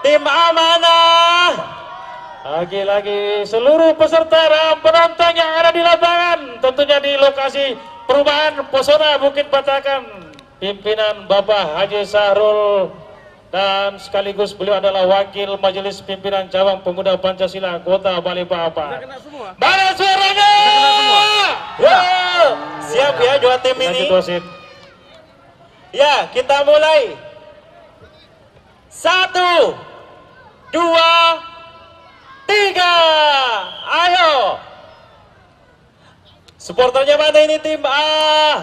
Tim Amanah. Lagi-lagi seluruh peserta dan penonton yang ada di lapangan, tentunya di lokasi perumahan Pesona Bukit Batakan, pimpinan Bapak Haji Sahrul dan sekaligus beliau adalah Wakil Majelis Pimpinan Cabang Pemuda Pancasila Kota Balikpapan. Mana suaranya? Ya, siap ya dua tim ini. Ya, kita mulai. 1, 2, 3, ayo. Supporternya mana ini tim A?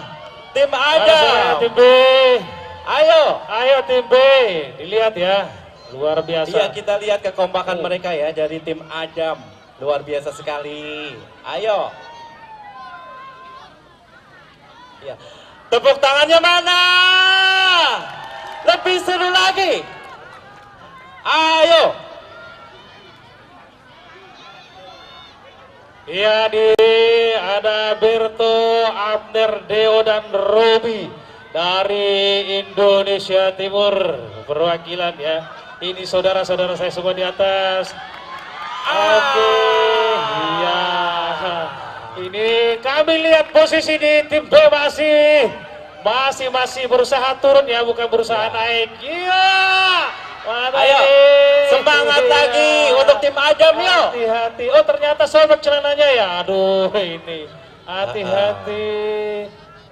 Tim Adam. Tim B. Ayo Tim B. Dilihat ya, luar biasa. Iya, kita lihat kekompakan mereka ya dari tim Adam. Luar biasa sekali. Ayo. Ya. Tepuk tangannya mana? Lebih seru lagi. Ayo. Iya, ada Berto, Abner, Deo dan Robi dari Indonesia Timur perwakilan ya. Ini saudara-saudara saya semua di atas. Oke, iya. Ini kami lihat posisi di tim B masih berusaha turun ya, bukan berusaha naik. Iya. Ayo, semangat lagi untuk tim Adam yuk. Hati-hati. Oh, ternyata sobek celananya ya. Aduh, ini. Hati-hati.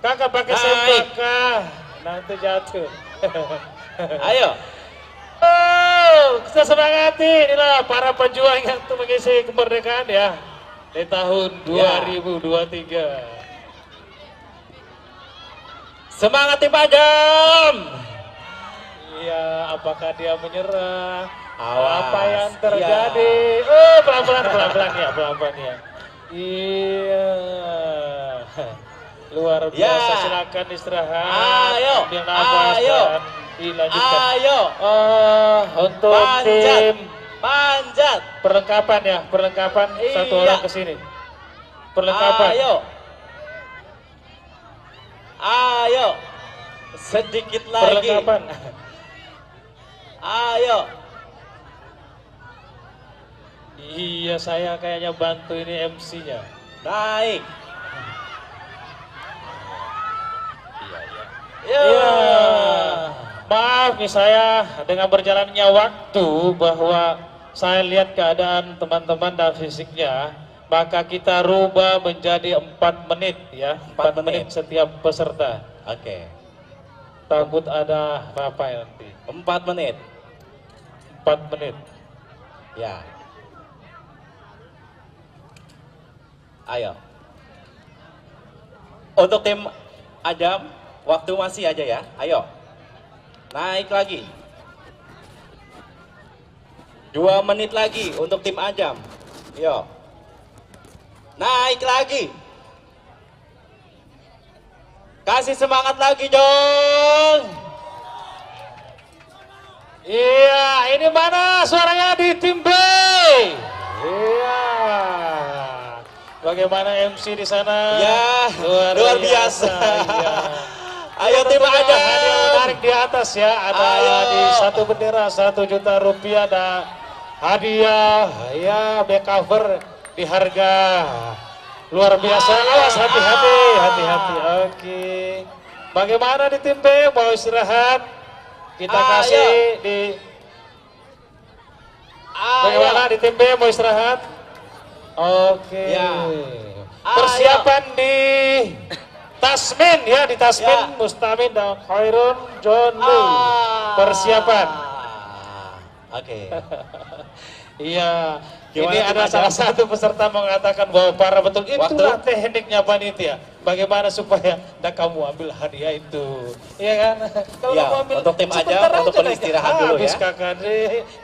Kakak pakai sempak kah? Nanti jatuh. Ayo. Oh, kita semangati. Inilah para pejuang yang tuh mengisi kemerdekaan ya di tahun 2023. Semangat tim Adam. Iya, apakah dia menyerah? Awas, apa yang terjadi? Oh, pelan-pelan ya. Iya. Luar biasa, silakan istirahat. Ayo. Ambil nafas dan dilanjutkan. Ayo. Untuk Panjat. tim Panjat. perlengkapan satu orang ke sini. Perlengkapan. Ayo. Sedikit lagi. Perlengkapan. Ayo. Iya, saya kayaknya bantu ini MC-nya. Naik. Iya. Maaf nih, saya dengan berjalannya waktu bahwa saya lihat keadaan teman-teman dan fisiknya, maka kita rubah menjadi 4 menit ya. 4 menit setiap peserta. Oke. Takut ada apa ya nanti. 4 menit. 4 menit. Ya. Ayo. Untuk tim Adam, waktu masih aja ya. Ayo. Naik lagi. 2 menit lagi untuk tim Adam. Yo. Naik lagi. Kasih semangat lagi dong. Iya, ini mana suaranya di tim B? Iya. Bagaimana MC di sana? Ya, luar biasa. Iya. Ayo tim Adam. Hadiah menarik di atas ya. Ada di satu bendera 1 juta rupiah, ada hadiah ya, back cover di harga luar biasa. Awas, hati-hati. Oke. Bagaimana di tim B? Mau istirahat? Kita kasih di. Bagaimana di tim B? Mau istirahat? Oke. Ya. Persiapan di Tasmin ya, di Tasmin Mustamin dan Khairun Joni. Persiapan. Oke. Iya. Gimana ini ada salah satu peserta mengatakan bahwa para betul itulah tekniknya panitia. Bagaimana supaya kamu ambil hadiah itu, iya kan? Kalau Ya, kamu ambil untuk tim Adam untuk beristirahat dulu ya.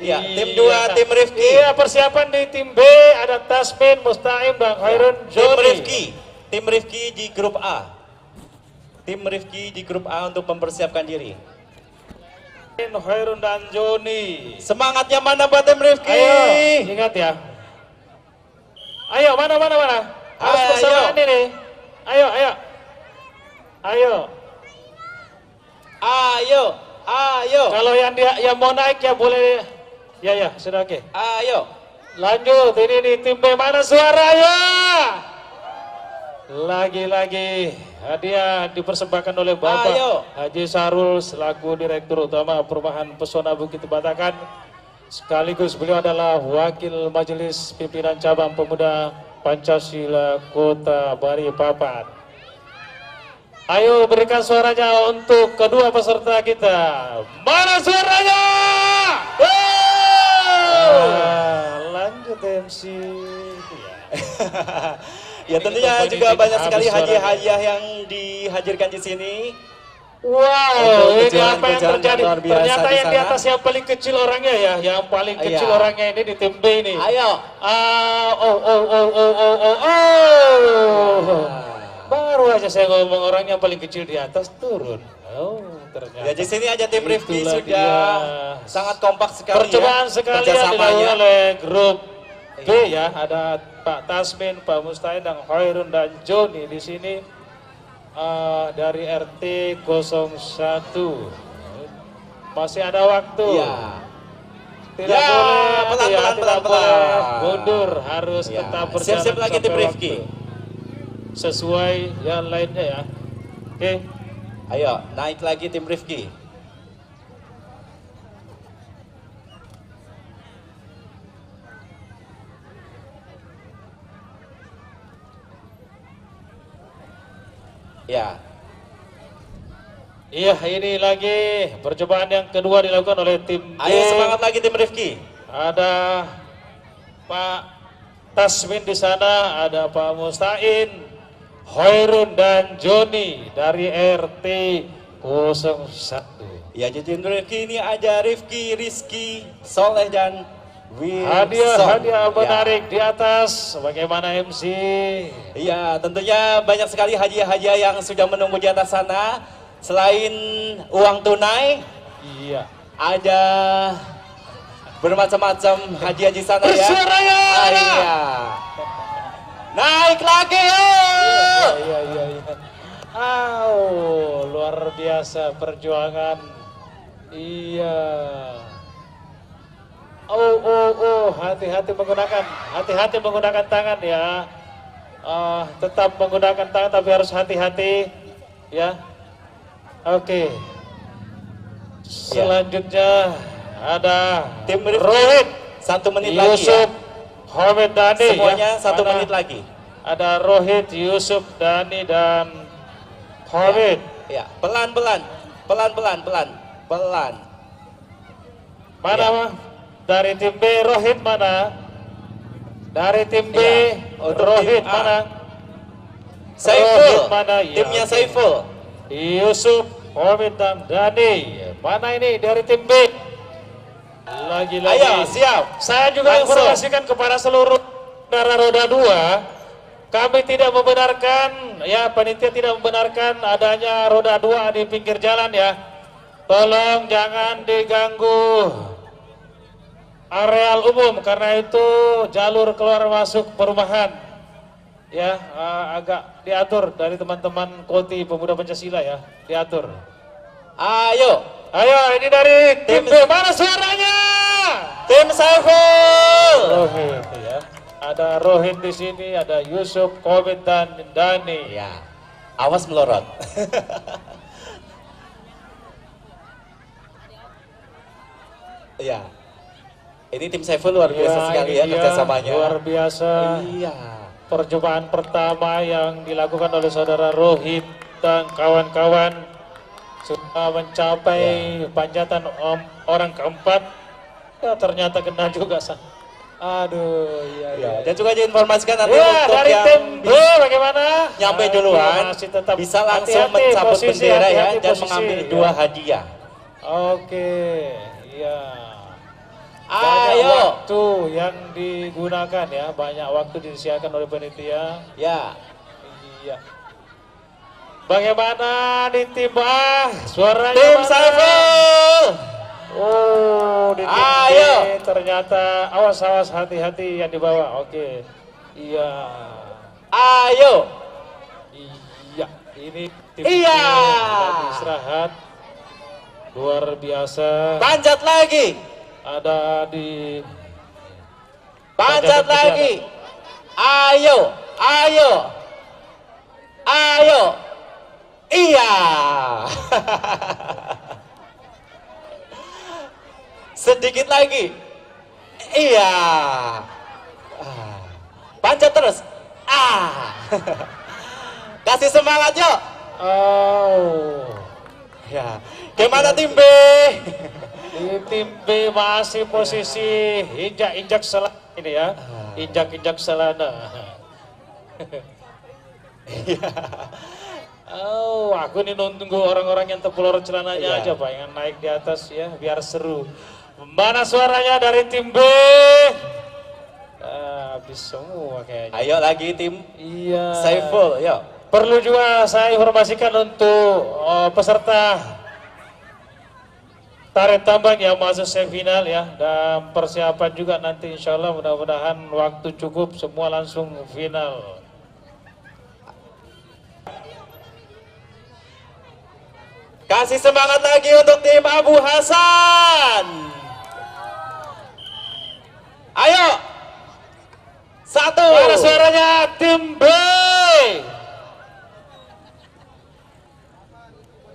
Iya, tim 2 tim Rifki. Iya, persiapan di tim B ada Tasmin, Musta'im dan Khairun Joni. Tim Rifki di grup A. Tim Rifki di grup A untuk mempersiapkan diri. Khairun dan Joni. Semangatnya mana buat tim Rifki? Ayo, ingat ya. Ayo, mana? Harus bersamaan ini. Ayo. Ayo. Kalau yang mau naik ya boleh Ya, sudah oke. Ayo. Lanjut, ini di tim B mana suaranya? Lagi-lagi hadiah dipersembahkan oleh Bapak Ayo. Haji Sahrul selaku Direktur Utama Perumahan Pesona Bukit Batakan. Sekaligus beliau adalah Wakil Majelis Pimpinan Cabang Pemuda Pancasila Kota Balikpapan. Ayo berikan suaranya untuk kedua peserta kita. Mana suaranya? Lanjut MC. Ya tentunya juga banyak sekali hadiah-hadiah yang dihadirkan di sini. Wow, ini apa yang terjadi? Luar biasa Ternyata di yang di sana. atas yang paling kecil orangnya ya, yang paling kecil Iya. orangnya ini di tim B ini. Ayo. Baru aja saya ngomong orang yang paling kecil di atas turun. Oh, ternyata. Ya di sini aja tim Rifki Itulah sudah dia. sangat kompak sekali Percobaan ya. sekali yang dilakukan Kerjasamanya. oleh grup B ya. Ada Pak Tasmin, Pak Mustain, dan Khairun dan Joni di sini dari RT 01. Masih ada waktu. Iya. Tidak Ya, boleh, pelan-pelan, tidak pelan-pelan. boleh mundur, harus Ya, tetap berjalan siap-siap lagi tim sampai Rifki. waktu. Sesuai yang lainnya ya. Oke. Ayo, naik lagi tim Rifki. Ya, Iya, ini lagi percobaan yang kedua dilakukan oleh tim B. ayo semangat lagi tim Rifki. Ada Pak Tasmin di sana, ada Pak Mustain, Khairun dan Joni dari RT 01. Ya, jadi tim Rifki ini ada Rifki, Rizky, Soleh dan Wilson. Hadiah Ya. menarik di atas, bagaimana MC? Iya, tentunya banyak sekali hadiah-hadiah yang sudah menunggu di atas sana. Selain uang tunai, Iya. ada bermacam-macam hadiah di sana ya. Bersuaranya! Iya. Naik lagi yuk! Iya. Luar biasa perjuangan. Iya. Hati-hati menggunakan tangan ya. Tetap menggunakan tangan tapi harus hati-hati ya. Oke. Selanjutnya ada Tim Rifki, Rohit, 1 menit lagi ya. Yusuf, Hamid Dani. Semuanya ya. 1 Mana? menit lagi. Ada Rohit, Yusuf, Dani dan Hamid. Ya, pelan. Mana Ya. mah? Dari tim B Rohit mana? Dari tim B Ya, untuk Rohit tim A. mana? Saiful, Rohit mana? Ya, timnya oke. Saiful. Yusuf, Hamid dan Dani. Mana ini dari tim B? Lagi-lagi. Ayo, siap. Saya juga Langsung. informasikan kepada seluruh pengendara roda 2, kami tidak membenarkan, ya panitia tidak membenarkan adanya roda 2 di pinggir jalan ya. Tolong jangan diganggu areal umum karena itu jalur keluar masuk perumahan. Ya, agak diatur dari teman-teman Koti Pemuda Pancasila ya, diatur. Ayo, Ayo, ini dari tim B, mana suaranya? tim Saiful. Rohit ya. Ada Rohit di sini, ada Yusuf, Kobit dan Dani. Ya, awas melorot. Ya, ini tim Saiful luar biasa sekali ini ya dia, kerjasamanya. luar biasa. Iya. Percobaan pertama yang dilakukan oleh saudara Rohit dan kawan-kawan sudah mencapai panjatan orang keempat. Ya, ternyata kena juga. Aduh, Ya, iya. dan juga diinformasikan nanti Ya, untuk dari yang tim B bagaimana? nyampe Nah, duluan masih tetap bisa langsung hati-hati mencabut posisi, bendera ya hati-hati dan posisi, mengambil ya. 2 hadiah. Oke, iya. Banyak Ayo. waktu yang digunakan ya, banyak waktu disediakan oleh panitia. Ya, Iya. Bagaimana di tim A? Suaranya tim mana? Saiful. Oh, di tim Ayo. B ternyata awas hati-hati yang dibawa. Oke. Iya. Ayo. Iya, ini tim Iya. B lagi istirahat. Luar biasa. Panjat lagi. ada di Panjat lagi. Ayo, ayo. Ayo. Iya. Sedikit lagi. Iya. Panjat terus. Kasih semangat yuk. Oh. Ya. Gimana tim B? Di tim B masih posisi injak-injak selana ini ya. Injak-injak selana. Oh, aku ini nunggu orang-orang yang tepulor celananya aja Pak, yang naik di atas ya, biar seru. Mana suaranya dari tim B? Habis semua kayaknya. Ayo lagi tim Iya. Saiful, yuk. Perlu juga saya informasikan untuk peserta tarik tambang yang masuk semifinal ya, dan persiapan juga nanti insya Allah mudah-mudahan waktu cukup semua langsung final. Kasih semangat lagi untuk tim Abu Hasan. Ayo. Satu. Mana suaranya tim B?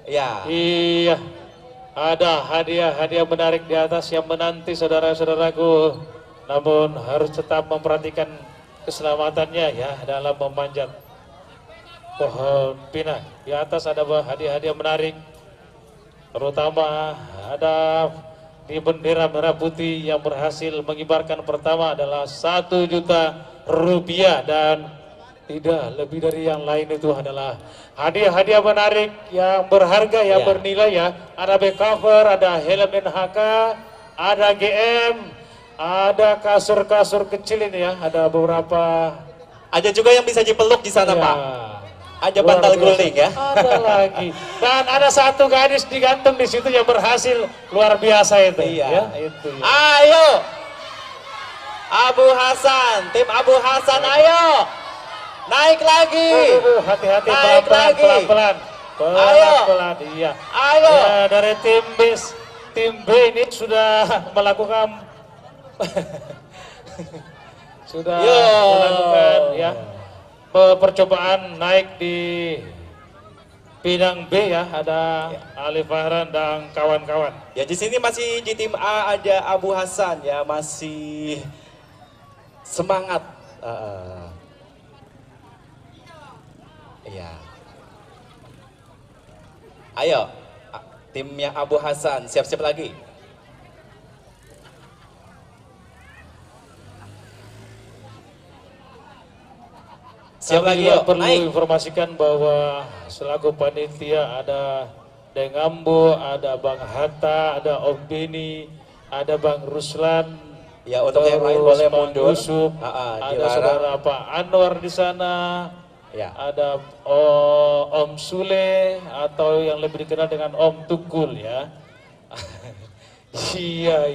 Ya. Iya. Ada hadiah-hadiah menarik di atas yang menanti saudara-saudaraku. Namun harus tetap memperhatikan keselamatannya ya dalam memanjat pohon pinang. Di atas ada hadiah-hadiah menarik. Terutama ada di bendera merah putih yang berhasil mengibarkan pertama adalah 1 juta rupiah, dan tidak lebih dari yang lain itu adalah hadiah-hadiah menarik yang berharga, yang bernilai ya. Ada back cover, ada helm NHK, ada GM, ada kasur-kasur kecil ini ya, ada beberapa. Ada juga yang bisa dipeluk di sana, Ya. Pak. Ada bantal guling ya. Ada lagi. Dan ada satu gadis digantung di situ yang berhasil luar biasa itu. Iya. Ya, itu ya. Ayo. Abu Hasan, tim Abu Hasan, ayo. Naik lagi. Hati-hati, Naik pelan-pelan, lagi. pelan-pelan. Ayo. Pelan-pelan, iya. Ayo. Ya, dari tim B ini sudah melakukan sudah Yo. melakukan ya percobaan naik di Pinang B ya, ada Ali Fahran dan kawan-kawan. Ya, di sini masih di tim A ada Abu Hasan ya, masih semangat. Iya. Ayo, timnya Abu Hasan siap-siap lagi. Siap Kami lagi juga yuk, perlu naik. informasikan bahwa selaku panitia ada Dengambo, ada Bang Hatta, ada Om Beni, ada Bang Ruslan. Ya, untuk yang lain terus boleh Bang mundur. Yusuf, ada dilarang. saudara Pak Anwar di sana, Ya. ada Om Sule atau yang lebih dikenal dengan Om Tukul ya. Iya.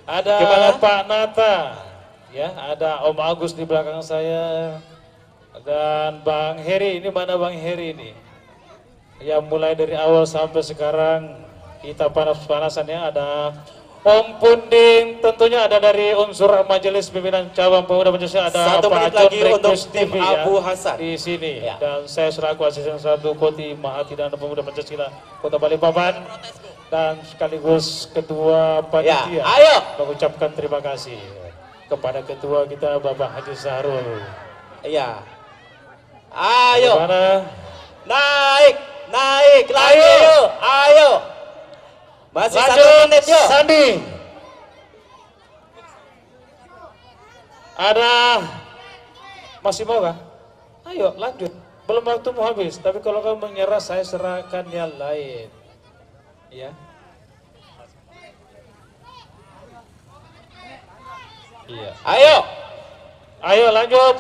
Ada Gimana? Pak Nata, ya, ada Om Agus di belakang saya, dan Bang Heri. Ini mana Bang Heri ini? Yang mulai dari awal sampai sekarang kita panas-panasannya. Ada Om Punding, tentunya ada dari unsur Majelis Pimpinan Cabang Pemuda Pancasila, ada 1 Pak menit John lagi Rekus untuk tim TV ya, Abu Hasan. di sini. Ya. Dan saya selaku asisten 1 Koti Mahati dan Pemuda Pancasila Kota Balikpapan dan sekaligus ketua panitia, ayo. mengucapkan terima kasih kepada ketua kita Bapak Haji Sahrul. Iya. Ayo. Bagaimana? Naik lagi yuk. Ayo. Masih 1 menit yuk. Sandi. Ada masih mau kah? Ayo lanjut. Belum waktumu habis. Tapi kalau kamu menyerah, saya serahkan yang lain. Ya. Iya. Ayo lanjut.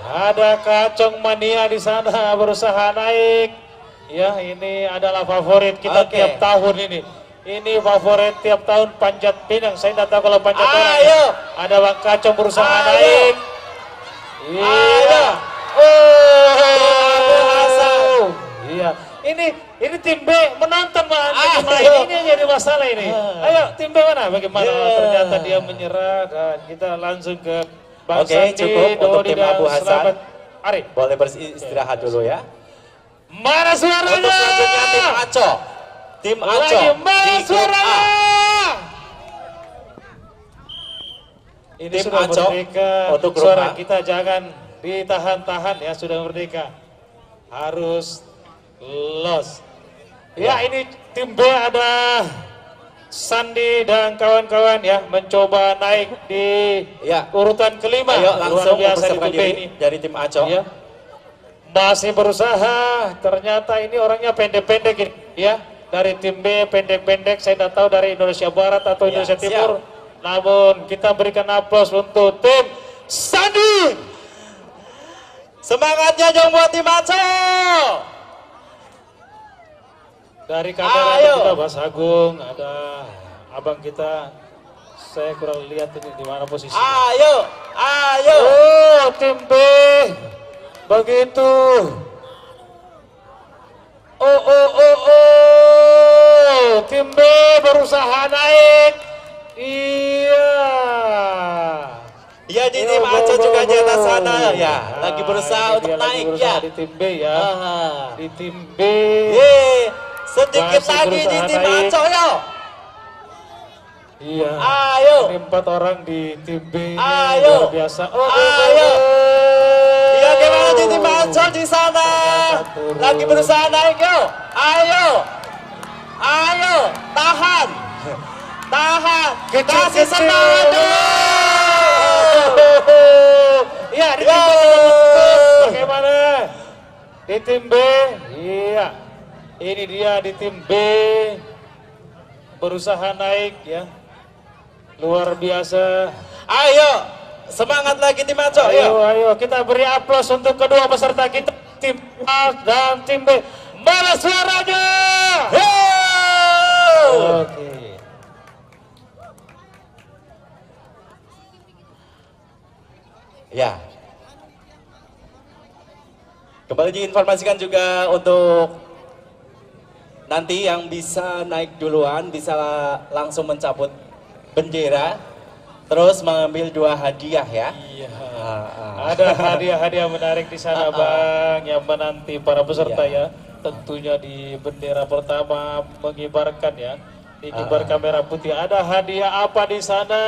Ada Kacong Mania di sana berusaha naik. Ya, ini adalah favorit kita Oke. tiap tahun ini. Ini favorit tiap tahun panjat pinang. Saya tidak tahu kalau panjat orang. Ayo. Ada Bang Kacong berusaha Ayo. naik. Iya. Ayo. Oh. Abu Hasan. Iya. ini tim B menonton malah jadi main. Ayo. Ini yang jadi masalah ini. Ayo tim B mana? Bagaimana? Yeah. Ternyata dia menyerah dan kita langsung ke Bang Oke, Sandi, cukup untuk Dodi tim dan Abu Hasan. Selamat. Ari, Boleh beristirahat dulu ya. mana suaranya? Untuk selanjutnya tim Aco. Tim Aco Lagi mana di grup suaranya? A. Ini Tim sudah Aco merdeka. untuk grup Suara A. kita jangan ditahan-tahan ya, sudah merdeka. Harus los. Ya, ini tim B ada Sandi dan kawan-kawan ya mencoba naik di Ya. urutan kelima. Ayo langsung Luar biasa di mempersiapkan tim B diri ini. dari tim Aco. Ya. Masih berusaha, ternyata ini orangnya pendek-pendek ini, ya. Dari tim B pendek-pendek, saya tidak tahu dari Indonesia Barat atau Ya, Indonesia siap. Timur. Namun kita berikan aplaus untuk tim Sandi. Semangatnya dong buat tim Aco. Dari kamera Ayo. kita Mas Agung, ada abang kita, saya kurang lihat ini di mana posisinya. Ayo, ayo. Oh, tim B. Begitu. Oh. Tim B berusaha naik. Iya. Ya di tim Aco juga di atas sana ya. Lagi berusaha ini untuk dia lagi naik berusaha ya. di tim B ya. Ah. Di tim B. Sedikit Masih lagi di berusaha tim naik. Aco yo. Iya. Ayo. Ini 4 orang di tim B ini Ayo. luar biasa. Ayo. Ya gimana di tim Aco di sana? Lagi berusaha naik yo. Ayo. Ayo, tahan. Tahan. Kasih semangat dulu. Iya, di tim B bagaimana? Di tim B, iya. Ini dia di tim B berusaha naik ya. Luar biasa. Ayo, semangat lagi tim Aco yo. Ayo kita beri aplaus untuk kedua peserta kita, tim A dan tim B. Mana suaranya? Oke. Ya. Kembali diinformasikan juga untuk nanti yang bisa naik duluan bisa langsung mencabut bendera, terus mengambil 2 hadiah ya. Iya. Ah. Ada hadiah-hadiah menarik di sana Bang yang menanti para peserta Iya. ya. Tentunya di bendera pertama mengibarkan ya. Dikibarkan merah putih. Ada hadiah apa di sana?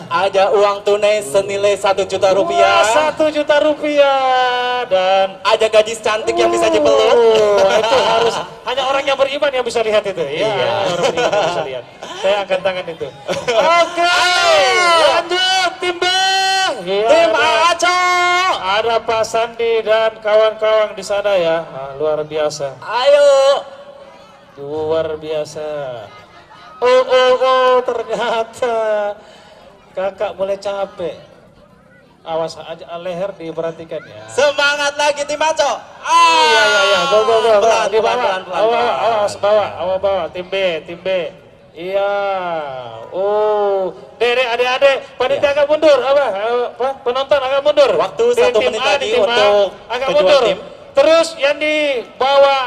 Ada uang tunai senilai 1 juta Wah, rupiah. 1 juta rupiah dan Ada gadis cantik yang bisa dipeluk. itu harus hanya orang yang beriman yang bisa lihat itu. Ya, Iya. orang beriman yang bisa lihat. Saya angkat tangan itu. Oke, lanjut tim B. Iya, Tim ada- Aco. Ada Pak Sandi dan kawan-kawan di sana ya. Luar biasa. Ayo. Luar biasa. Oh, ternyata kakak mulai capek. Awas aja leher diperhatikan ya. Semangat lagi tim Aco. Iya. Go. Pelan, Di bawah. pelan. Awas bawah. Tim B. Iya. Oh, Dede, adik-adik, panitia agak mundur. Apa? Penonton agak mundur. Waktu Di 1 tim menit A, lagi di tim A, untuk agak kedua mundur. tim. Terus yang di bawah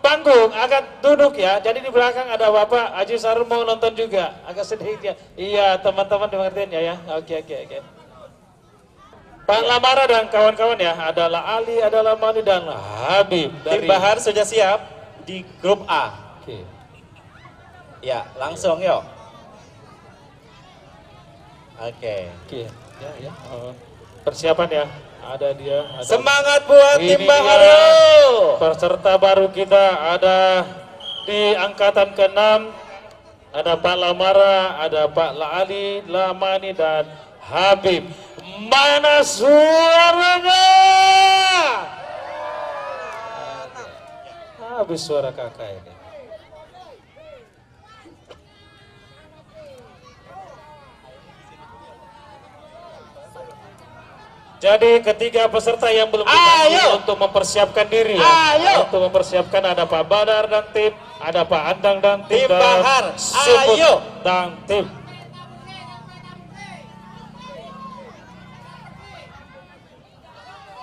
panggung agak duduk ya. Jadi di belakang ada Bapak Haji Sarul mau nonton juga. Agak sedikit ya. Iya, teman-teman dimengertiin ya. Oke. Pak Lamara dan kawan-kawan ya. Adalah Ali, adalah Mani dan Habib. Tim Bahar sudah siap di grup A. Oke. Ya, langsung yuk. Oke. Ya. Persiapan ya. Ada dia. Ada. Semangat buat Ini tim Bahar. dia. Yuk. Peserta baru kita ada di angkatan ke-6. Ada Pak Lamara, ada Pak Ali, Lamani dan Habib. Mana suaranya? Habis suara kakak ini. Jadi ketiga peserta yang belum dipanggil Ayo. untuk mempersiapkan diri ya. Ayo. Untuk mempersiapkan ada Pak Badar dan tim, ada Pak Andang dan tim, Tim Bahar. Sumut Ayo. dan tim.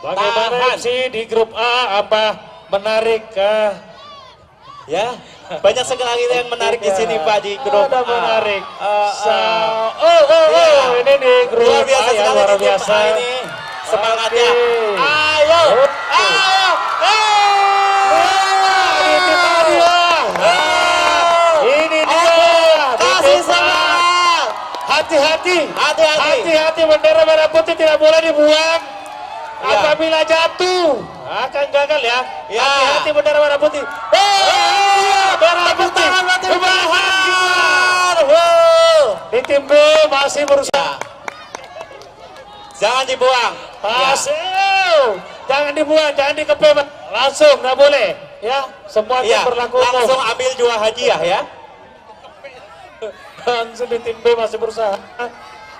Bagaimana Tahan. MC di grup A, apa menarik kah? Ya, banyak sekali yang menarik di sini Pak di grup Ada A. menarik. Iya. Ini di grup Luar biasa A ya, sekali luar di tim biasa. A ini. Semangatnya. Oke. Ayo, Oh. ayo, Di tim A dia. Ini dia. Di kasih tim A. semangat. Hati-hati. Hati-hati. Hati-hati, bendera merah putih tidak boleh dibuang. Ya. Apabila jatuh akan gagal ya. Ya. Hati-hati bendera merah putih. Merah putih. Kebahagiaan. Wow. Di tim B masih berusaha. Jangan dibuang. Ya. Hasil. Jangan dibuang, jangan dikepem. Langsung, nggak boleh. Ya, semua tim Iya, berlaku umum. langsung ambil 2 hadiah ya. Langsung di tim B masih berusaha. Ya,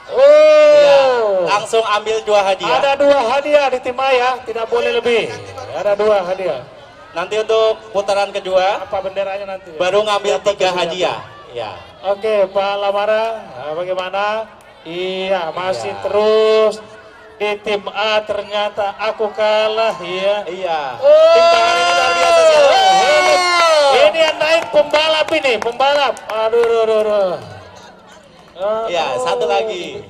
Oh, langsung ambil 2 hadiah. ada 2 hadiah di tim A ya, tidak boleh lebih. Ada 2 hadiah. Nanti untuk putaran kedua Apa benderanya nanti? Ya? baru ngambil Siapa 3 tuh hadiah. Ya. Oke, Pak Lamara, bagaimana? Iya, masih Iya. terus di tim A ternyata aku kalah ya. Iya. Tim tangan ini luar biasa sekali. Ini yang naik pembalap ini, pembalap. Aduh. Ya, satu lagi.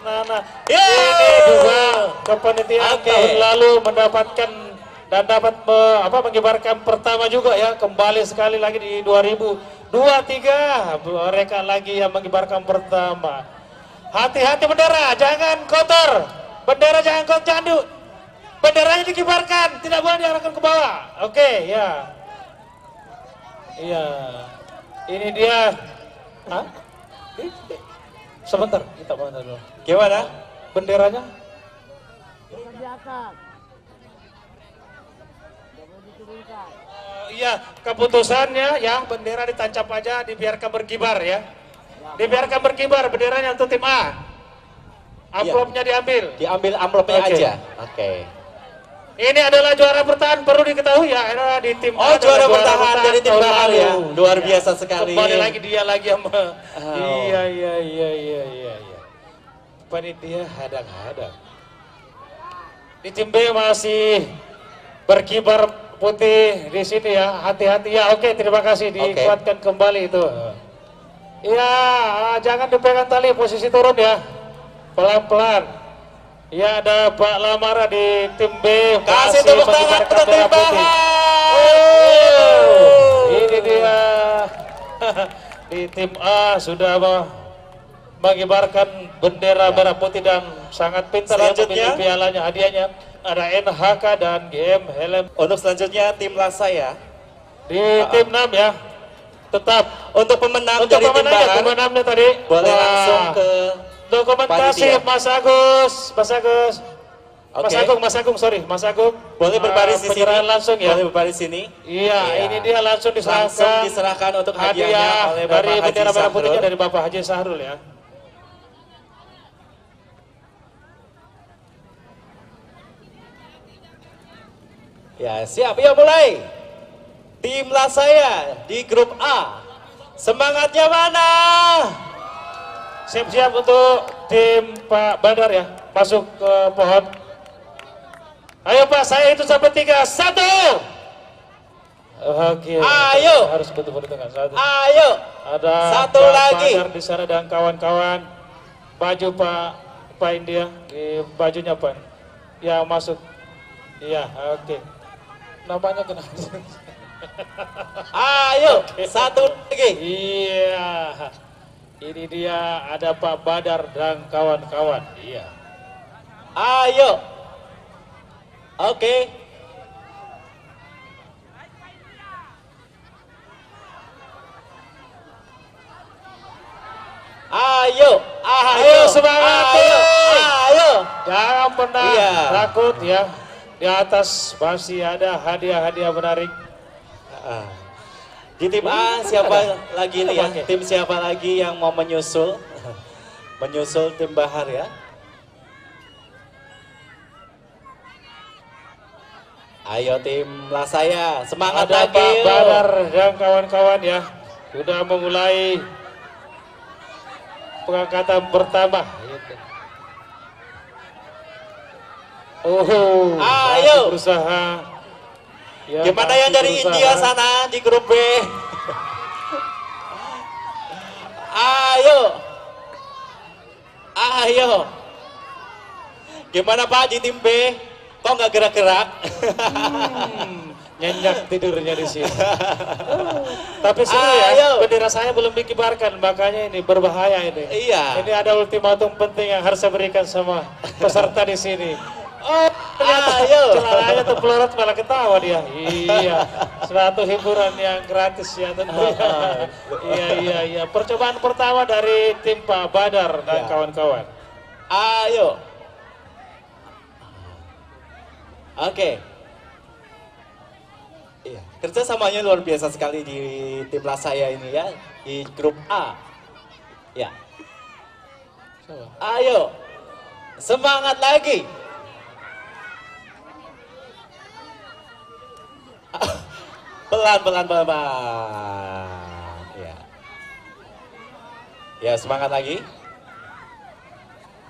Nah, Ya. ini juga kepanitiaan Oke. tahun lalu mendapatkan dan dapat mengibarkan pertama juga ya, kembali sekali lagi di 2023 mereka lagi yang mengibarkan pertama. Hati-hati bendera, jangan kotor. Bendera jangan kotor, jangan benderanya dikibarkan, tidak boleh diarahkan ke bawah. Oke, ya. Iya. Ini dia. Hah? Sebentar, kita mana dulu. Gimana? Benderanya? Iya, keputusannya ya bendera ditancap aja, dibiarkan berkibar ya. Dibiarkan berkibar benderanya untuk tim A. Amplopnya diambil. Diambil amplopnya Oke. aja. Oke. Ini adalah juara bertahan, perlu diketahui ya, adalah di tim Oh, A juara adalah bertahan dari tim tahun Bahar lalu. ya. Luar Iya. biasa sekali. Kembali lagi dia lagi yang Oh. Iya. Panitia hadang-hadang. Di tim B masih berkibar putih di sini ya, hati-hati ya. Oke, terima kasih dikuatkan kembali itu. Iya, jangan dipegang tali, posisi turun ya, pelan-pelan. Ya, ada Pak Lamara di tim B. Kasih masih tepuk tangan mengibarkan untuk tim merah putih. Bahar. Ini dia di tim A sudah mengibarkan bendera merah putih dan sangat pintar untuk Selanjutnya. memilih pialanya, hadiahnya. Ada NHK dan GM helm. Untuk selanjutnya tim Lasaya. Di tim 6 ya, tetap Untuk pemenang untuk dari tim pemenangnya, Bahar pemenangnya tadi. boleh Wah, langsung ke dokumentasi panitia. Mas Agus, Mas Agung, sorry, Mas Agung. boleh berbaris di sini. Penyerahan langsung ya. Boleh berbaris sini. Iya, ini dia langsung Langsung diserahkan diserahkan untuk hadiahnya hadiah oleh dari Bapak Haji bendera merah putihnya Sahrul. dari Bapak Haji Sahrul ya. Ya, siap. Ya, mulai. Tim Lasaya di grup A. Semangatnya mana? Siap-siap untuk tim Pak Badar ya, masuk ke pohon. Ayo Pak, saya itu sampai 3, 1. Oke. Ayo. Harus betul-betul dengan 1. Ayo. Ada Satu Pak lagi. Badar di sana dan kawan-kawan. Baju Pak India, di bajunya Pak. Ya masuk. Iya, oke. Namanya kenapa? Ayo. Satu lagi. Iya. Ini dia ada Pak Badar dan kawan-kawan. Iya. Ayo. Oke. Ayo. Ayo, semangat. Ayo. Jangan pernah Iya. takut ya. Di atas masih ada hadiah-hadiah menarik. Ah. Di tim A siapa lagi nih ya? Oke. Tim siapa lagi yang mau menyusul? Menyusul tim Bahar ya? Ayo tim Lasaya, semangat Ada lagi. Pak yuk. Badar dan kawan-kawan ya. Sudah memulai pengangkatan pertama. Oh, Ayo. masih berusaha. Ya, Gimana masih yang dari berusaha. India sana di grup B? Ayo. Ayo. Gimana Pak di tim B? Kok nggak gerak-gerak? Nyenyak tidurnya di sini. Tapi seru ya, Ayo. bendera saya belum dikibarkan, makanya ini berbahaya ini. Iya. Ini ada ultimatum penting yang harus saya berikan sama peserta di sini. Oh, ternyata Ayo. celananya tuh pelorot malah ketawa dia. Iya, suatu hiburan yang gratis ya tentunya. Iya. Percobaan pertama dari tim Pak Badar dan Ya. kawan-kawan. Ayo. Oke. Iya, kerjasamanya luar biasa sekali di timnas saya ini ya, di grup A. Ya. Ayo. Semangat lagi. Pelan. Ya. Ya, semangat lagi.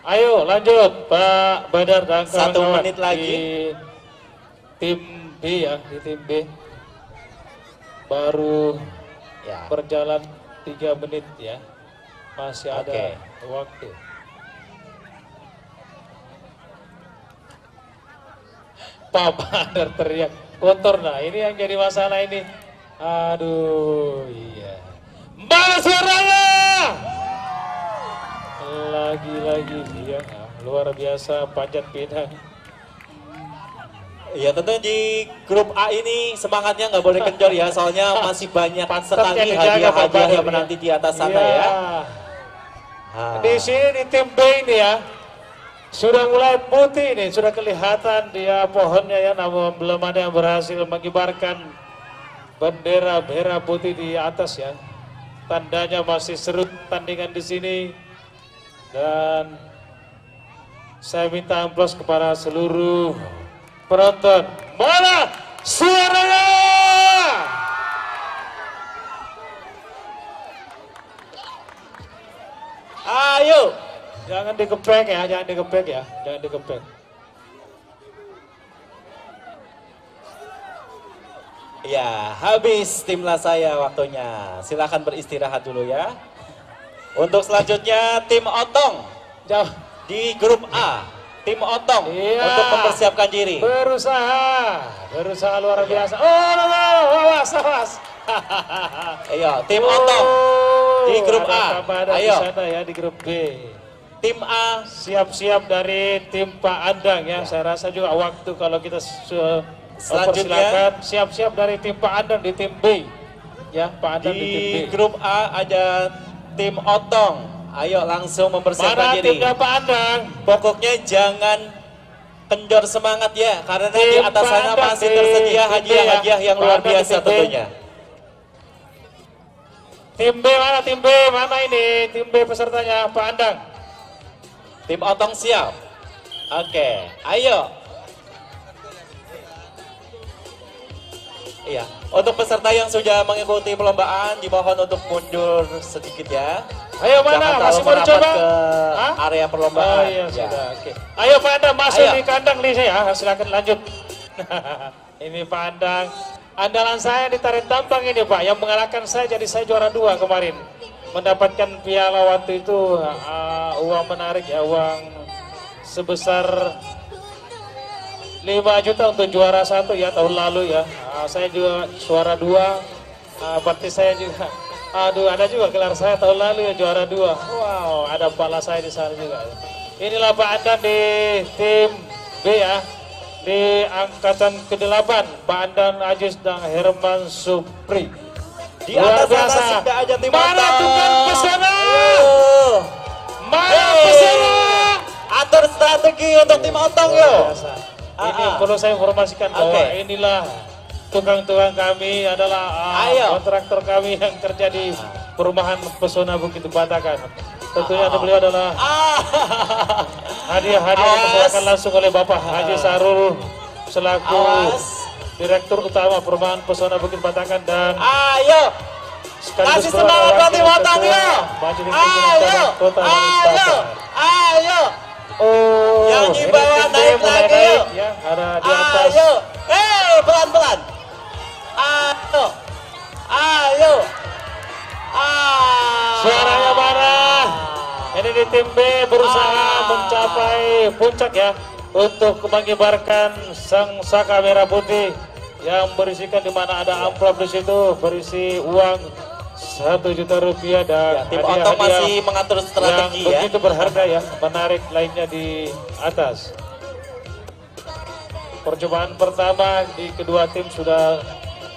Ayo lanjut Pak Badar dan Satu kawan-kawan menit lagi. di tim B ya, di tim B baru Ya. berjalan 3 menit ya, masih ada Oke. waktu. Pak Badar teriak kotor, nah ini yang jadi masalah ini. Aduh iya, balas suaranya lagi ya, luar biasa panjat pinang. Ya tentu di grup A ini semangatnya nggak boleh kendor ya, soalnya masih banyak sekali yang dijaga, Pak hadiah-hadiah Badar, yang menanti di atas sana Iya. ya. Ah. Di sini di tim B ini ya, sudah mulai putih nih, sudah kelihatan dia pohonnya ya, namun belum ada yang berhasil mengibarkan bendera merah putih di atas ya. Tandanya masih seru tandingan di sini. Dan saya minta amplos kepada seluruh penonton. Mana suaranya? Ayo. Jangan dikepek ya, jangan dikepek ya, jangan dikepek. Ya, habis timnas saya waktunya. Silakan beristirahat dulu ya. Untuk selanjutnya tim Otong Jauh. di grup A. Tim Otong Iya. untuk mempersiapkan diri. Berusaha luar biasa. Oh, awas. Ayo, tim Otong di grup A. Ada Ayo. di sana ya, di grup B. Tim A. Siap-siap dari tim Pak Andang ya. Saya rasa juga waktu kalau kita Selanjutnya. persilakan siap-siap dari tim Pak Andang di tim B. Ya, Pak Andang di tim B. Di grup A ada tim Otong. Ayo langsung mempersiapkan Mana diri. timnya Pak Andang? Pokoknya jangan kendor semangat ya, karena di Tim atas sana Pak Andang masih di tersedia tim B ya. hadiah-hadiah yang Pak luar Andang di biasa tim B. tentunya. Tim B mana? Tim B mana ini? Tim B pesertanya Pak Andang. Tim Otong siap. Oke, ayo. Iya, untuk peserta yang sudah mengikuti perlombaan dimohon untuk mundur sedikit ya. Ayo mana? Jangan Masih terlalu mau merapat dicoba? ke Hah? area perlombaan. Oh iya Ya. sudah, oke. Ayo Pak Andang masuk Ayo. di kandang nih saya, silakan lanjut. Ini Pak Andang, andalan saya di Tarik Tampang ini Pak, yang mengalahkan saya jadi saya juara 2 kemarin. Mendapatkan piala waktu itu uang menarik ya, uang sebesar 5 juta untuk juara 1 ya tahun lalu ya. Saya juga juara 2, berarti saya juga. Aduh, ada juga gelar saya tahun lalu ya juara 2. Wow, ada pala saya di sana juga. Inilah Pak Andang di tim B ya. Di angkatan ke-8, Pak Andang Ajis dan Herman Supri. Di atas sana sudah ada tim Mana Otong. tukang pesona? Ayo. Mana Hey. pesona? Atur strategi untuk tim Otong Luar yo. biasa. Ini Ah. perlu saya informasikan bahwa Oke. inilah tukang-tukang kami adalah Ayo. kontraktor kami yang kerja di perumahan Pesona Bukit Batakan. Tentunya beliau adalah hadiah-hadiah yang Awas. diserahkan langsung oleh Bapak Haji Sahrul selaku Awas. Direktur Utama Perumahan Pesona Bukit Batakan dan Ayo. sekaligus Kasih semangat buat tim Otong yo. Majelis Pimpinan Ayo. Cabang Kota Ayo. Balikpapan. Ayo. Oh, Yang di ini bawah tim B naik mulai lagi, naik yuk. ya, ada di atas. Ayo. Pelan-pelan. Ayo. Suaranya mana? Ini di tim B berusaha mencapai puncak ya untuk mengibarkan sang saka merah putih yang berisikan di mana ada amplop di situ berisi uang 1 juta rupiah dan Ya, tim Otong masih mengatur strategi yang ya. begitu berharga ya, menarik lainnya di atas. Percobaan pertama di kedua tim sudah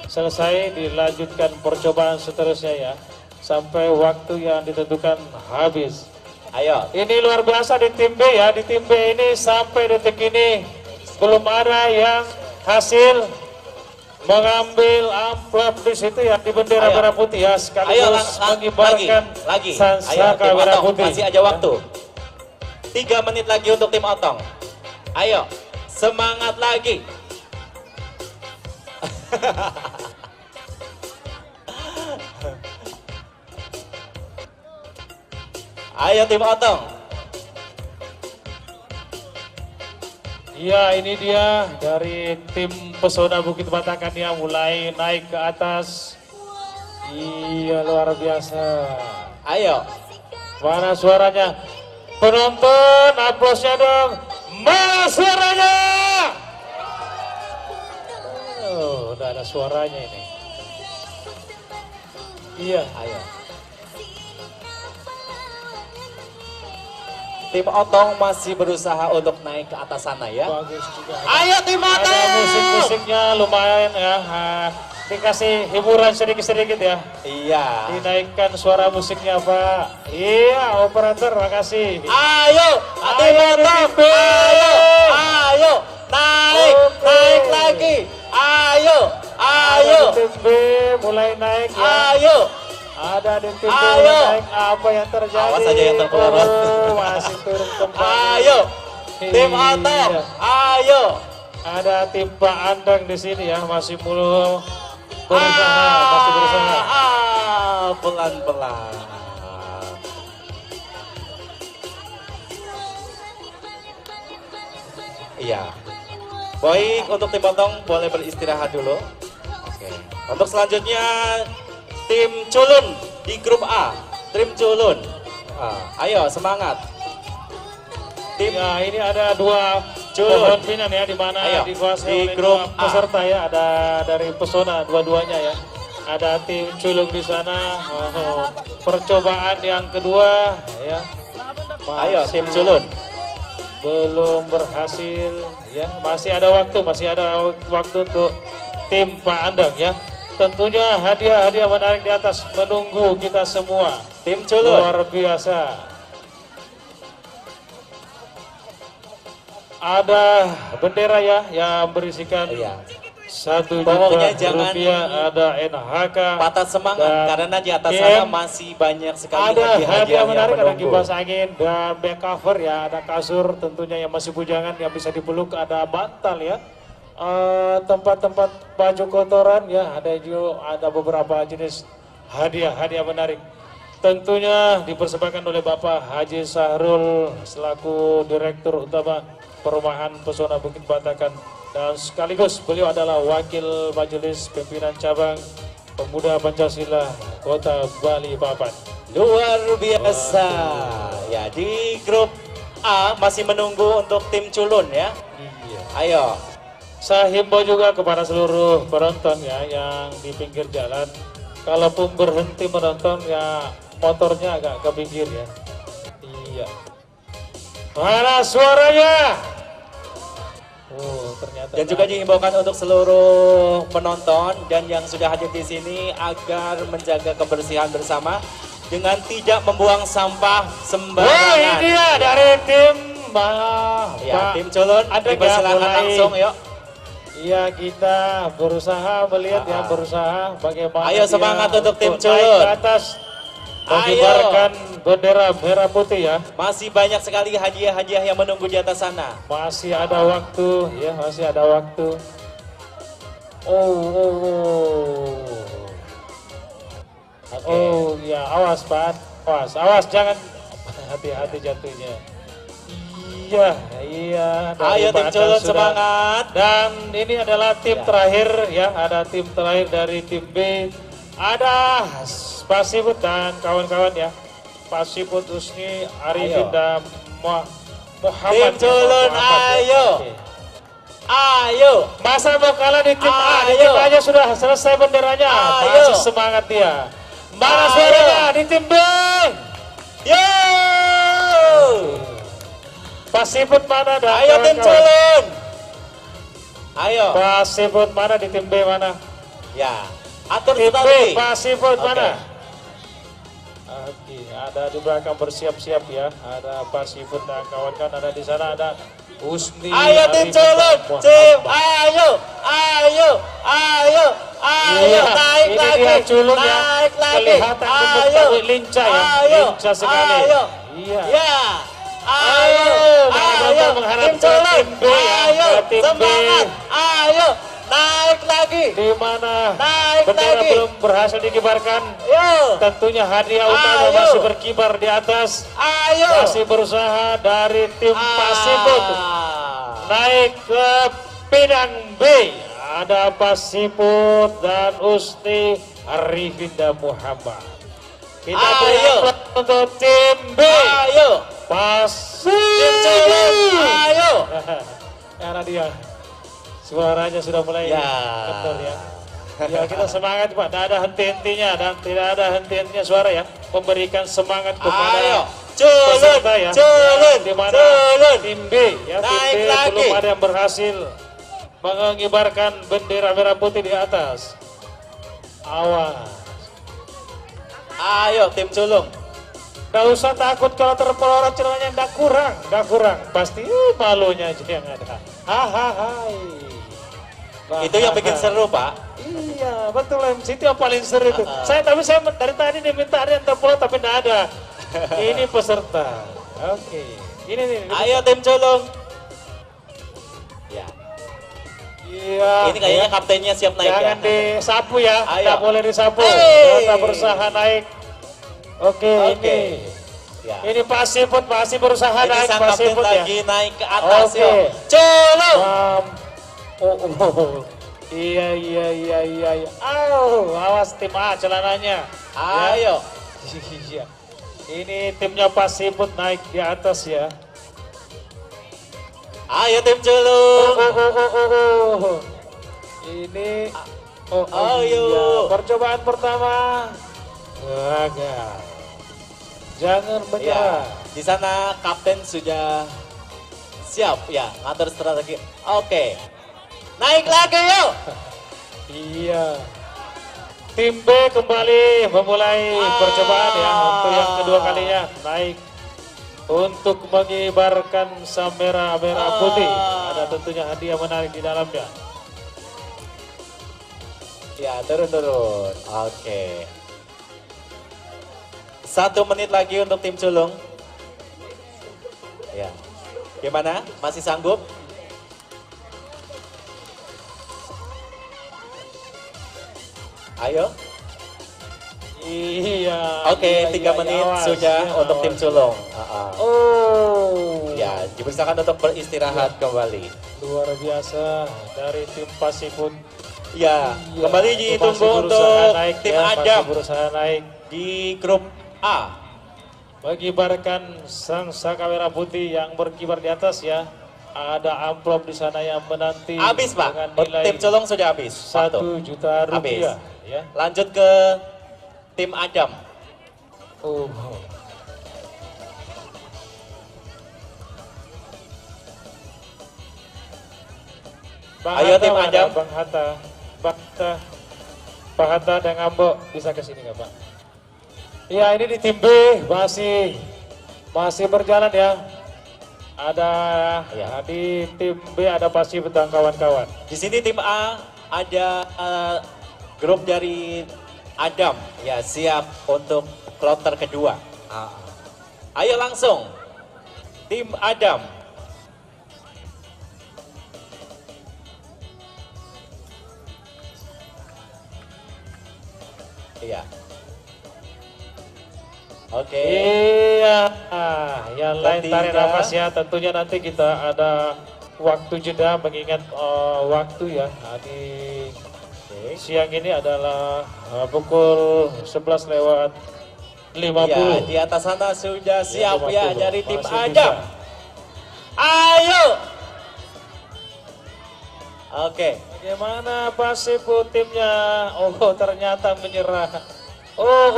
selesai, dilanjutkan percobaan seterusnya ya sampai waktu yang ditentukan habis. Ayo. Ini luar biasa di tim B ya, di tim B ini sampai detik ini belum ada yang hasil mengambil amplop di situ ya di bendera merah putih ya, sekaligus mengibarkan lagi. saka Tim merah Otong putih. masih ada waktu. 3 menit lagi untuk tim Otong. Ayo, semangat lagi. Ayo tim Otong. Iya, ini dia dari tim Pesona Bukit Batakan yang mulai naik ke atas. Iya, luar biasa. Ayo. Mana suaranya? Penonton, aplausnya dong. Mana suaranya? Oh, udah ada suaranya ini. Iya, Ayo. Tim Otong masih berusaha untuk naik ke atas sana ya. bagus juga. Ayo tim Ada Otong. musik-musiknya lumayan ya. Dikasih hiburan sedikit-sedikit ya. Iya. Dinaikkan suara musiknya Pak. Iya, operator, makasih. Ayo, tim Ayo, Otong. tim B. Ayo, naik, Oke. naik lagi. Ayo, ayo, Ada di tim B mulai naik ya. ayo. Ada di tim B Ayo. mulai naik. Apa yang terjadi? Awas aja yang terpelorot. Oh, masih turun kembali. Ayo, tim Iya. Otong. Ayo. Ada tim Pak Andang di sini ya, masih berusaha. Pelan-pelan. Iya. Baik, untuk tim Otong boleh beristirahat dulu. Oke. Untuk selanjutnya tim Culun di grup A. Tim Culun. Ayo semangat. Tim Ya, ini ada dua Culun. pemimpinan ya, di mana Ayo, dikuasai di oleh grup dua A. peserta ya. Ada dari Pesona dua-duanya ya. Ada tim Culung di sana. Percobaan yang kedua ya. Ayo tim Culun. Belum berhasil ya. Masih ada waktu untuk tim Pak Andang ya. Tentunya hadiah-hadiah menarik di atas menunggu kita semua. Tim Culun. Luar biasa. Ada bendera ya yang berisikan Iya. 1 Pokoknya juta jangan rupiah, ada NHK, Patah semangat dan karena di atas game. sana masih banyak sekali ada hadiah-hadiah hadiah yang menarik, ada menunggu. kipas angin dan back cover ya, ada kasur tentunya yang masih bujangan yang bisa dipeluk, ada bantal ya, tempat-tempat baju kotoran ya, ada beberapa jenis hadiah menarik. Tentunya dipersembahkan oleh Bapak Haji Sahrul selaku Direktur Utama Perumahan Pesona Bukit Batakan, dan sekaligus beliau adalah Wakil Majelis Pimpinan Cabang Pemuda Pancasila Kota Bali Papan. Luar biasa. Ya, di grup A masih menunggu untuk tim Culun ya. Iya. Ayo. Saya himbau juga kepada seluruh penonton ya yang di pinggir jalan, kalaupun berhenti menonton ya motornya agak ke pinggir ya. Iya. Mana suaranya? Oh, ternyata. Dan juga dihimbaukan untuk seluruh penonton dan yang sudah hadir di sini agar menjaga kebersihan bersama dengan tidak membuang sampah Wah, sembarangan. ini dia dari tim Ya, tim Culun, ada dipersilakan langsung yuk. Iya, kita berusaha melihat ya, Ah. berusaha bagaimana. Ayo dia semangat untuk tim naik Culun. ke atas, Ayo. mengibarkan bendera merah putih ya. Masih banyak sekali hadiah-hadiah yang menunggu di atas sana. Masih ada waktu ya, masih ada waktu. Oke. Oh ya, awas Pak, awas jangan hati-hati jatuhnya. Iya. dari Ayo tim Batam Culun sudah. semangat. Dan ini adalah tim Ya. terakhir ya, ada tim terakhir dari tim B. Ada Pasiput dan kawan-kawan ya. Pasiput Husni, Arifin Ayo. dan Muhammad. Tim Culun, Muhammad, ya. ayo. Oke. Ayo. Masa mau kalah di tim A, di Ayo. tim A nya sudah selesai benderanya. Ayo. Masih semangat dia. Mana Ayo. suaranya di tim B? Yo. Pasiput mana dan Ayo tim kawan-kawan? Culun. Ayo. Pasiput mana di tim B mana? Ya. Atur Tim B, tadi. Pasiput Oke. mana? Oke, ada di belakang bersiap-siap ya. Ada Pasiput dan kawan-kawan, ada di sana ada Husni. Ayo tim Arifin, Culun. dan Tim. Muhammad. Ayo. Ayo. Ayo. Ayo. Iya, Naik ini lagi. dia Culun ya. Naik lagi. Kelihatan gemuk Ayo. tapi lincah ya. Ayo. Lincah sekali. Ayo. Iya. Ya. Ayo, Ayo. kita mengharap Tim ke Culun. tim B ya, Ayo. ke tim B. Semangat. Ayo. Naik lagi. Di mana Naik bendera lagi. belum berhasil dikibarkan. Yo. Tentunya hadiah utama Ayo. masih berkibar di atas. Ayo. Masih berusaha dari tim Pasiput Ah. naik ke Pinang B. Ada Pasiput dan Husni, Arifin dan Muhammad. Kita beri Ayo. aplaus untuk tim B. Ayo. Pasiput. Tim Culun. Ayo. Karena dia suaranya sudah mulai Ya. kendor ya. Ya kita semangat Pak, tidak ada henti-hentinya dan tidak ada henti-hentinya suara ya. Memberikan semangat kepada Ayo. Culun. peserta ya. Culun. Di mana Culun. tim B ya, tim Naik B lagi. belum ada yang berhasil mengibarkan bendera merah putih di atas. Awas. Ayo tim Culun. Gak usah takut kalau terpelorot celananya, gak kurang. Pasti malunya aja yang ada. Hahaha. Itu yang bikin seru, Pak. Iya, betul MC, itu yang paling seru itu. Saya dari tadi diminta ada yang terpelorot tapi tidak ada. Ini peserta. Oke. Ini nih. Ayo tim Culun. Ya. Iya. Ini kayaknya kaptennya siap naik ya. Jangan disapu ya. Ayo. Tidak boleh disapu. Hey. Kita berusaha naik. Oke. Oke. Ya. Ini Pasiput masih berusaha Ini naik sang kapten Pasiput ya. lagi naik ke atas Oke. yo. Culun. Iya. Awas tim A celananya. Ayo. Iya. Ini timnya Pasiput naik di atas ya. Ayo tim Culun. Ini Ayo. iya. Percobaan pertama gagal. Jangan Ya. menyerah. Di sana kapten sudah siap ya ngatur strategi. Oke. Naik lagi yuk. Iya. Tim B kembali memulai percobaan ya untuk yang kedua kalinya naik untuk mengibarkan sang merah putih. Ada tentunya hadiah menarik di dalamnya. Ya turun. Oke. 1 menit lagi untuk tim Culun. Ya. Gimana? Masih sanggup? Ayo. Iya. Oke, 3 menit awas, sudah iya, untuk tim awas. Culun. Oh. Ya, dipersilakan untuk beristirahat kembali. Luar biasa dari tim Pasiput. Ya, Iya, kembali itu ditunggu masih berusaha untuk naik tim ya, Adam masih berusaha naik di grup A. mengibarkan sang saka merah putih yang berkibar di atas ya. Ada amplop di sana yang menanti Habis, Pak. dengan nilai Tim Culun sudah habis. 1 Waktu. juta rupiah Habis. ya. Lanjut ke tim Adam. Oh. Bang Ayo, Hatta tim mana? Adam. Bang Hatta, Pak Hatta dan Ambo bisa ke sini nggak Pak? Iya ini di tim B masih berjalan ya. Ada Ya. di tim B ada Pasiput dan kawan-kawan. Di sini tim A ada grup dari Adam. Ya, siap untuk kloter kedua. Ayo langsung. Tim Adam. Iya. Oke. Iya, yang lain tarik Ketiga. nafas ya. Tentunya nanti kita ada waktu jeda mengingat waktu ya. Di siang ini adalah pukul 11 lewat 50. Ya, di atas sana sudah siap ya 50. dari tim Masih Adam. bisa. Ayo. Oke. Bagaimana Pasipu timnya? Oh, ternyata menyerah. Oh,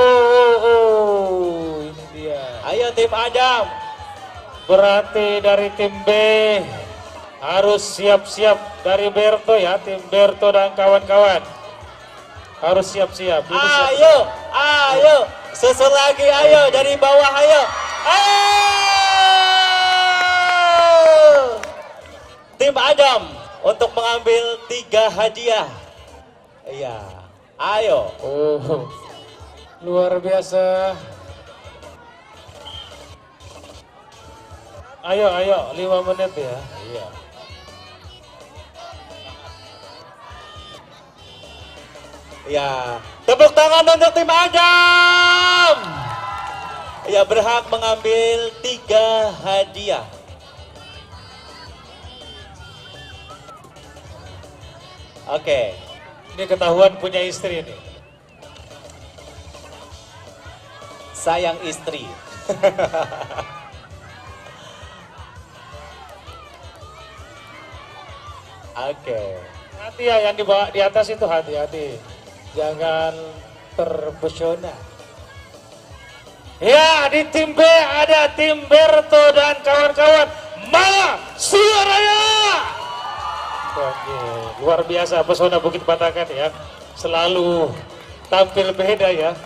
ini dia. Ayo tim Adam. Berarti dari tim B harus siap-siap dari Berto ya, tim Berto dan kawan-kawan. Harus siap-siap. Ini siap-siap. Ayo, ayo. Susul lagi, ayo dari bawah, ayo. Ayo. Tim Adam untuk mengambil 3 hadiah. Iya. Ayo. Oh, luar biasa. Ayo, 5 menit ya. Iya. Ya, tepuk tangan untuk tim Adam. Ya, berhak mengambil 3 hadiah. Oke. Ini ketahuan punya istri nih. Sayang istri. Oke. Hati ya yang di atas itu hati-hati. Jangan terpesona. Ya, di tim B ada tim Berto dan kawan-kawan. Mana suaranya? Oke, luar biasa pesona Bukit Batakan ya. Selalu tampil beda ya.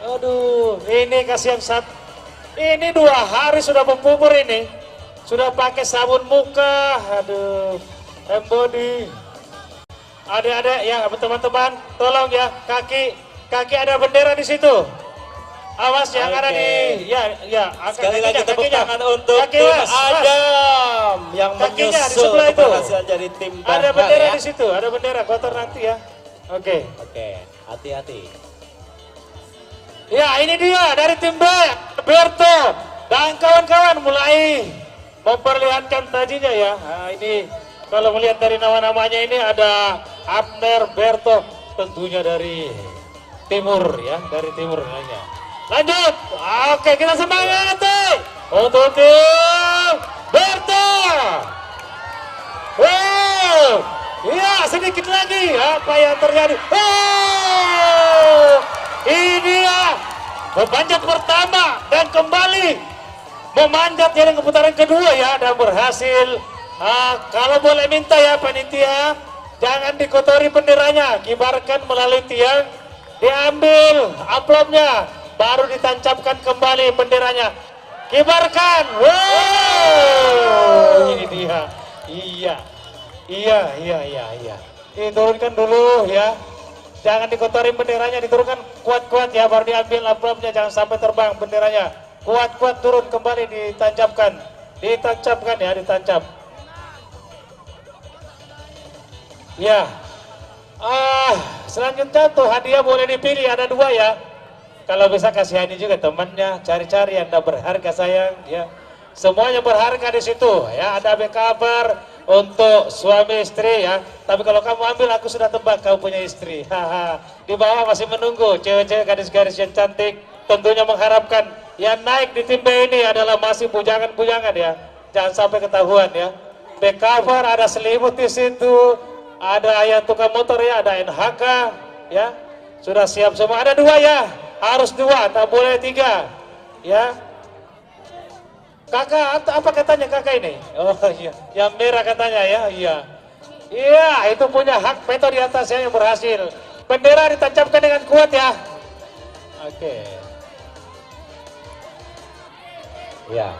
Aduh, ini kasihan ini 2 hari sudah berpupur ini. Sudah pakai sabun muka. Aduh, embody. Adik-adik ya, teman-teman, tolong ya, kaki ada bendera di situ. Awas yang ada di, ya, Sekali lagi tepuk kakinya. tangan untuk Kaki, tim Mas, Adam yang Kakinya di menyusul sebelah itu. keberhasilan dari tim Ada Bahar bendera ya. di situ, ada bendera kotor nanti ya. Oke. Oke, hati-hati. Ya, ini dia dari tim B, Berto dan kawan-kawan mulai memperlihatkan tajinya ya. Nah, ini kalau melihat dari nama-namanya ini ada Abner, Berto, tentunya dari timur ya, dari timur namanya. Lanjut, oke kita semangat untuk tim Berto. Wow, iya sedikit lagi apa yang terjadi. Ini ya memanjat pertama dan kembali memanjat yang putaran kedua ya dan berhasil. Kalau boleh minta ya panitia, jangan dikotori benderanya, kibarkan melalui tiang, diambil amplopnya, baru ditancapkan kembali benderanya, kibarkan. Wow, ini dia. Iya. Diturunkan dulu ya. Jangan dikotori benderanya, diturunkan kuat-kuat ya, baru diambil amplopnya, jangan sampai terbang benderanya. Kuat-kuat turun kembali, ditancapkan ya, ditancap. Ya. Selanjutnya tuh hadiah boleh dipilih, ada 2 ya. Kalau bisa kasihani juga temannya, cari-cari yang berharga sayang ya. Semuanya berharga di situ ya, ada back cover untuk suami istri ya. Tapi kalau kamu ambil, aku sudah tebak kamu punya istri. Di bawah masih menunggu cewek-cewek gadis-gadis yang cantik, tentunya mengharapkan yang naik di tim B ini adalah masih bujangan-bujangan ya. Jangan sampai ketahuan ya. Back cover ada selimut di situ, ada ayah tukang motor ya, ada NHK ya. Sudah siap semua, ada 2 ya. Harus 2, tak boleh 3 ya. Kakak, apa katanya kakak ini? Oh iya, yang merah katanya ya, iya, itu punya hak veto di atasnya yang berhasil. Bendera ditancapkan dengan kuat ya. Oke. Ya.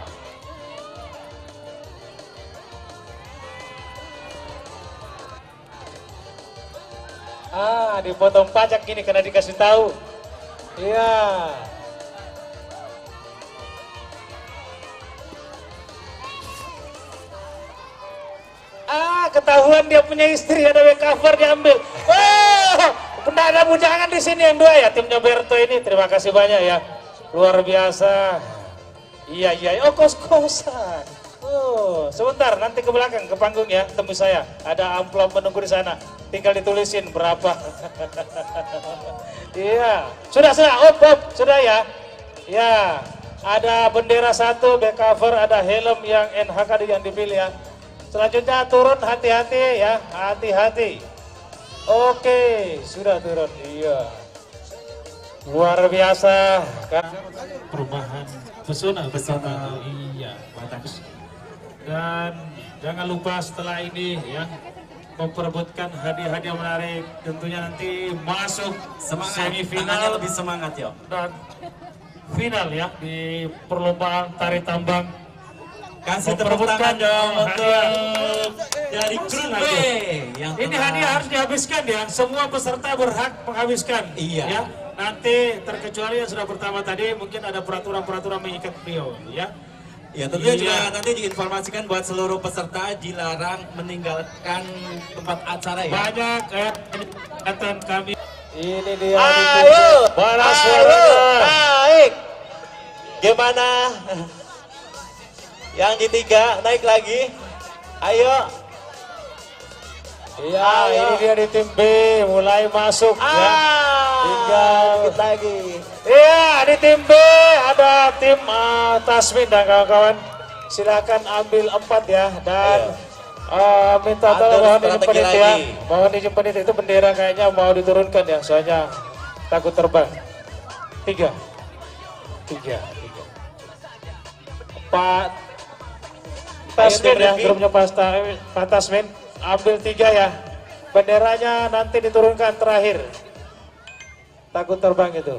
Dipotong pajak gini karena dikasih tahu. Iya. Ketahuan dia punya istri, ada back cover diambil. Benda ada bujangan di sini yang 2 ya, timnya Berto ini. Terima kasih banyak ya. luar biasa. Iya, oh kos-kosan. Oh, sebentar nanti ke belakang ke panggung ya, tembus saya. Ada amplop menunggu di sana. Tinggal ditulisin berapa. Iya, sudah, sudah ya. Ya, ada bendera satu, back cover, ada helm yang NHK yang dipilih ya. Selanjutnya turun, hati-hati ya, hati-hati. Oke, sudah turun, iya. Luar biasa kan. Perubahan pesona. Iya, bagus. Dan jangan lupa setelah ini ya, memperebutkan hadiah-hadiah menarik. Tentunya nanti masuk semifinal, lebih semangat ya. dan final ya di perlombaan tari tambang. Kasih tepuk tangan dong untuk dari grup B. Ini hadiah harus dihabiskan ya. Semua peserta berhak menghabiskan. Iya. Ya. Nanti terkecuali yang sudah pertama tadi mungkin ada peraturan-peraturan mengikat beliau ya. Ya tentunya Iya. juga nanti diinformasikan buat seluruh peserta dilarang meninggalkan tempat acara ya. Banyak ya catatan kami. Ini dia. Ayo, Mana ayo, suaranya? naik. Gimana? Yang di 3 naik lagi. Ayo. Iya, Ayo. ini dia di tim B mulai masuk ya. Tinggal dikit lagi. Iya, di tim B ada tim Tasmin dan kawan-kawan. Silakan ambil 4 ya dan minta Atur tolong mohon strategi izin panitia. lagi. Mohon izin panitia itu bendera kayaknya mau diturunkan ya, soalnya takut terbang. 3. Pak Tasmin ya, grupnya Pak Tasmin ambil 3 ya. Benderanya nanti diturunkan terakhir. Takut terbang itu.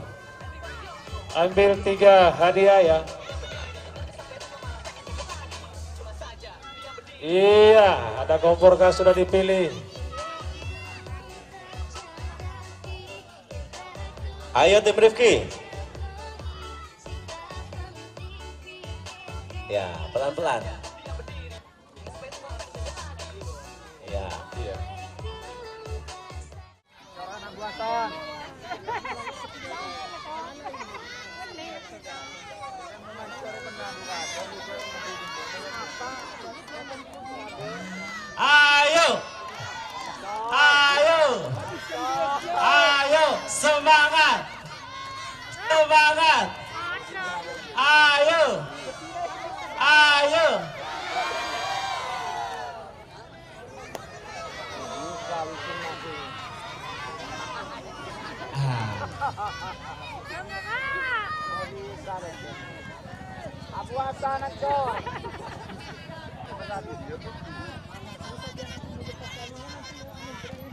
Ambil 3 hadiah ya. Iya, ada kompor gas sudah dipilih. Ayo tim Rifki. Ya, pelan-pelan. Ya. Iya. Ayo. Ayo. Ayo, semangat. Semangat. Ayo. Ayo. Abuasan Ancor.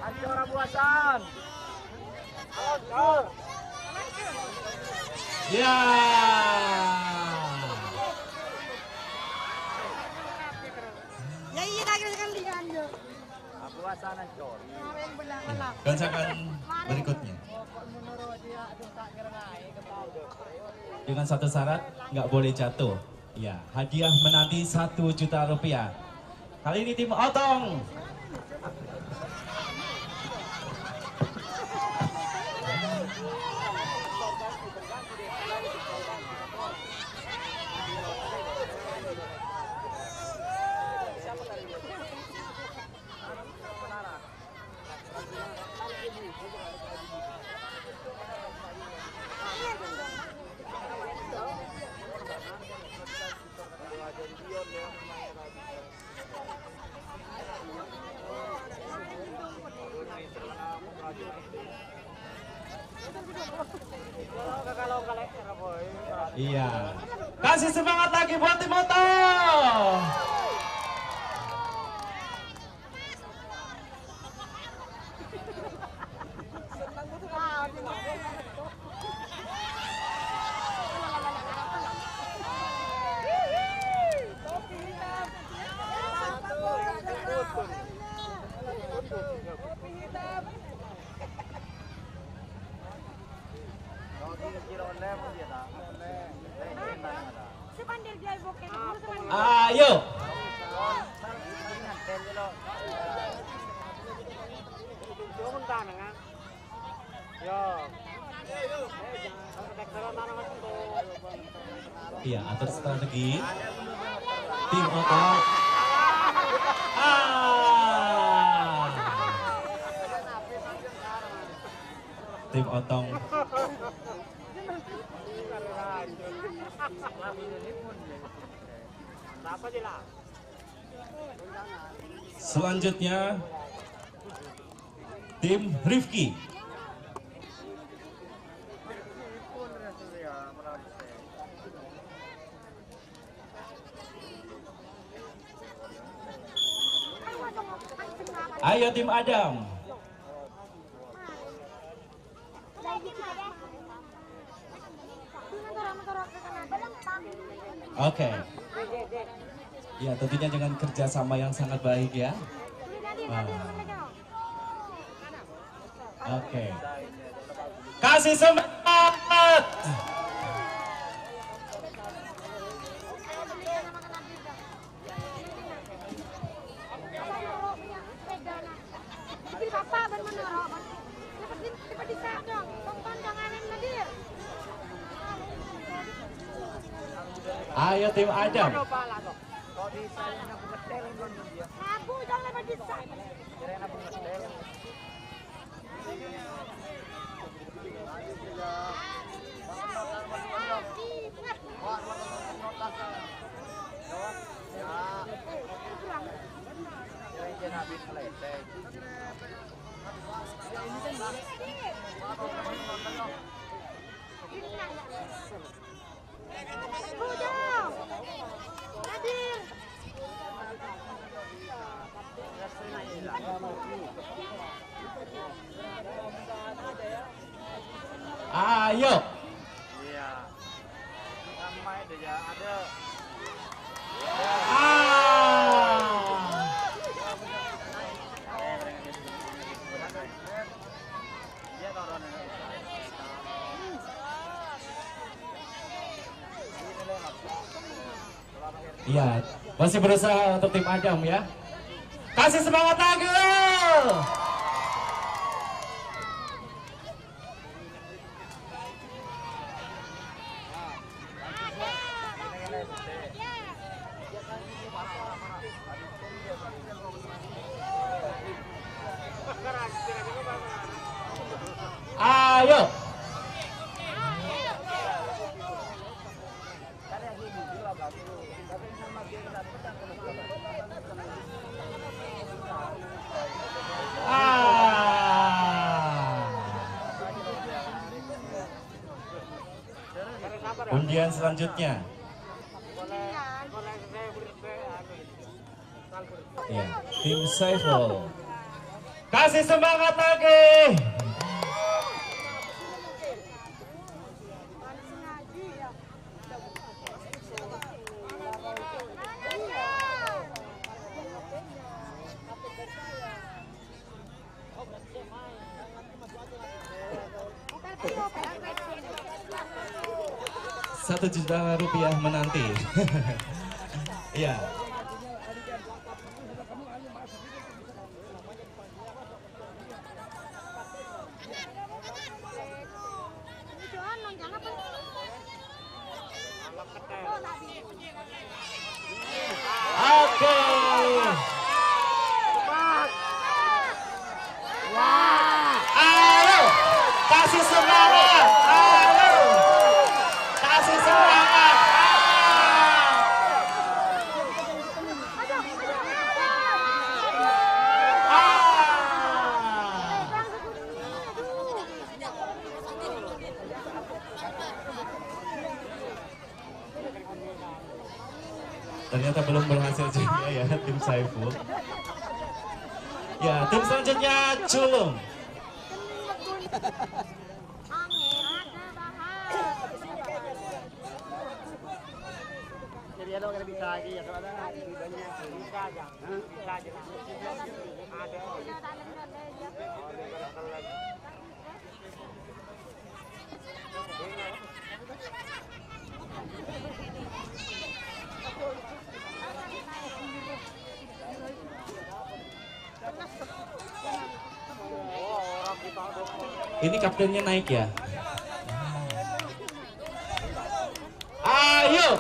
Ancor Abuasan. Ancor. Ya. Ya iya lagi sekali kan. Abuasan Ancor. Goncakan berikutnya. Dengan satu syarat, nggak boleh jatuh. Ya, hadiah menanti 1 juta rupiah. Kali ini tim Otong. Iya. Kasih semangat lagi buat tim Otong. Ayo. Yo. Iya, atur strategi. Tim Otong. Tim Otong. Selanjutnya tim Rifki. Ayo tim Adam. Oke. Ya, tentunya dengan kerjasama yang sangat baik ya. Oke. Kasih semangat. Ayo tim Adam. Ayo. Iya. Ramai deh ya, ada. Iya, masih berusaha untuk tim Adam ya. Kasih semangat lagi. Ayo. Undian selanjutnya. Ya, tim Saiful. Kasih semangat lagi. Rp1 juta menanti. Iya. Oke. Ayo, kasih semangat. Ayo, kasih semangat. Ternyata belum berhasil juga ya tim Saiful. Ya, tim selanjutnya Culung. Jadi ada orang bisa lagi ya, kalau ada bisa aja, bisa aja lah. Ada. Ini kaptennya naik ya. Ayo.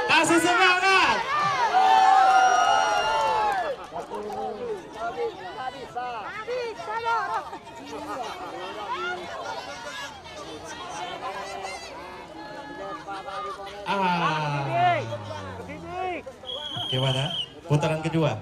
Kasih semangat. Gimana? Putaran kedua.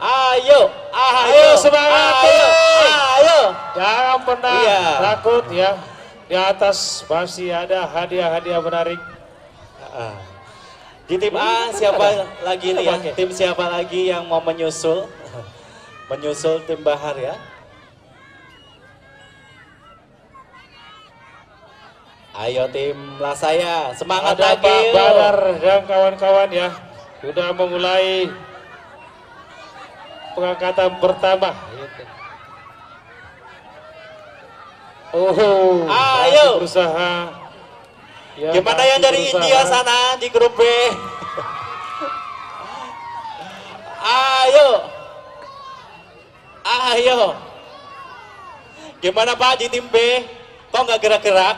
Ayo semangat, ayo. jangan pernah Iya. takut ya. Di atas masih ada hadiah-hadiah menarik. Di tim A siapa lagi nih ya? Tim siapa lagi yang mau menyusul? Menyusul tim Bahar ya? Ayo tim Lasaya, semangat Ada lagi. Pak yuk. Badar dan kawan-kawan ya, sudah memulai pengangkatan pertama. Ayo. masih berusaha. Ya, Gimana masih yang dari berusaha. India sana di grup B? Ayo. Ayo. Gimana Pak di tim B? Kok nggak gerak-gerak?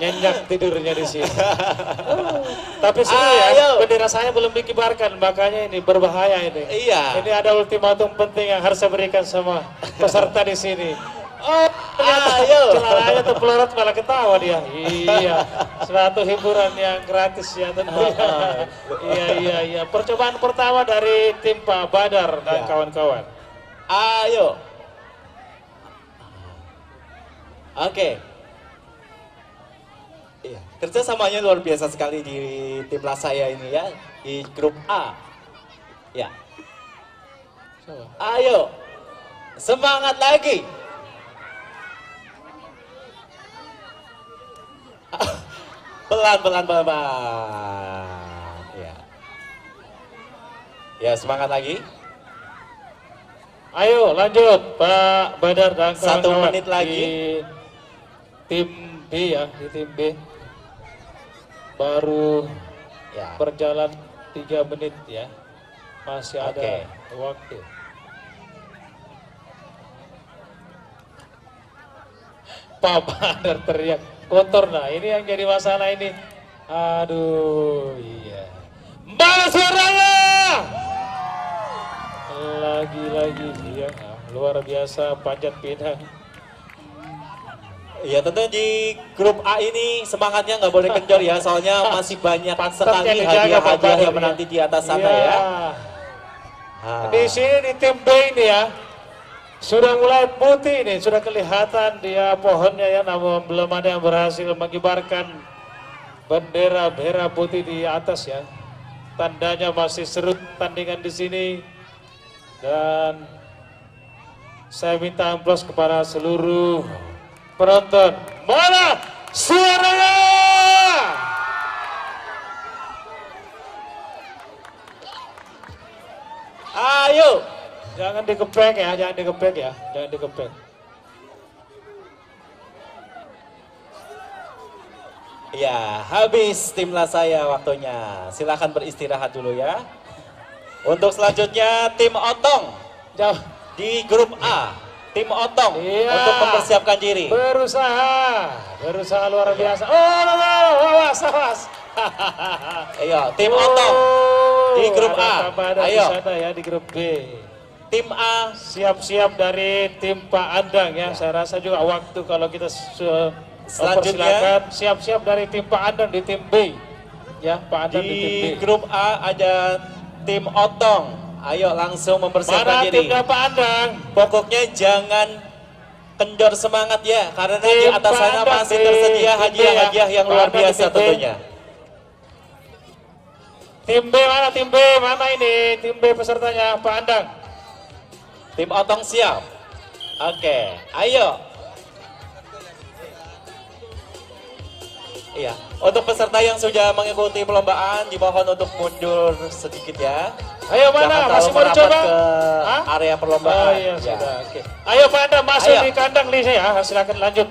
Nyenyak tidurnya di sini. Tapi seru ya, Ayo. bendera saya belum dikibarkan, makanya ini berbahaya ini. Iya. Ini ada ultimatum penting yang harus saya berikan sama peserta di sini. Oh, ternyata Ayo. celananya terpelorot malah ketawa dia. Iya, suatu hiburan yang gratis ya tentunya. Iya. Percobaan pertama dari tim Pak Badar dan Ya. kawan-kawan. Ayo. Oke. Iya, kerjasamanya luar biasa sekali di tim Lasaya ini ya, di grup A. Ya. Ayo. Semangat lagi. Pelan. Ya. Ya, semangat lagi. Ayo lanjut Pak Badar dan Satu kawan-kawan menit lagi. di tim B ya, di tim B baru Ya. berjalan 3 menit ya, masih ada Oke. waktu. Pak Badar teriak kotor, nah ini yang jadi masalah ini. Aduh iya, balas suaranya lagi ya, luar biasa panjat pinang. Ya tentu di grup A ini semangatnya nggak boleh kendor ya, soalnya masih banyak sekali yang dijaga, Pak hadiah-hadiah Badar, yang menanti di atas sana ya. Di sini di tim B ini ya, sudah mulai putih nih, sudah kelihatan dia pohonnya ya, namun belum ada yang berhasil mengibarkan bendera merah putih di atas ya. Tandanya masih seru tandingan di sini. Dan saya minta amplos kepada seluruh penonton. Mana suaranya? Ayo. Jangan dikepek ya, jangan dikepek. Ya, habis tim Lasaya waktunya. Silakan beristirahat dulu ya. Untuk selanjutnya tim Otong Jauh. di grup A. Tim Otong Iya. untuk mempersiapkan diri. Berusaha luar biasa. Awas. Ayo, tim Otong di grup ada A. Pak Badar Ayo. di sana ya, di grup B. tim A. Siap-siap dari tim Pak Andang ya. Saya rasa juga waktu kalau kita Selanjutnya. persilakan siap-siap dari tim Pak Andang di tim B. Ya, Pak Andang di tim B. Di grup A ada tim Otong. Ayo langsung mempersiapkan Mana diri. timnya Pak Andang? Pokoknya jangan kendor semangat ya, karena di Tim atas sana Pak Andang masih di tersedia tim B hadiah-hadiah ya. yang Pak luar Andang di biasa tim B. tentunya. Tim B mana? Tim B mana ini? Tim B pesertanya Pak Andang. Tim Otong siap. Oke, ayo. Iya, untuk peserta yang sudah mengikuti perlombaan dimohon untuk mundur sedikit ya. Ayo mana? Jangan Masih terlalu mau dicoba? merapat ke Hah? area perlombaan. Oh iya Ya. sudah. Oke. Ayo Pak Andang masuk Ayo. di kandang nih ya. Silakan lanjut.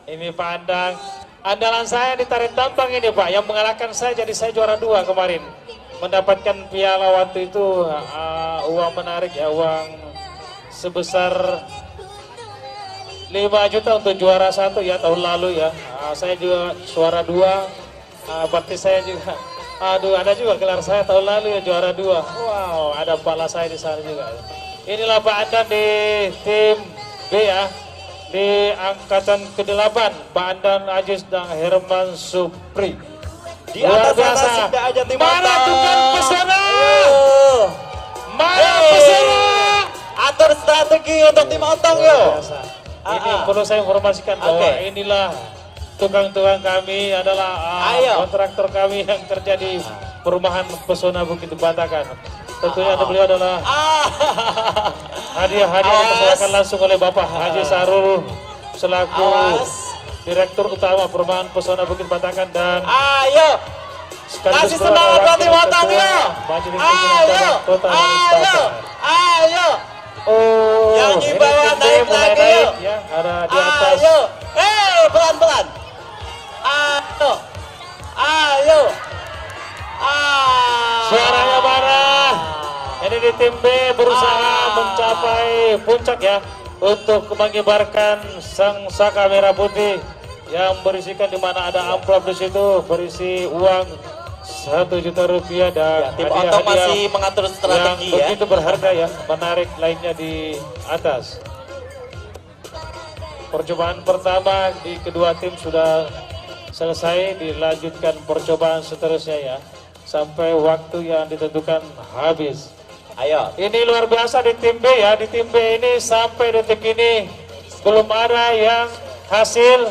Ini Pak Andang. Andalan saya di Tarik Tambang ini Pak, yang mengalahkan saya jadi saya juara 2 kemarin. Mendapatkan piala waktu itu uang menarik ya, uang sebesar 5 juta untuk juara 1 ya tahun lalu ya. Saya juga juara 2. Berarti saya juga ada juga gelar saya tahun lalu ya juara 2. Wow, ada pala saya di sana juga. Inilah Pak Andang di tim B ya. Di angkatan ke-8 Pak Andang Ajis dan Herman Supri. Di Luar atas sana biasa. sudah ada tim Mana Otong. tukang pesona? Ayo. Mana Hey. pesona? Atur strategi untuk tim Otong Luar yo. biasa. Ini Ah. perlu saya informasikan bahwa Oke. inilah tukang-tukang kami adalah Ayo. kontraktor kami yang kerja di perumahan Pesona Bukit Batakan. Tentunya beliau adalah hadiah-hadiah yang Awas. diserahkan langsung oleh Bapak Haji Sahrul selaku Awas. Direktur Utama Perumahan Pesona Bukit Batakan dan Ayo. sekaligus Kasih semangat buat tim Otong yo. Majelis Ayo. Pimpinan Kota Ayo. Balikpapan. Ayo. Oh, Yang di ini bawah tim B naik mulai lagi, naik yuk. ya, ada di atas. Ayo. Pelan-pelan. Ayo. Ayo. Suaranya mana? Ini di tim B berusaha mencapai puncak ya untuk mengibarkan sang saka merah putih yang berisikan di mana ada amplop di situ berisi uang 1 juta rupiah dan Ya, tim Otong masih mengatur yang strategi ya. begitu berharga ya, menarik lainnya di atas. Percobaan pertama di kedua tim sudah selesai, dilanjutkan percobaan seterusnya ya sampai waktu yang ditentukan habis. Ayo. Ini luar biasa di tim B ya, di tim B ini sampai detik ini belum ada yang hasil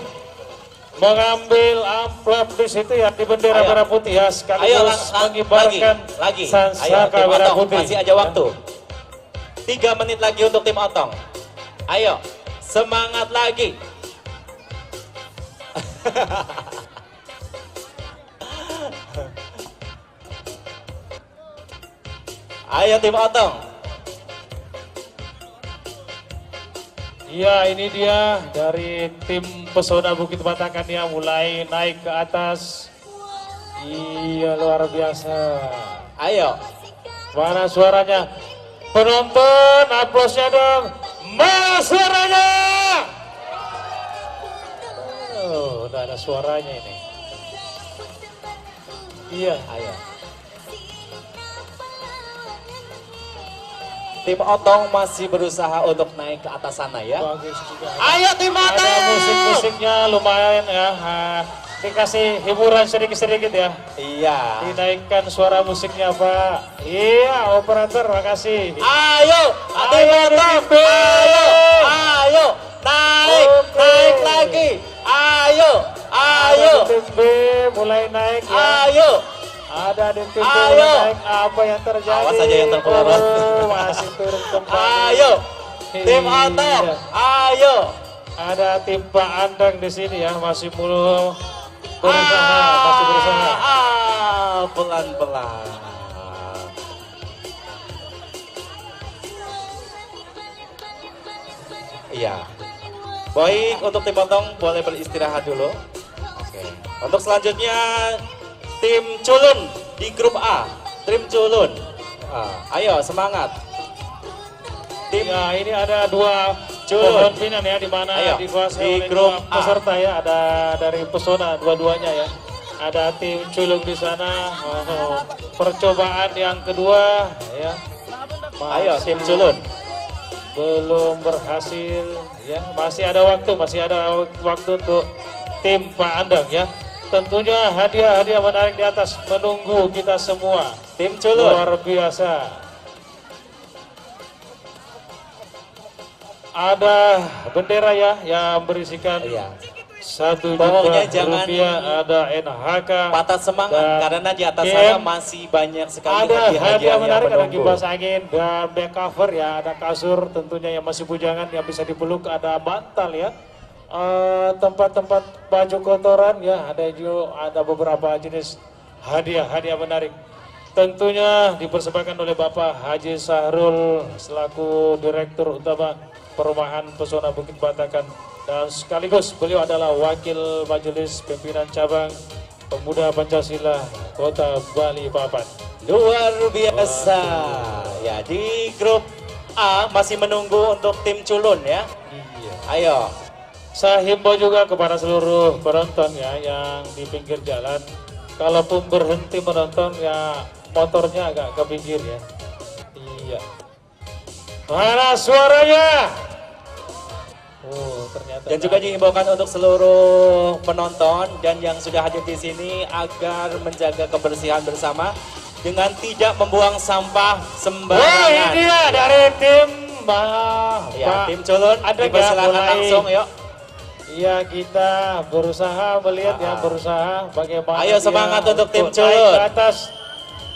mengambil amplop di situ ya di bendera Ayo. merah putih ya, Ayo sekaligus mengibarkan lagi. Ayo sangsaka tim merah Otong putih. masih ada waktu. 3 menit lagi untuk tim Otong. Ayo, semangat lagi. Ayo tim Otong. Iya, ini dia dari tim Pesona Bukit Batakan yang mulai naik ke atas. Iya, luar biasa. Ayo. Mana suaranya? Penonton, aplausnya dong. Mana suaranya? Oh, udah ada suaranya ini. Iya, Ayo. Tim Otong masih berusaha untuk naik ke atas sana ya. bagus juga. Ayo tim Ada Otong. musik-musiknya lumayan ya. Dikasih hiburan sedikit-sedikit ya. Iya. Dinaikkan suara musiknya Pak. Iya, operator, makasih. Ayo, tim Ayo, Otong. tim B. Ayo, naik, Oke. naik lagi. Ayo, ayo, Ada di tim B mulai naik ya. ayo. Ada di tim B Ayo. mulai naik. Apa yang terjadi? Awas aja yang terpelorot. Oh, masih turun kembali. Ayo, tim Iya. Otong. Ayo. Ada tim Pak Andang di sini ya, masih mulu berusaha, masih berusaha. Pelan-pelan. Iya. Baik, untuk tim Otong boleh beristirahat dulu. Oke. Untuk selanjutnya tim Culun di grup A. Tim Culun. Ayo semangat. Tim Ya, ini ada dua Culun. pimpinan ya, di mana Ayo, dikuasai di oleh grup dua peserta ya. Ada dari Pesona dua-duanya ya. Ada tim Culung di sana. Percobaan yang kedua ya. Ayo tim Culun. Belum berhasil ya, masih ada waktu untuk tim Pak Andang ya. Tentunya hadiah-hadiah menarik di atas menunggu kita semua. Tim Culun. Luar biasa. Ada bendera ya yang berisikan Iya. 1 Pokoknya juta jangan rupiah, ada NHK. Patah semangat dan karena di atas game. sana masih banyak sekali Ada hadiah-hadiah hadiah yang menarik, ada menunggu. kipas angin dan back cover ya, ada kasur tentunya yang masih bujangan yang bisa dipeluk, ada bantal ya, tempat-tempat baju kotoran ya, ada beberapa jenis hadiah menarik. Tentunya dipersembahkan oleh Bapak Haji Sahrul selaku Direktur Utama Perumahan Pesona Bukit Batakan, dan sekaligus beliau adalah Wakil Majelis Pimpinan Cabang Pemuda Pancasila Kota Bali Papan. Luar biasa. Ya, di grup A masih menunggu untuk tim Culun ya. Iya. Ayo. Saya himbau juga kepada seluruh penonton ya yang di pinggir jalan, kalaupun berhenti menonton ya motornya agak ke pinggir ya. Iya. Mana suaranya? Oh, ternyata. Dan juga dihimbaukan untuk seluruh penonton dan yang sudah hadir di sini agar menjaga kebersihan bersama dengan tidak membuang sampah Wah, sembarangan. ini dia dari tim Ya, tim Culun Andang ya, dipersilakan mulai. langsung yuk. Iya, kita berusaha melihat ya, Ah. berusaha bagaimana. Ayo dia semangat untuk tim naik Culun. ke atas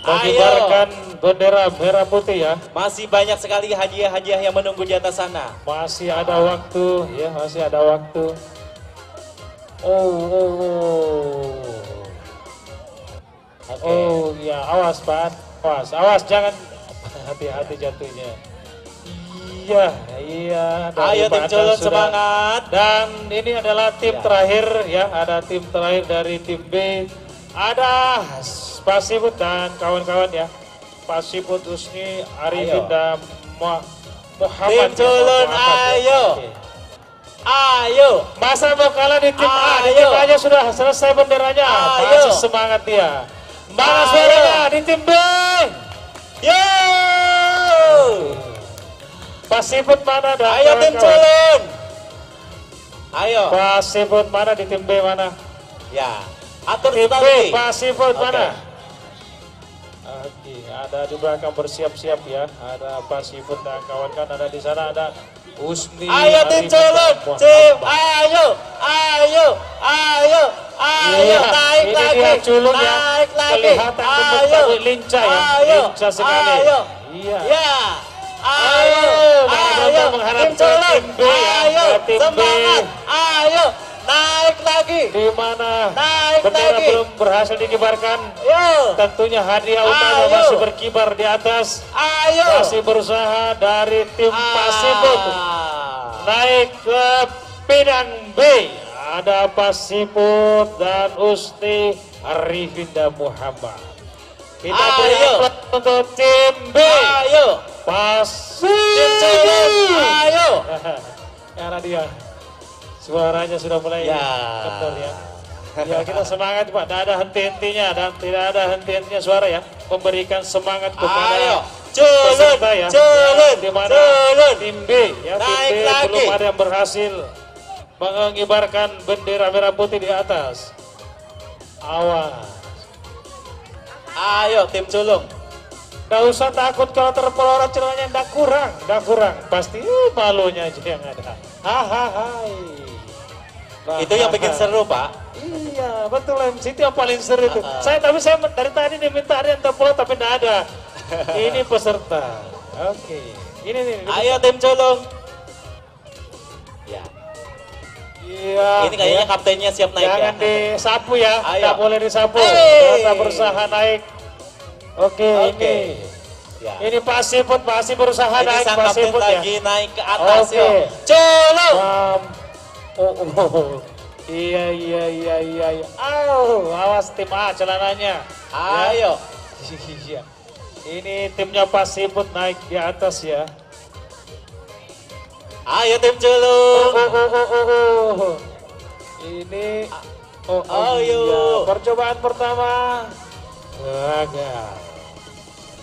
mengibarkan bendera merah putih ya. Masih banyak sekali hadiah-hadiah yang menunggu di atas sana. Masih ada waktu ya, masih ada waktu. Oh ya, awas Pak, awas jangan, hati-hati jatuhnya. Iya. dari Ayo Pak tim Andang Culun sudah. semangat. Dan ini adalah tim Ya. terakhir ya, ada tim terakhir dari tim B. Ada Pasiput dan kawan-kawan ya. Pasiput Husni, Arifin Ayo. dan Muhammad. Tim Culun, ayo. Oke. Ayo. Masa mau kalah di tim A, di Ayo. tim A nya sudah selesai benderanya. Ayo. Masih semangat dia. Mana Ayo. suaranya di tim B? Yo. Pasiput mana dan Ayo tim kawan-kawan? Culun. Ayo. Pasiput mana di tim B mana? Ya. Atur Tim B, strategi. Pasiput Oke. mana? Oke, ada di belakang bersiap-siap ya. Ada Pasiput dan kawan-kawan, ada di sana ada Husni. Ayo tim Arifin, Culun. dan Tim. Muhammad. Ayo. Iya, Naik ini lagi. dia Culun ya. Naik lagi. Kelihatan gemuk tapi lincah ya. Ayo. Lincah sekali. Ayo. Iya. Ya. Ayo. Mana mengharap Tim ke Culun. tim B ya, Ayo. ke tim B. Semangat. Ayo. Naik lagi. Di mana Naik bendera lagi. belum berhasil dikibarkan. Yo. Tentunya hadiah utama Ayo. masih berkibar di atas. Ayo. Masih berusaha dari tim Pasiput Ah. naik ke Pinang B. Ada Pasiput dan Usti Arifin dan Muhammad. Kita Ayo. beri aplaus untuk tim B. Ayo. Tim Culun. Pasiput. Ayo. Karena dia suaranya sudah mulai Ya. kental ya. Ya, kita semangat Pak, tidak ada henti-hentinya dan tidak ada henti-hentinya suara ya. Memberikan semangat kepada Ayo. Culun. peserta ya. Culun. Di mana Culun. tim B ya, tim Naik B lagi. belum ada yang berhasil mengibarkan bendera merah putih di atas. Awas. Ayo tim Culun. Gak usah takut kalau terpelorot celananya, ndak kurang. Pasti malunya aja yang ada. Hahaha. Itu yang bikin seru, Pak. Iya, betul MC, itu yang paling seru itu. Saya dari tadi diminta ada yang terpelorot tapi tidak ada. Ini peserta. Oke. Ini nih. Ayo tim Culun. Ya. Iya. Ini kayaknya kaptennya siap naik Jangan ya. disapu ya. Ayo. Tidak boleh disapu. Hey. Kita berusaha naik. Oke, Oke. ini. Ya. Ini Pasiput masih berusaha Ini naik sang kapten Pasiput ya. lagi naik ke atas Oke. yo. Culun. Iya. Awas tim A celananya. Ayo. Iya. Ini timnya Pasiput naik di atas ya. Ayo tim Culun. Ini Ayo. iya. Percobaan pertama gagal.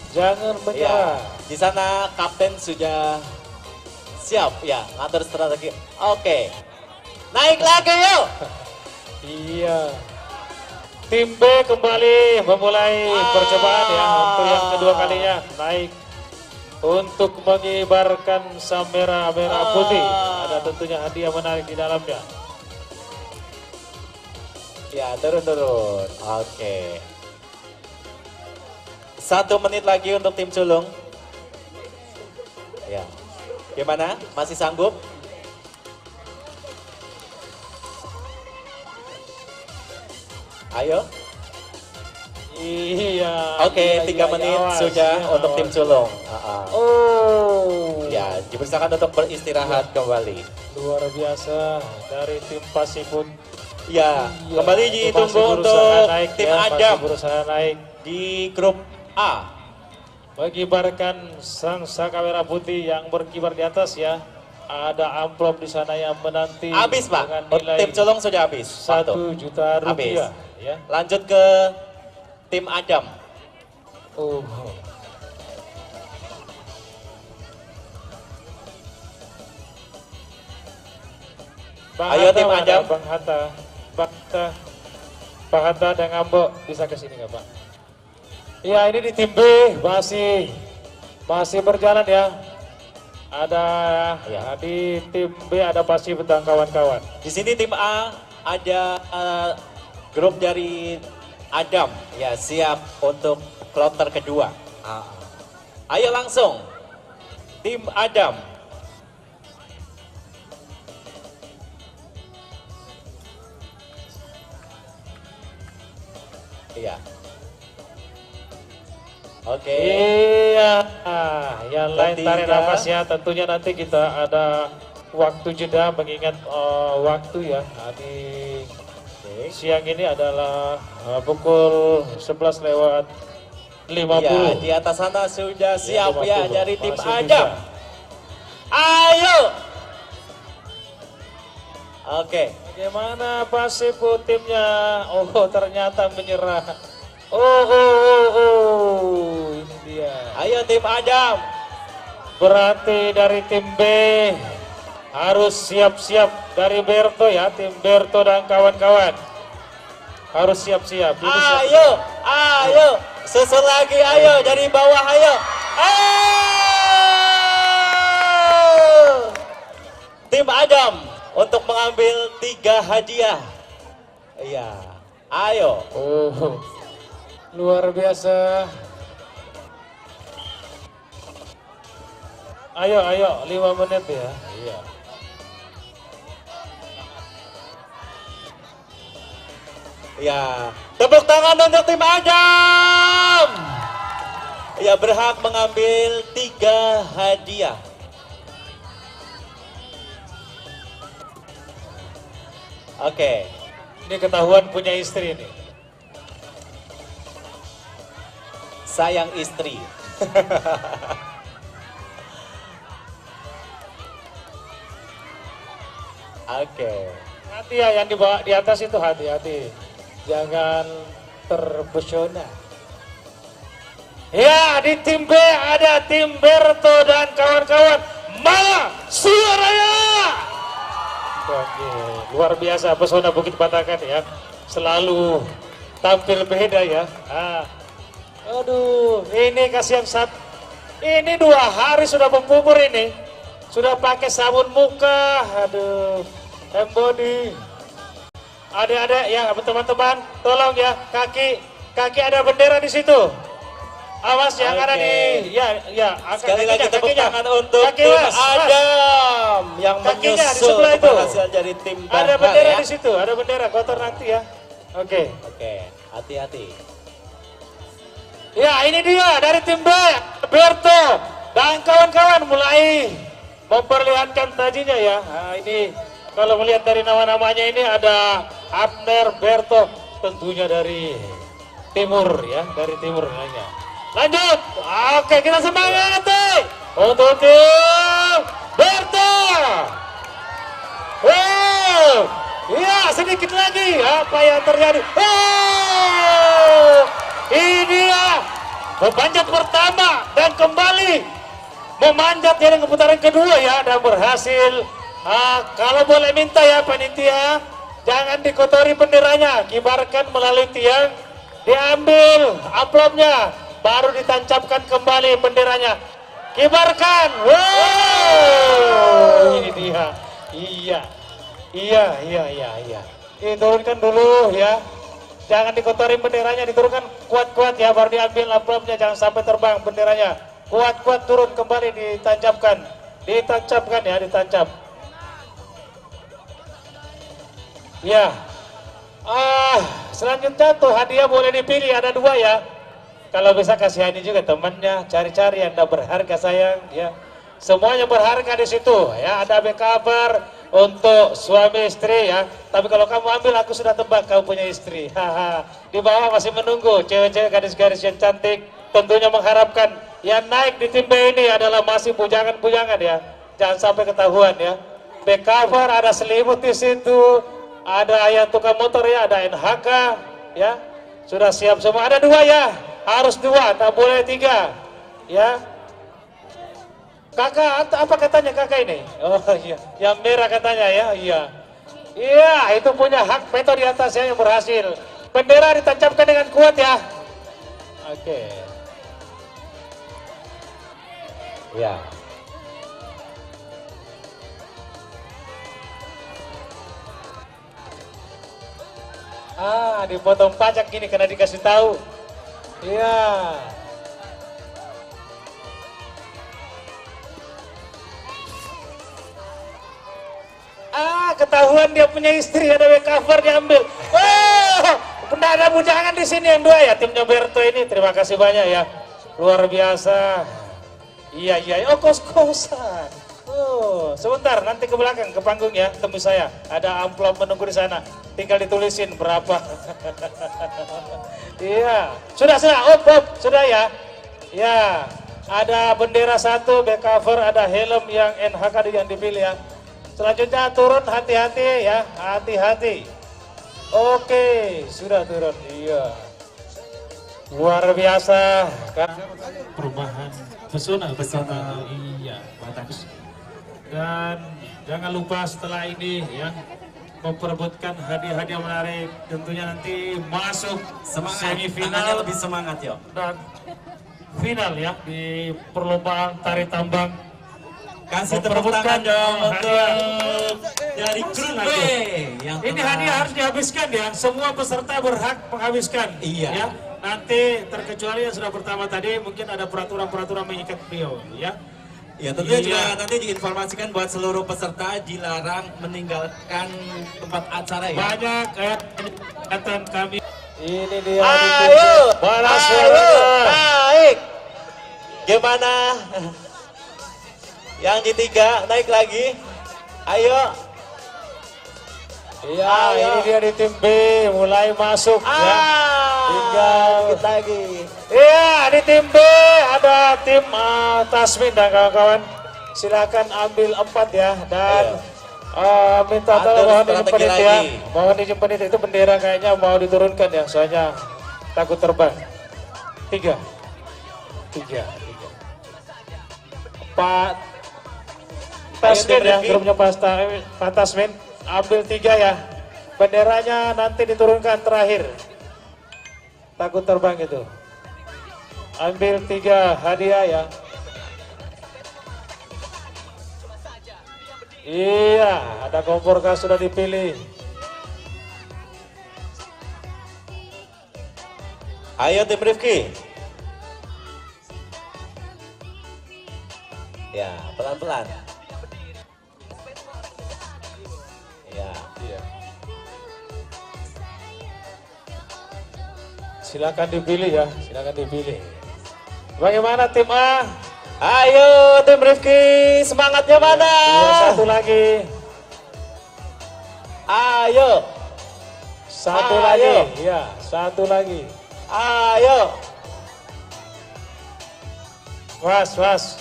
Jangan menyerah. Di sana kapten sudah siap ya, ngatur strategi. Oke. Naik lagi yuk. Iya. Tim B kembali memulai percobaan ya untuk yang kedua kalinya naik untuk mengibarkan sang merah putih. Ada tentunya hadiah menarik di dalamnya. Ya, turun. Oke. 1 menit lagi untuk tim sulung. Ya. Gimana? Masih sanggup? Ayo. Iya. Oke, 3 menit awas, sudah ya, untuk tim awas. sulung. Oh. Ya, dipersilakan untuk beristirahat kembali. Luar biasa dari tim Pasifut. Ya, Iya, kembali itu ditunggu masih untuk berusaha naik tim ya, masih Adam berusaha naik. di grup A. Mengibarkan sang saka merah putih yang berkibar di atas ya. Ada amplop di sana yang menanti. Habis, Pak. Dengan nilai Tim sulung sudah habis. 1 juta rupiah. Ya. Lanjut ke tim Adam. Oh. Bang Ayo, Hatta tim mana? Adam. Bang Hatta, Pak Hatta dan Ambo bisa ke sini nggak Pak? Iya ini di tim B masih berjalan ya. Ada Ya. di tim B ada pasti petang kawan-kawan. Di sini tim A ada grup dari Adam. Ya, siap untuk kloter kedua. Ayo langsung. Tim Adam. Iya. Oke. Iya, yang lain Ketiga. tarik nafasnya. Tentunya nanti kita ada waktu jeda mengingat waktu ya. Di siang ini adalah pukul 11 lewat 50. Ya, di atas sana sudah siap ya 50. dari tim Masih Adam. bisa. Ayo. Oke. Bagaimana Pasifut timnya? Oh ternyata menyerah. Oh, ini dia. Ayo tim Adam. Berarti dari tim B harus siap-siap dari Berto ya, tim Berto dan kawan-kawan harus siap-siap. Ini siap-siap. Ayo, susul lagi, ayo dari bawah, ayo. Tim Adam untuk mengambil 3 hadiah. Iya, ayo. Oh, luar biasa. Ayo, 5 menit ya. Iya. Ya, tepuk tangan untuk tim Adam. Ya, berhak mengambil 3 hadiah. Oke. Ini ketahuan punya istri nih. Sayang istri. Oke. Hati ya yang dibawa di atas itu hati-hati. Jangan terpesona. Ya, di tim B ada tim Berto dan kawan-kawan. Mana suaranya? Oke, luar biasa pesona Bukit Batakan ya. Selalu tampil beda ya. Aduh, ini kasihan ini 2 hari sudah berkumur ini. Sudah pakai sabun muka. Aduh, embody. Adik-adik ya, teman-teman, tolong ya, kaki ada bendera di situ. Awas yang ada di, ya, Sekali lagi tepuk kakinya. tangan untuk Kaki, tim Mas. Adam yang Kakinya di menyusul sebelah itu. keberhasilan dari tim Ada Bahar bendera ya. di situ, ada bendera kotor nanti ya. Oke. Oke, hati-hati. Ya, ini dia dari tim B, Berto dan kawan-kawan mulai memperlihatkan tajinya ya. Nah, ini kalau melihat dari nama-namanya ini ada Abner, Berto, tentunya dari timur ya, dari timur namanya. Lanjut, oke kita semangat untuk tim Berto. Wow, ya sedikit lagi apa yang terjadi? Ini dia memanjat pertama dan kembali memanjat yang putaran kedua ya, dan berhasil. Kalau boleh minta ya panitia, jangan dikotori benderanya, kibarkan melalui tiang, diambil amplopnya, baru ditancapkan kembali benderanya, kibarkan. Wow, ini dia. Iya. Diturunkan dulu ya, jangan dikotori benderanya, diturunkan kuat-kuat ya, baru diambil amplopnya, jangan sampai terbang benderanya. Kuat-kuat turun kembali, ditancapkan ya, ditancap. Ya, selanjutnya tuh hadiah boleh dipilih, ada 2 ya. Kalau bisa kasih ini juga temannya, cari-cari yang berharga sayang ya. Semuanya berharga di situ ya. Ada back cover untuk suami istri ya. Tapi kalau kamu ambil, aku sudah tebak kamu punya istri. Haha. Di bawah masih menunggu cewek-cewek gadis-gadis yang cantik. Tentunya mengharapkan yang naik di tim B ini adalah masih bujangan-bujangan ya. Jangan sampai ketahuan ya. Back cover, ada selimut di situ. Ada yang tukang motor ya, ada NHK ya. Sudah siap semua. Ada 2 ya. Harus 2, tak boleh 3 ya. Kakak, apa katanya kakak ini? Oh iya, yang merah katanya ya. Iya, itu punya hak veto di atasnya yang berhasil. Bendera ditancapkan dengan kuat ya. Oke. Ya. Dipotong pajak gini karena dikasih tahu. Iya. Ketahuan dia punya istri, ada back cover diambil. Benda ada bujangan di sini yang 2 ya, timnya Berto ini. Terima kasih banyak ya. Luar biasa. Iya. Oh, kos-kosan. Sebentar, nanti ke belakang, ke panggung ya, temui saya. Ada amplop menunggu di sana. Tinggal ditulisin berapa. Iya, sudah. Sudah ya. Ya, ada bendera 1, back cover, ada helm yang NHK yang dipilih ya. Selanjutnya turun, hati-hati ya, hati-hati. Oke, sudah turun. Iya. Luar biasa. Perubahan pesona. Iya, bagus. Dan jangan lupa setelah ini ya, memperebutkan hadiah-hadiah menarik. Tentunya nanti masuk semifinal, lebih semangat yuk. Dan final ya di perlombaan tari tambang. Kasih tepuk tangan dong untuk dari grup B. Ini hadiah harus dihabiskan ya. Semua peserta berhak menghabiskan. Iya. Ya. Nanti terkecuali yang sudah pertama tadi mungkin ada peraturan-peraturan mengikat beliau ya. Ya tentunya juga nanti diinformasikan buat seluruh peserta dilarang meninggalkan tempat acara ya. Banyak catatan kami. Ini dia. Ayo, naik. Gimana? Yang di 3 naik lagi. Ayo. Iya, ini dia di tim B mulai masuk ya. Tinggal dikit lagi. Iya, di tim B ada tim Tasmin dan kawan-kawan. Silakan ambil 4 ya, dan minta tolong mohon izin penitia itu bendera kayaknya mau diturunkan ya, soalnya takut terbang. 3. Pak Tasmin ya, grupnya Pak Tasmin, ambil 3 ya. Benderanya nanti diturunkan terakhir. Takut terbang itu. Ambil 3 hadiah ya. Iya, ada kompor gas sudah dipilih. Ayo tim Rifki. Ya, pelan-pelan. Ya. Silakan dipilih ya, silakan dipilih. Bagaimana tim A? Ayo tim Rifki, semangatnya mana? Iya, 1 lagi. Ayo. 1 lagi. Iya, 1 lagi. Ayo. Was.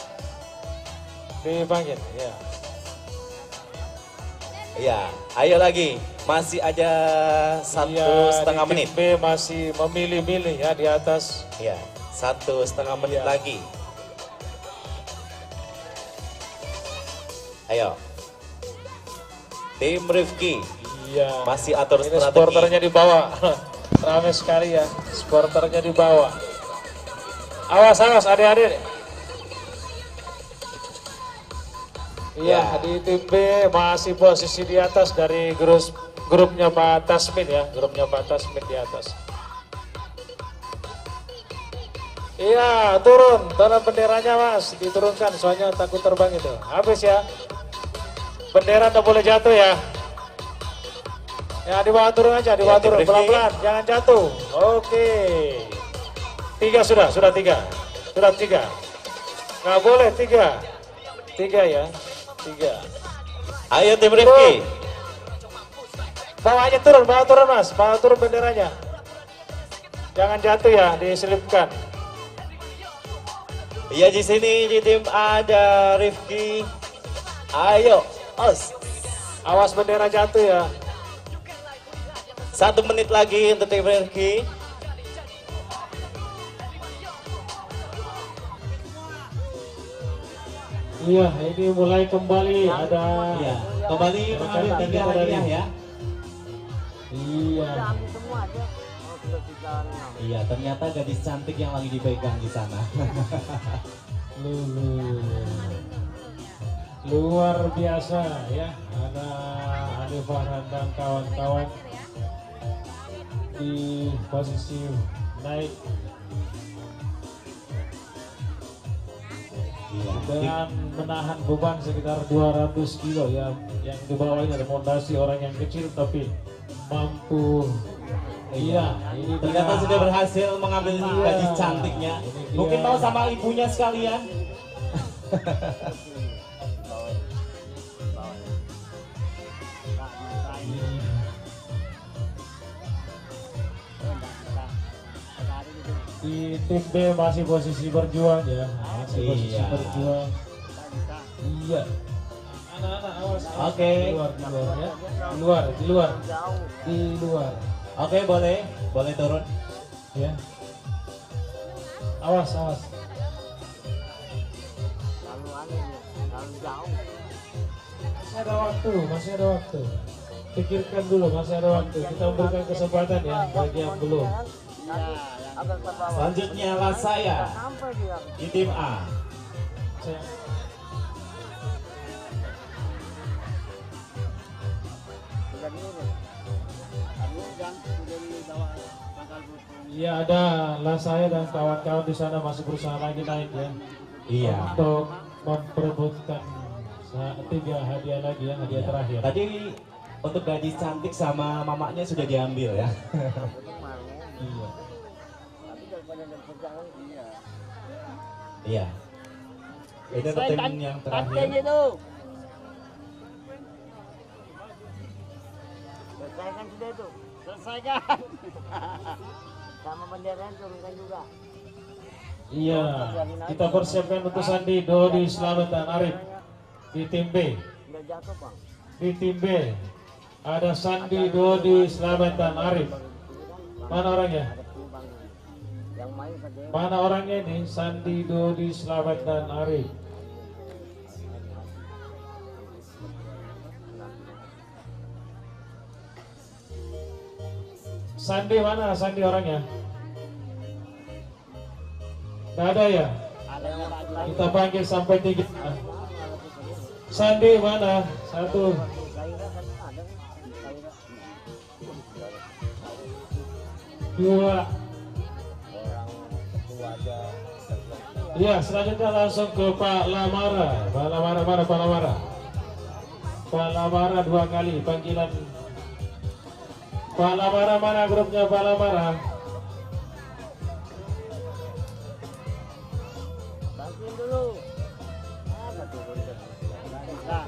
Dipanggil, ya. Iya, ayo lagi. Masih ada 1,5 menit. B masih memilih-milih ya di atas. Iya, 1,5 menit lagi. Ayo. Tim Rifki Iya. masih atur Ini strategi. supporternya dibawa. Ramai sekali ya, supporternya dibawa. Awas, awas adik-adik. Iya, Ya. di tim B masih posisi di atas dari grupnya Pak Tasmin ya, grupnya Pak Tasmin di atas. Iya, turun, tolong benderanya mas, diturunkan soalnya takut terbang itu. Habis ya, bendera tak boleh jatuh ya. Ya dibawa turun aja, dibawa Ya, turun Rifki. pelan-pelan, jangan jatuh. Oke, 3 sudah 3, sudah 3. Nggak boleh 3 ya, 3. Ayo tim Rifki. Bawa aja turun, bawa turun mas, bawa turun benderanya. Jangan jatuh ya, diselipkan. Iya di sini di tim A ada Rifki. Ayo, os. Awas bendera jatuh ya. 1 menit lagi untuk tim Rifki. Iya, ini mulai kembali ada. Iya, kembali mengambil Rekan tiga kita hadiah dari- ya. Iya. Ambil semua aja. Oh, sudah 3-6. Iya, ternyata gadis cantik yang lagi dipegang di sana. Luar biasa ya, ada Ali Farhan dan kawan-kawan di posisi naik Iya. dengan menahan beban sekitar 200 kilo ya, yang di bawah ini ada fondasi orang yang kecil tapi mampu. Iya, ini Ternyata dia. sudah berhasil mengambil Iya. gadis cantiknya. Ini dia. Mungkin mau sama ibunya sekalian. Di tim B masih posisi berjuang ya, masih posisi Iya. berjuang. Iya. Anak-anak awas. awas. Oke. Di luar ya. Di luar. Oke, boleh turun. Ya. Awas, awas. Lalu aneh nih, lalu jauh. Masih ada waktu. Pikirkan dulu, masih ada waktu. Kita memberikan kesempatan ya bagi yang belum. Agak ke bawah. Selanjutnya lah saya Sampai dia. di tim A. Saya- Sudah diurus. Aduh, jangan sudah di bawah tanggal 20. Iya, ada lah saya dan kawan-kawan di sana masih berusaha lagi naik ya. Iya. Untuk memperebutkan 3 hadiah lagi ya, hadiah terakhir. Tadi untuk gadis cantik sama mamanya sudah diambil ya. Iya. Tapi daripada dan kerjaan, iya. Iya. Ini untuk tim yang terakhir. Tantenya tuh. Selesaikan sudah itu. Selesaikan. Sama bendera turunkan juga. Iya, kita persiapkan untuk Sandi, Dodi, Slamet, dan Arif di tim B. Udah jatuh, Bang. Di tim B ada Sandi, Dodi, Slamet, dan Arif. Mana orangnya? Ada timbang. Yang main saja. Mana orangnya ini? Sandi, Dodi, Slamet, dan Arif. Sandi mana? Sandi orangnya? Gak ada ya? Ada yang lagi. Kita panggil sampai 3. Sandi mana? 1. Gairah kan ada. Gairah. 2. Orang tua aja. Iya, selanjutnya langsung ke Pak Lamara. Pak Lamara mana Pak Lamara? Pak Lamara 2 kali panggilan. Pak Lamara mana grupnya Pak Lamara? Bantuin dulu. Ada turun. Bisa.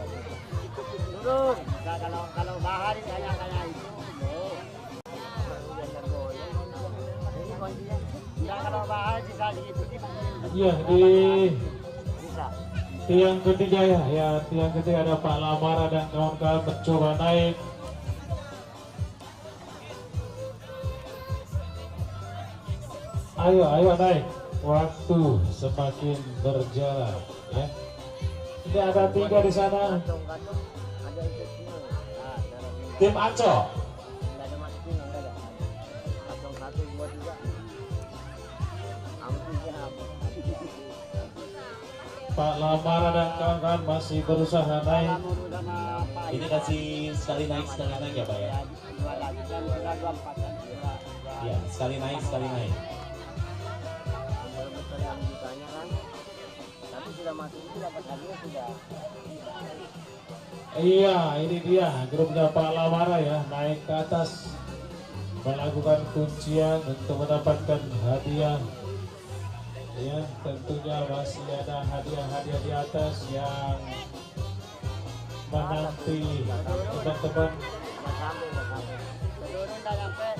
Turun. Nah, kalau bahar kayak itu. Oh. Ini kuncinya. Nah, kalau bahar bisa gitu. Iya, di Bisa. tiang ketiga ya. Ya, tiang ketiga ada Pak Lamara dan kawan-kawan mencoba naik. Ayo naik. Waktu semakin berjalan ya. Ini ada 3 di sana. Kantong-kantong ada ikut semua. Nah, cara ini Tim Aco. nggak ada masukin, nggak ada. Kantong satu buat juga. Ampunya apa? Pak Lamara dan kawan-kawan masih berusaha naik. Ini kasih sekali naik ya Pak ya. Dua lagi kan sudah 24 kan. Iya, sekali naik. Betul yang ditanya kan. Tapi sudah masuk itu dapat hadiah sudah. Iya, ini dia grupnya Pak Lamara ya, naik ke atas melakukan kuncian untuk mendapatkan hadiah. Ya, tentunya masih ada hadiah-hadiah di atas yang menanti teman-teman. Nggak sampai. Turun dah sampai.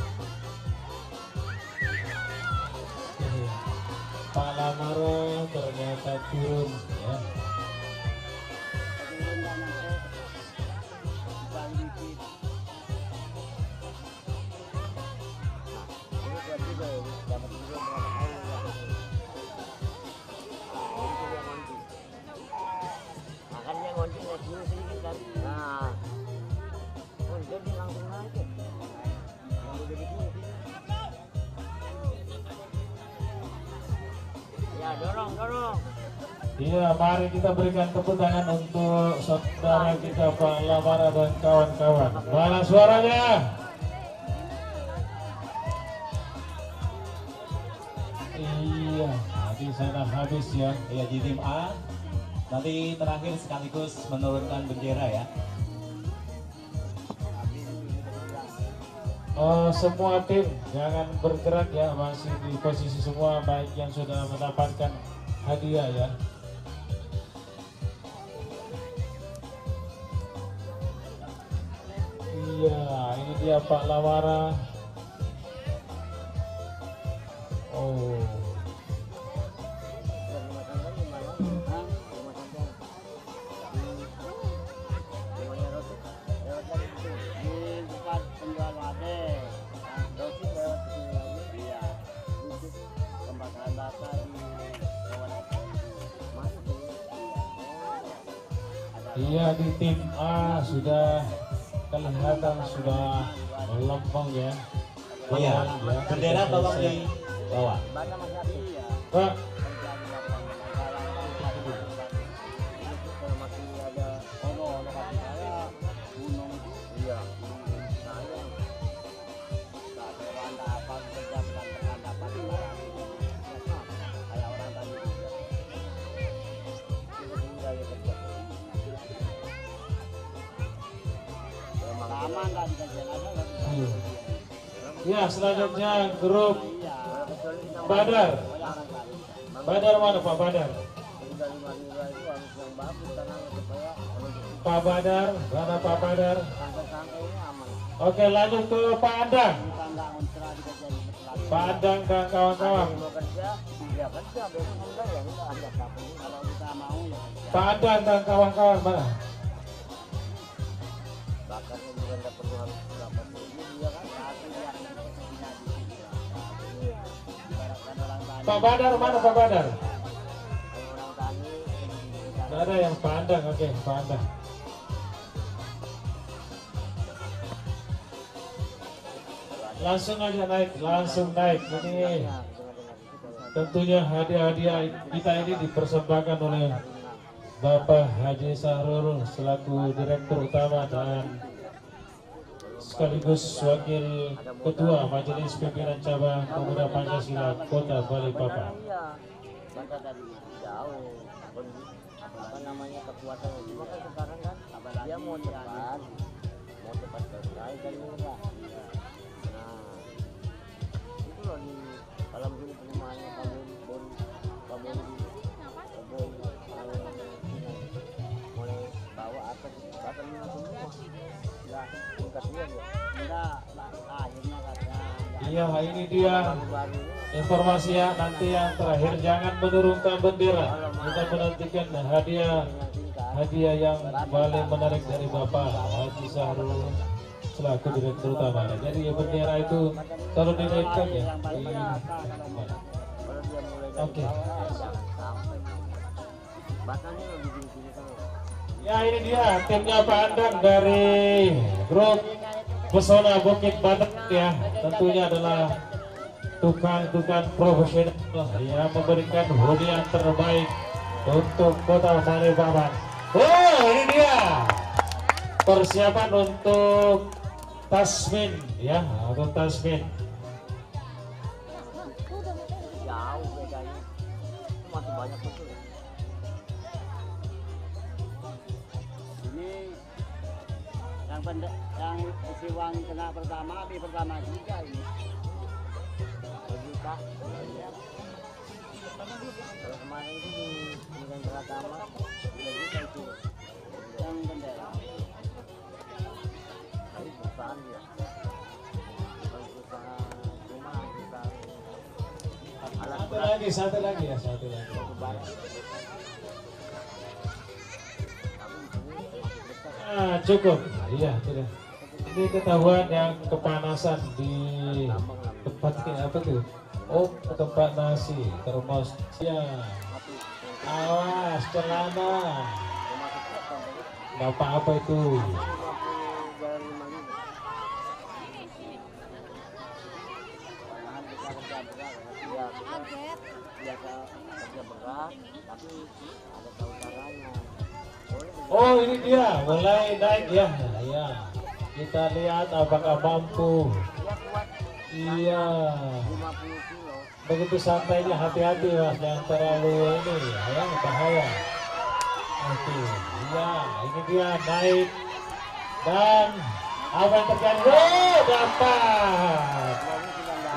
Pak Lamara ternyata turun ya. Turun dah sampai. Bang dikit. Ini buat juga ya, dapat juga berapa kali ya. Makanya ngonci naik dulu sedikit kan. Nah, jadi langsung naik ya. Yang jadi gini. Ya dorong. Iya, mari kita berikan tepuk tangan untuk saudara kita Pak Lamara dan kawan-kawan. Mana suaranya? Iya, di sana habis ya. Iya, di tim A. Nanti terakhir sekaligus menurunkan bendera ya. Semua tim jangan bergerak ya, masih di posisi semua, baik yang sudah mendapatkan hadiah ya. Iya, ini dia Pak Lamara. Oh, iya di tim A sudah kelihatan sudah melempeng ya. Iya, Ya, bendera kita tolong siap. di bawah. Pak, ya selanjutnya grup Badar. Badar mana Pak Badar? Pak Badar, mana Pak Badar? Oke, lanjut ke Pak Andang. Pak Andang dan kawan-kawan. Pak Andang dan kawan-kawan mana? Pak Badar mana Pak Badar? Tidak ada yang Pak Andang, oke Pak Andang. Langsung aja naik, langsung naik. Ini tentunya hadiah-hadiah kita ini dipersembahkan oleh Bapak Haji Sahrul selaku Direktur Utama dan sekaligus Wakil Ketua Majelis Pimpinan Cabang Pemuda Pancasila Kota Balikpapan. Apa namanya kekuatan cuma kan sekarang kan dia mau cepat selesai kan murah. Nah itu loh di dalam dulu perumahannya kabun mulai bawa atas katanya semua ya tingkat dua ya enggak akhirnya katanya Iya, ini dia informasi ya, nanti yang terakhir jangan menurunkan bendera. Kita menantikan hadiah yang paling menarik dari Bapak Haji Sahrul selaku Direktur Utama. Jadi bendera itu kalau dinaikkan ya. Oke. batangnya lebih gini-gini terus. Ya ini dia timnya Pak Andang dari grup Pesona Bukit Batak ya. Tentunya adalah tukang-tukang profesional yang memberikan hunian terbaik untuk Kota Balikpapan. Oh ini dia persiapan untuk Tasmin ya, untuk Tasmin. Jauh bedanya. Masih banyak betul. Ini yang si Wang kena pertama, di pertama juga ini. Berjuta. Kalau kemarin itu di yang pertama, berjuta itu. Yang bendera. Tapi perusahaan dia. Perusahaan rumah, perusahaan alat berat. Satu lagi ya, satu lagi. Nah, cukup. Iya, sudah. Ini ketahuan yang kepanasan di tempat apa tuh? Oh, tempat nasi, termos. Ya. Awas, celana. Nggak apa-apa itu. Biasa kerja berat, tapi ada tahu caranya. Oh ini dia mulai naik ya, ya. Kita lihat apakah mampu. Dia kuat Iya. 50 kilo. Begitu santainya, hati-hati mas, jangan terlalu ini ya, bahaya. Oke, iya, ini dia naik dan apa yang terjadi? Oh, dapat.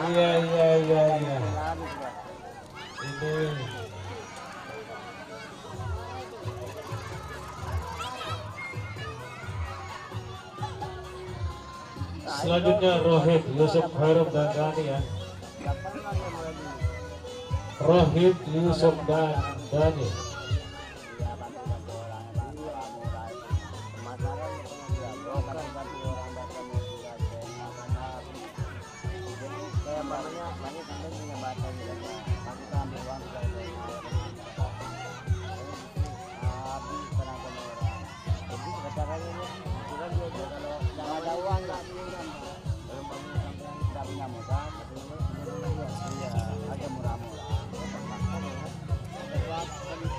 Iya, iya, iya, iya. Ini. Selanjutnya Rohit, Yusuf Khairul dan Dani ya. Rohit, Yusuf dan Dani.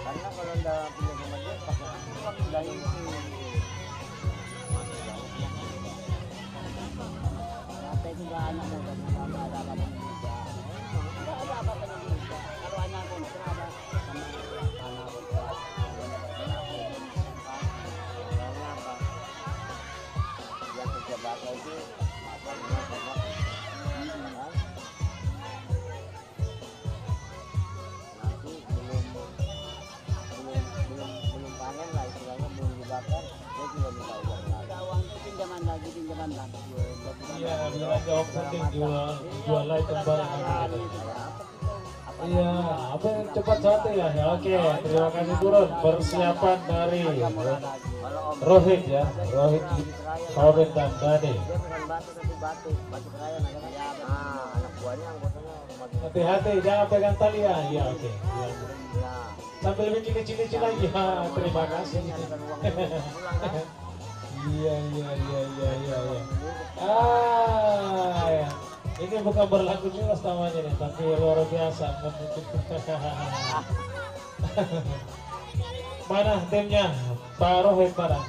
Karena kalau udah punya sama dia pakai uang udah ini apa itu nggak anak muda sama ada apa juga nggak ada apa-apa juga kalau anak muda ada sama anak muda karena apa yang kerja bakal itu apa banyak panen lah istilahnya belum dibakar dia juga minta uang ada uang itu pinjaman lagi Iya, bilang jawab penting jual lagi barang. Iya, apa yang cepat satu ya? Ya oke, terima kasih turun persiapan dari Rohit ya, Rohit Kawin dan Dani. dia pesan batu keraya anak buahnya anggotanya Hati-hati, jangan pegang tali ya. Iya oke. ya Sambil bikin cincin lagi. Ya, terima kasih. Iya. Ya. Ini bukan berlaku jelas namanya nih, tapi luar biasa. Mana timnya? Pak Rohit mana?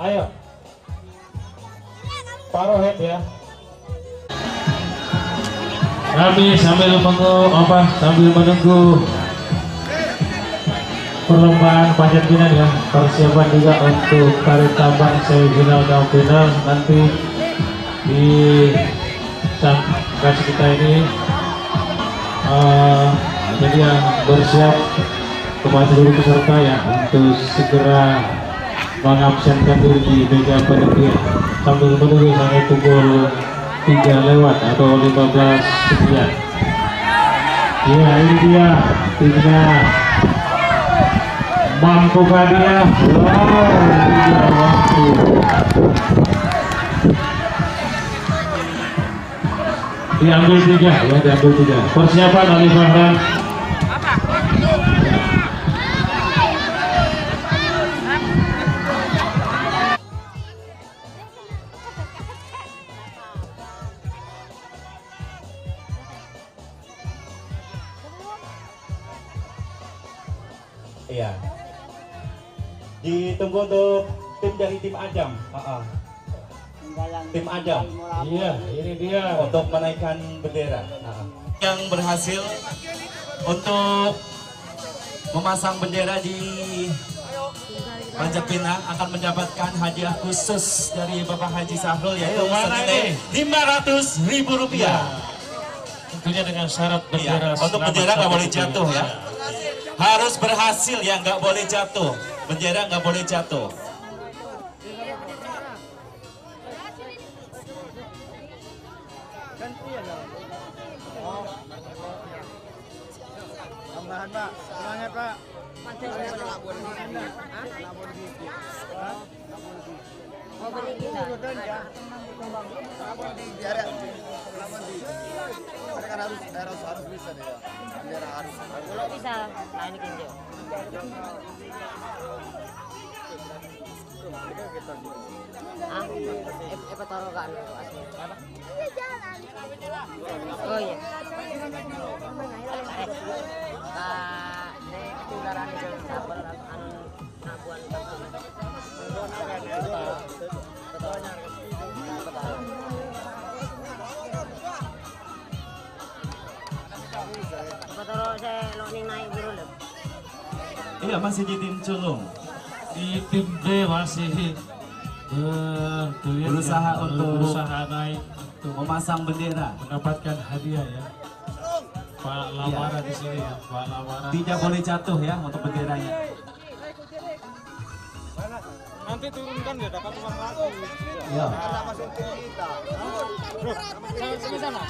Ayo. Pak Rohit ya. Kami sambil menunggu perlombaan panjat pinang ya, persiapan juga untuk tarik tambang semifinal dan final nanti di kasih kita ini. Jadi yang bersiap kepada seluruh peserta ya untuk segera mengabsenkan diri di meja panitia sambil menunggu sampai pukul 3 lewat atau 15 sekian. Ya ini dia timnya. Mampukah dia? Wow, ini dia mampu. Diambil 3 ya, diambil 3. Persiapan Ali Fahran. Iya. Ditunggu untuk tim dari tim Adam. Tim Adam. Iya, ini dia. Untuk menaikkan bendera. Yang berhasil untuk memasang bendera di Panjat Pinang akan mendapatkan hadiah khusus dari Bapak Haji Sahrul yaitu senilai Rp500.000. Tentunya dengan syarat Iya, bendera. untuk bendera nggak boleh jatuh ya. Harus berhasil ya, nggak boleh jatuh. Bendera nggak boleh jatuh. Tambahan Pak, semangat Pak. Mau beli kita. Harus bisa deh ya. Bendera harus. Kalau bisa, nah ini kinjo. Ah, taruh kan asli. Apa? Oh iya. Ketularan itu sabar anu nabuan taruh saya loning naik dulu. Iya, masih di tim Culung. Di tim B masih Berusaha untuk naik untuk memasang bendera. mendapatkan hadiah ya. Pak Lawara di sini ya, Pak Lawara. Tidak boleh jatuh ya untuk benderanya. Nanti turunkan ya, dapat uang lagi. Ya. Masuk tim kita. Sampai di sana.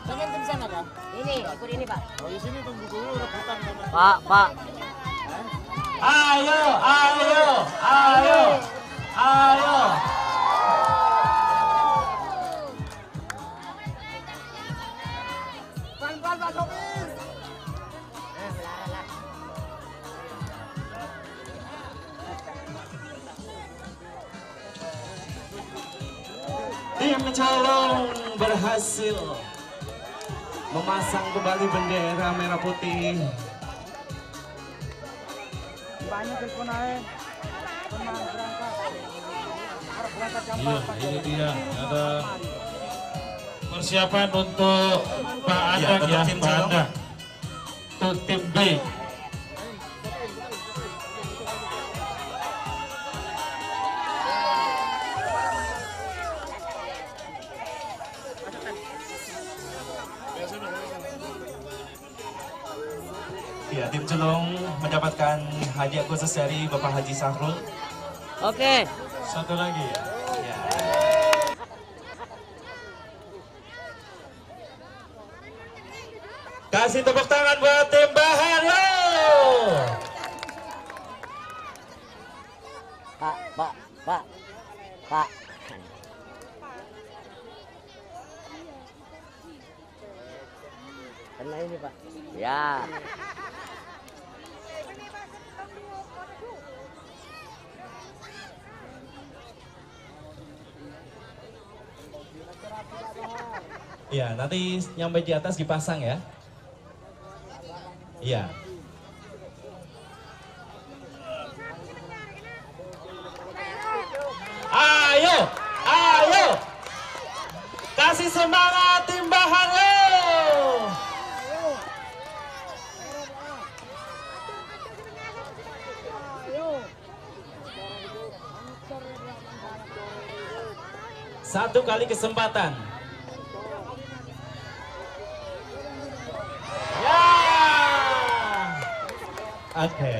Sampai di sana Pak. Ini, ikut ini Pak. Oh di sini tunggu dulu rebutan. Pak. Ayo, ayo, ayo, ayo. Pelan-pelan Pak Sopir. Tim Culung berhasil memasang kembali bendera merah putih. Banyak telepon aja. Iya, ini dia ada persiapan untuk Pak Adang untuk ya, tim Pak Culung. Adang. Untuk tim B. Ya, tim Culung mendapatkan hadiah khusus dari Bapak Haji Sahrul. Oke. Satu lagi ya. Ya. Kasih tepuk tangan buat tim Bahar. Yo! Pak. Kena ini Pak. Ya. Ya, nanti nyampe di atas dipasang ya. Iya. Ayo, ayo. Kasih semangat tim Bahar. Satu kali kesempatan. Ya. Oke.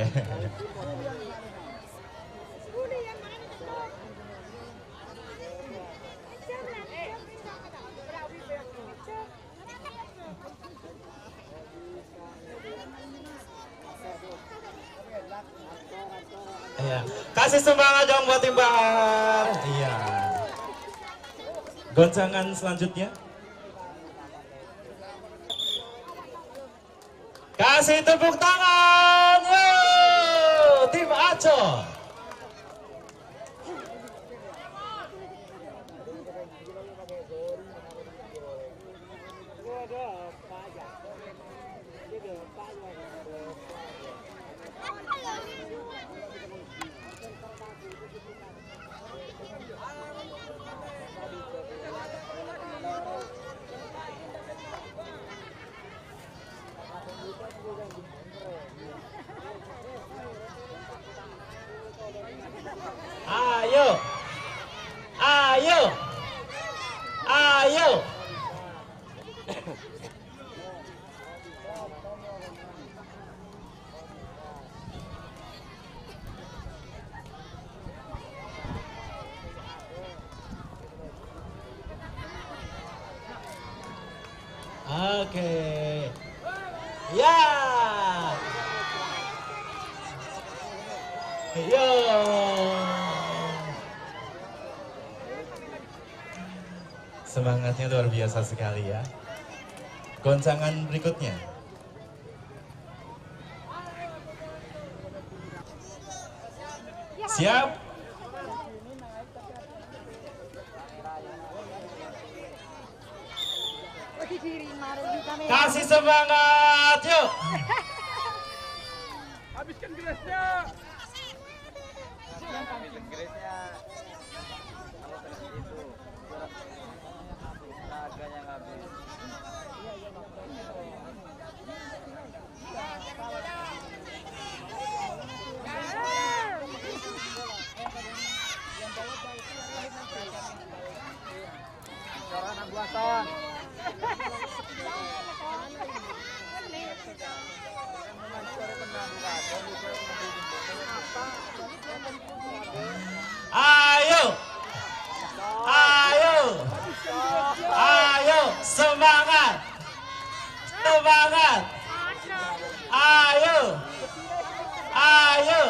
Iya. Kasih semangat dong buat tim Bahar. Iya. Goncangan selanjutnya. Kasih tepuk tangan. Yo, tim Aco. Oke. Ya. Yo. Semangatnya luar biasa sekali ya. Goncangan berikutnya. Siap. Kasih semangat, yuk. Habiskan gelasnya. Ayo. Ayo. Ayo, semangat. Semangat. Ayo. Ayo.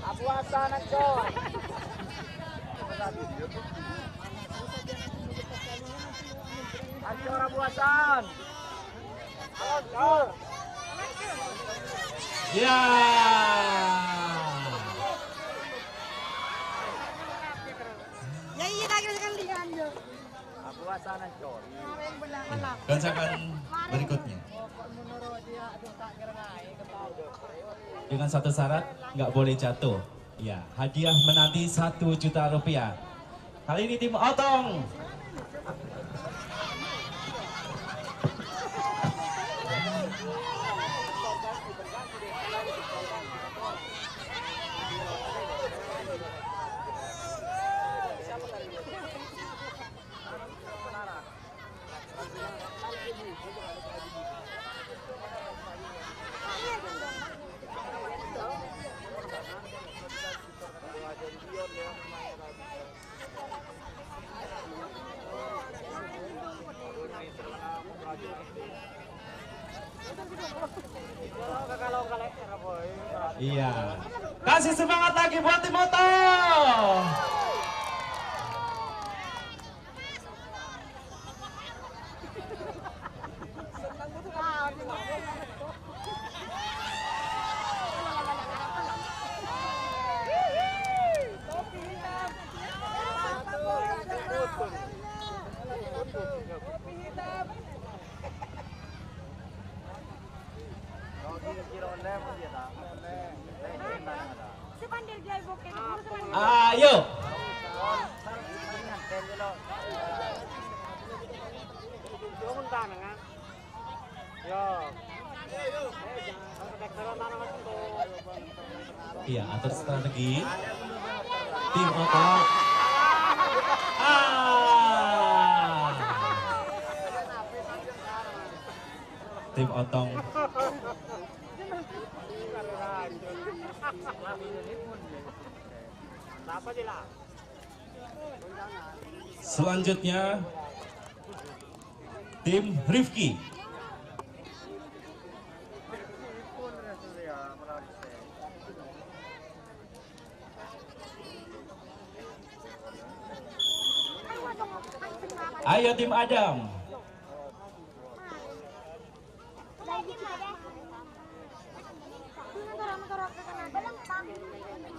Abu Hasan Ancor. Ancor Abu Hasan. Ancor. Ya. Ya iya tak kira sekali kan jo. Abu Hasan Ancor. Goncangan berikutnya. Dengan satu syarat, nggak boleh jatuh. Ya, hadiah menanti 1 juta rupiah. Kali ini tim Otong. Iya. Kasih semangat lagi buat tim Otong. Ayo. Iya, atur strategi. Tim Otong. Tim Otong. Selanjutnya tim Rifki. Ayo tim Adam.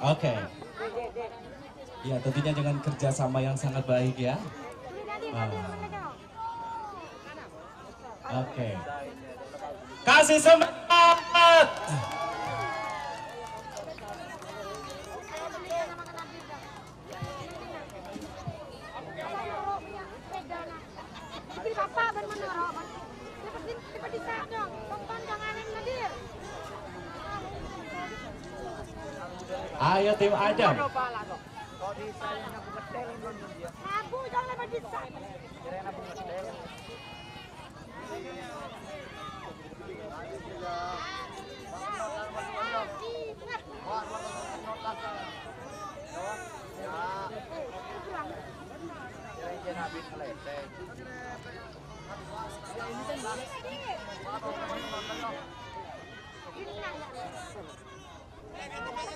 Oke. Ya, tentunya dengan kerjasama yang sangat baik ya. Oke. Kasih semangat. Ayo tim Adam.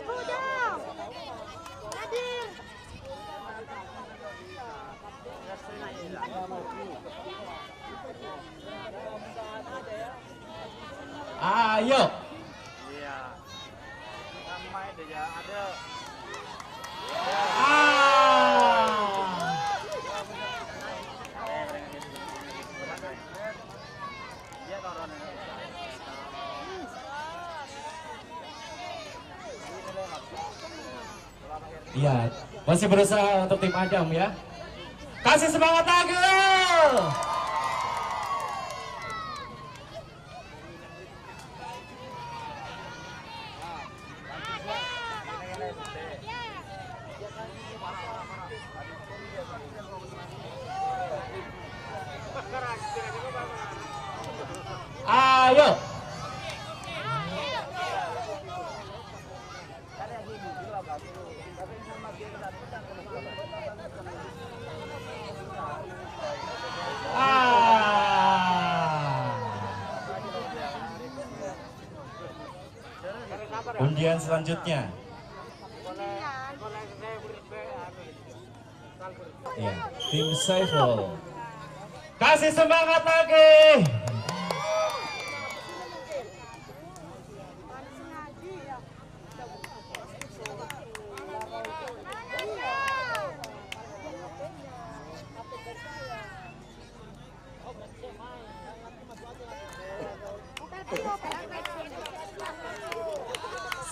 Udah. Hadir. Ayo. Iya. Ramai deh ya, ada. Dia turun. Iya, masih berusaha untuk tim Adam ya. Kasih semangat lagi. Ayo. Undian selanjutnya. Ya, tim Saiful. Kasih semangat lagi.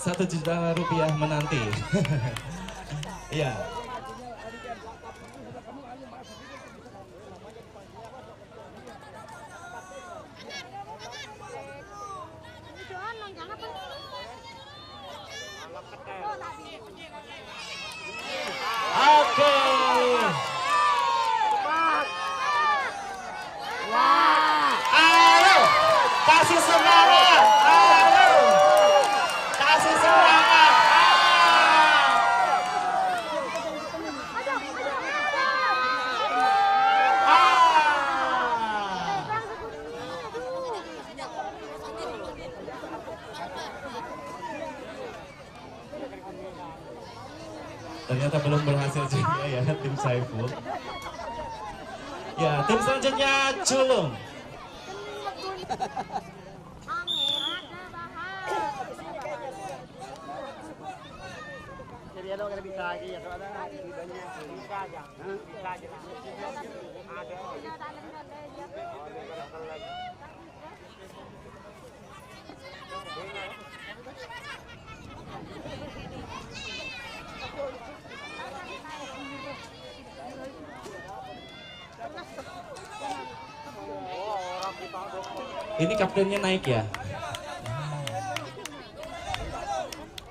Rp1 juta menanti. Iya. Oke. Ayo, kasih semangat. Ayo, kasih semangat. Ternyata belum berhasil juga ya tim Saiful. Ya, tim selanjutnya Culung. Jadi ada nggak bisa lagi ya, ada bisa aja, bisa aja. Ada. Ini kaptennya naik ya.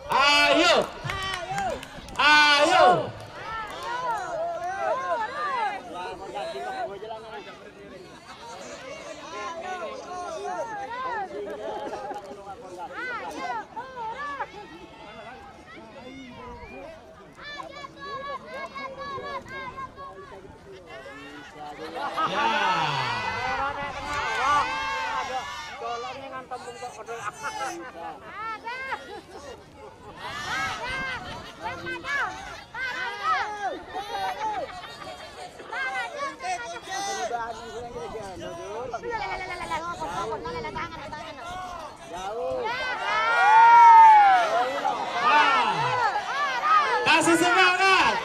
Ayo. Ayo. Kasih semangat.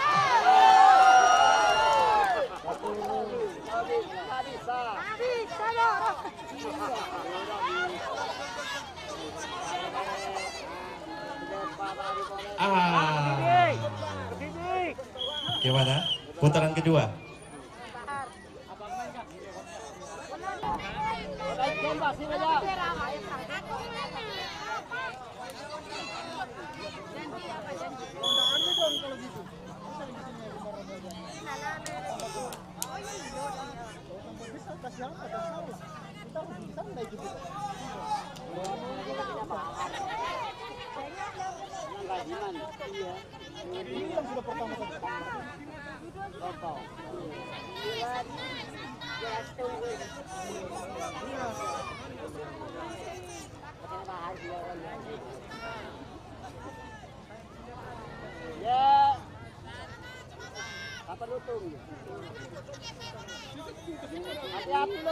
Gimana? Putaran kedua.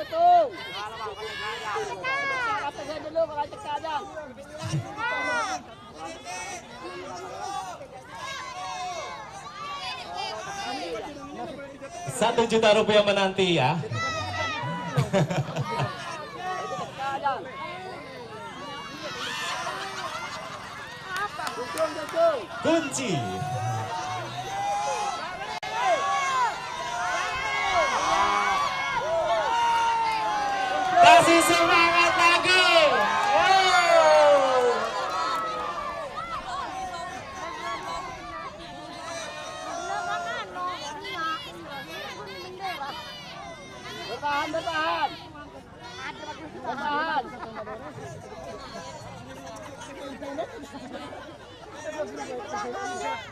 tuh. Atasnya dulu kalau cekak aja. Rp1 juta menanti ya. Kunci. Kasih semangat lagi. Bertahan, bertahan. Bertahan.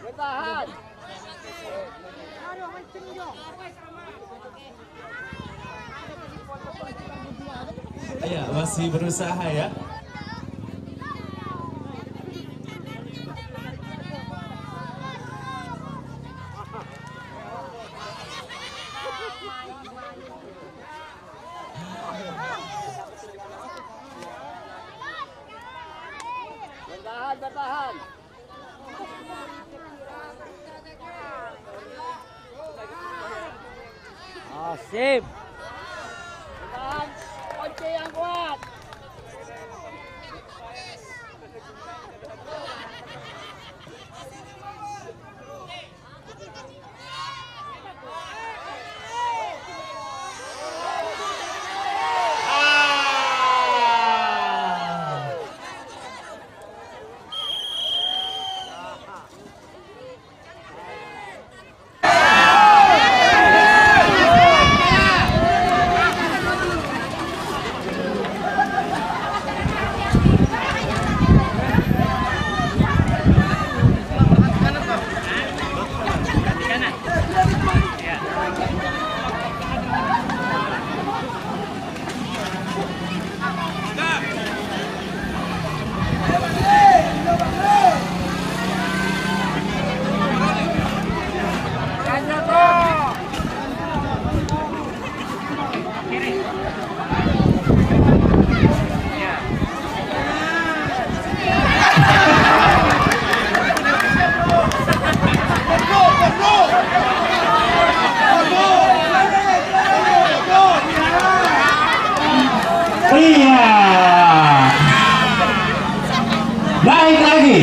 Bertahan. Ya, masih berusaha ya. Bertahan, bertahan. Sip. Bertahan, kunci yang kuat. Iya. Baik lagi.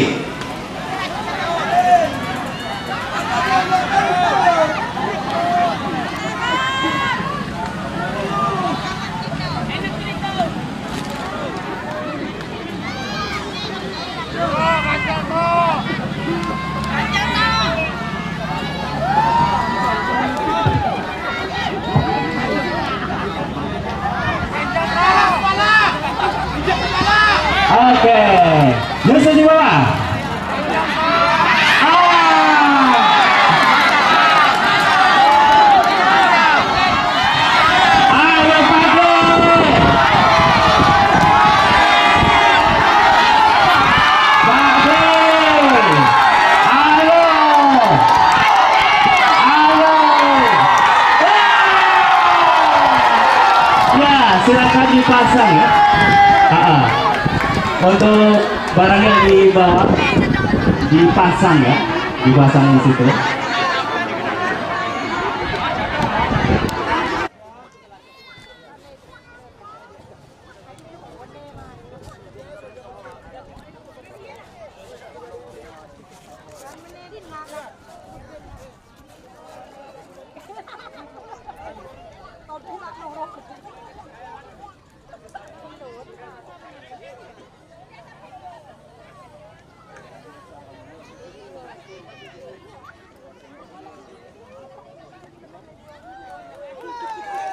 Oke, Yusuf di bawah. Ayo Fadli. Fadli. Ayo. Ayo. Ya, silakan dipasang ya. Untuk barang yang di bawah dipasang ya, dipasang di situ.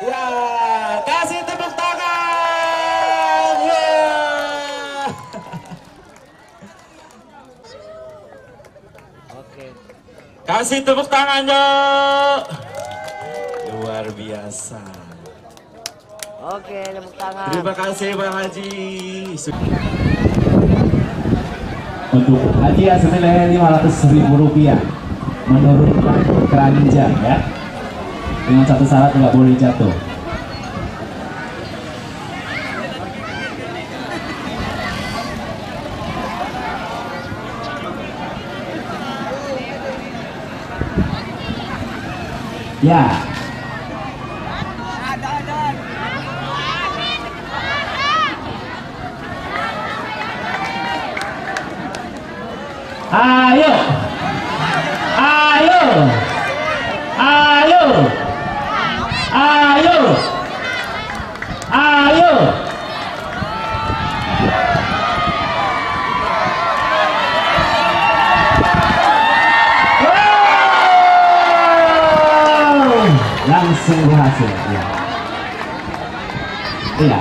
Ya, kasih tepuk tangan. Ya. Oke. Kasih tepuk tangan, Jo. Luar biasa. Oke, tepuk tangan. Terima kasih Bang Haji. Untuk hadiah senilai Rp500.000 menurunkan keranjang ya. Dengan satu syarat nggak boleh jatuh. Ya. Ayo. Ayo. Ayo. Ayo. Ayo. Langsung berhasil ya. Iya.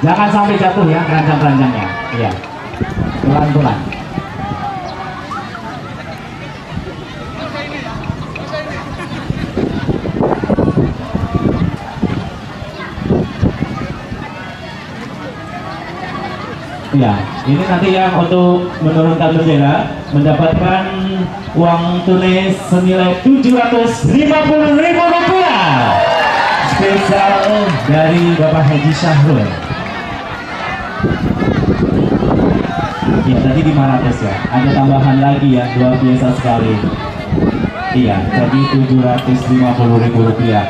Jangan sampai jatuh ya keranjang-keranjangnya. Iya. Pelan-pelan. Ya, ini nanti yang untuk menurunkan bendera mendapatkan uang tunai senilai Rp750.000 spesial dari Bapak Haji Syahrul. Ya, tadi 500 ya. Ada tambahan lagi ya, luar biasa sekali. Iya, tadi Rp750.000.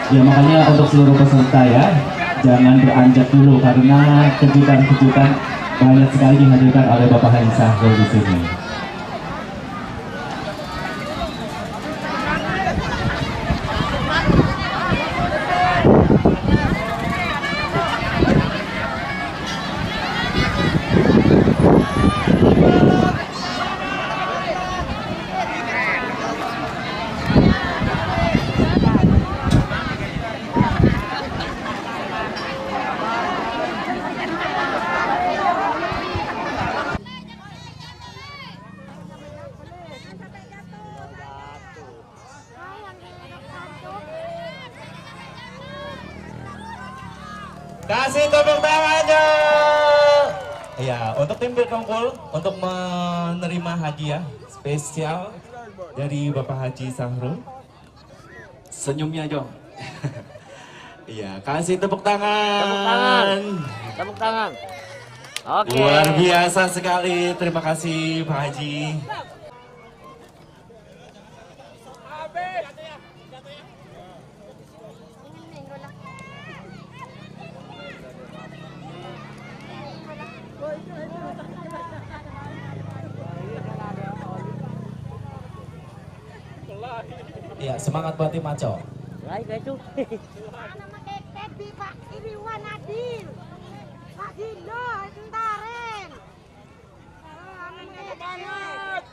Ya, makanya untuk seluruh peserta ya, jangan beranjak dulu karena kejutan-kejutan banyak sekali dihadirkan oleh Bapak Haji Syahrul di sini. Kasih tepuk tangannya. Ya, untuk tim berkumpul untuk menerima hadiah spesial dari Bapak Haji Syahrul. Senyumnya dong. Iya, kasih tepuk tangan. Tepuk tangan. Tepuk tangan. Oke. Luar biasa sekali. Terima kasih Pak Haji. Ya, semangat buat tim Maco. Baik itu. Nama Tebi Pak Iriwan Adil. Pak Gindo Tentaren. Banget.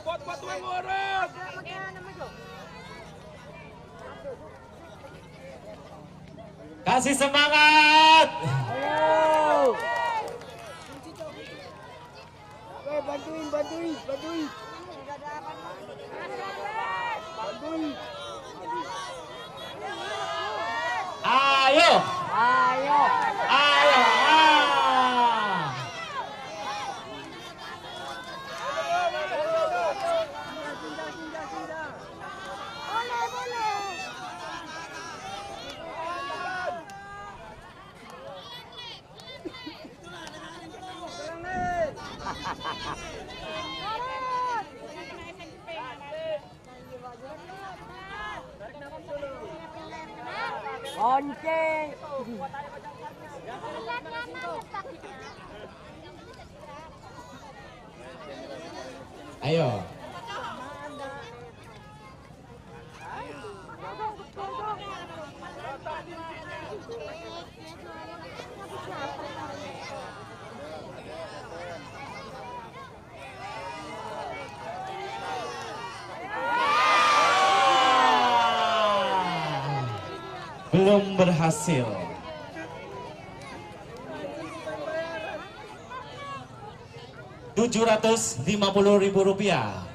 Buat ngurus. Kasih semangat. Ayo. Bantuin. Ayo. Ayo. Ayo. Lonceng. Ayo. Belum berhasil. Rp750.000.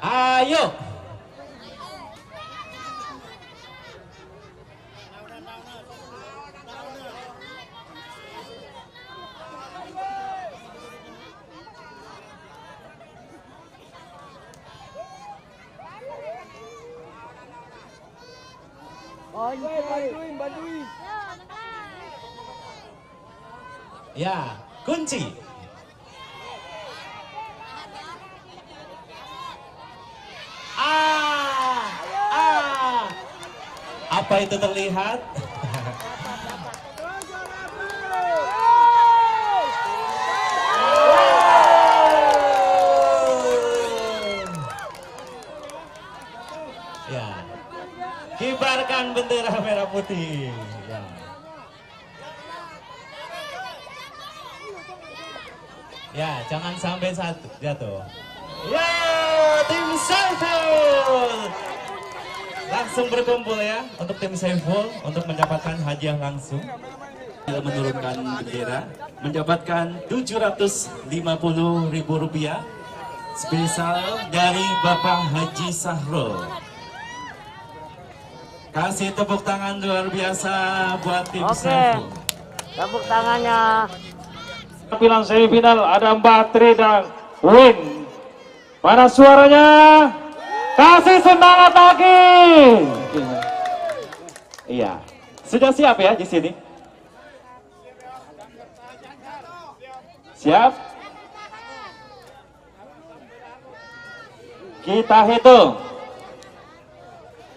Ayo. Oh iya, bantuin. Ya, kunci. Apa itu terlihat? Ya, kibarkan bendera merah putih. Ya. Ya, jangan sampai jatuh. Ya, tim Saiful langsung berkumpul ya untuk tim Saiful untuk mendapatkan hadiah langsung. Menurunkan bendera, mendapatkan Rp750.000 spesial dari Bapak Haji Sahrul. Kasih tepuk tangan luar biasa buat tim Oke. Saiful. Tepuk tangannya. Tampilan semifinal ada Mbak Tri dan Win. Mana suaranya? Kasih semangat lagi. Iya, sudah siap ya di sini? Siap? Kita hitung.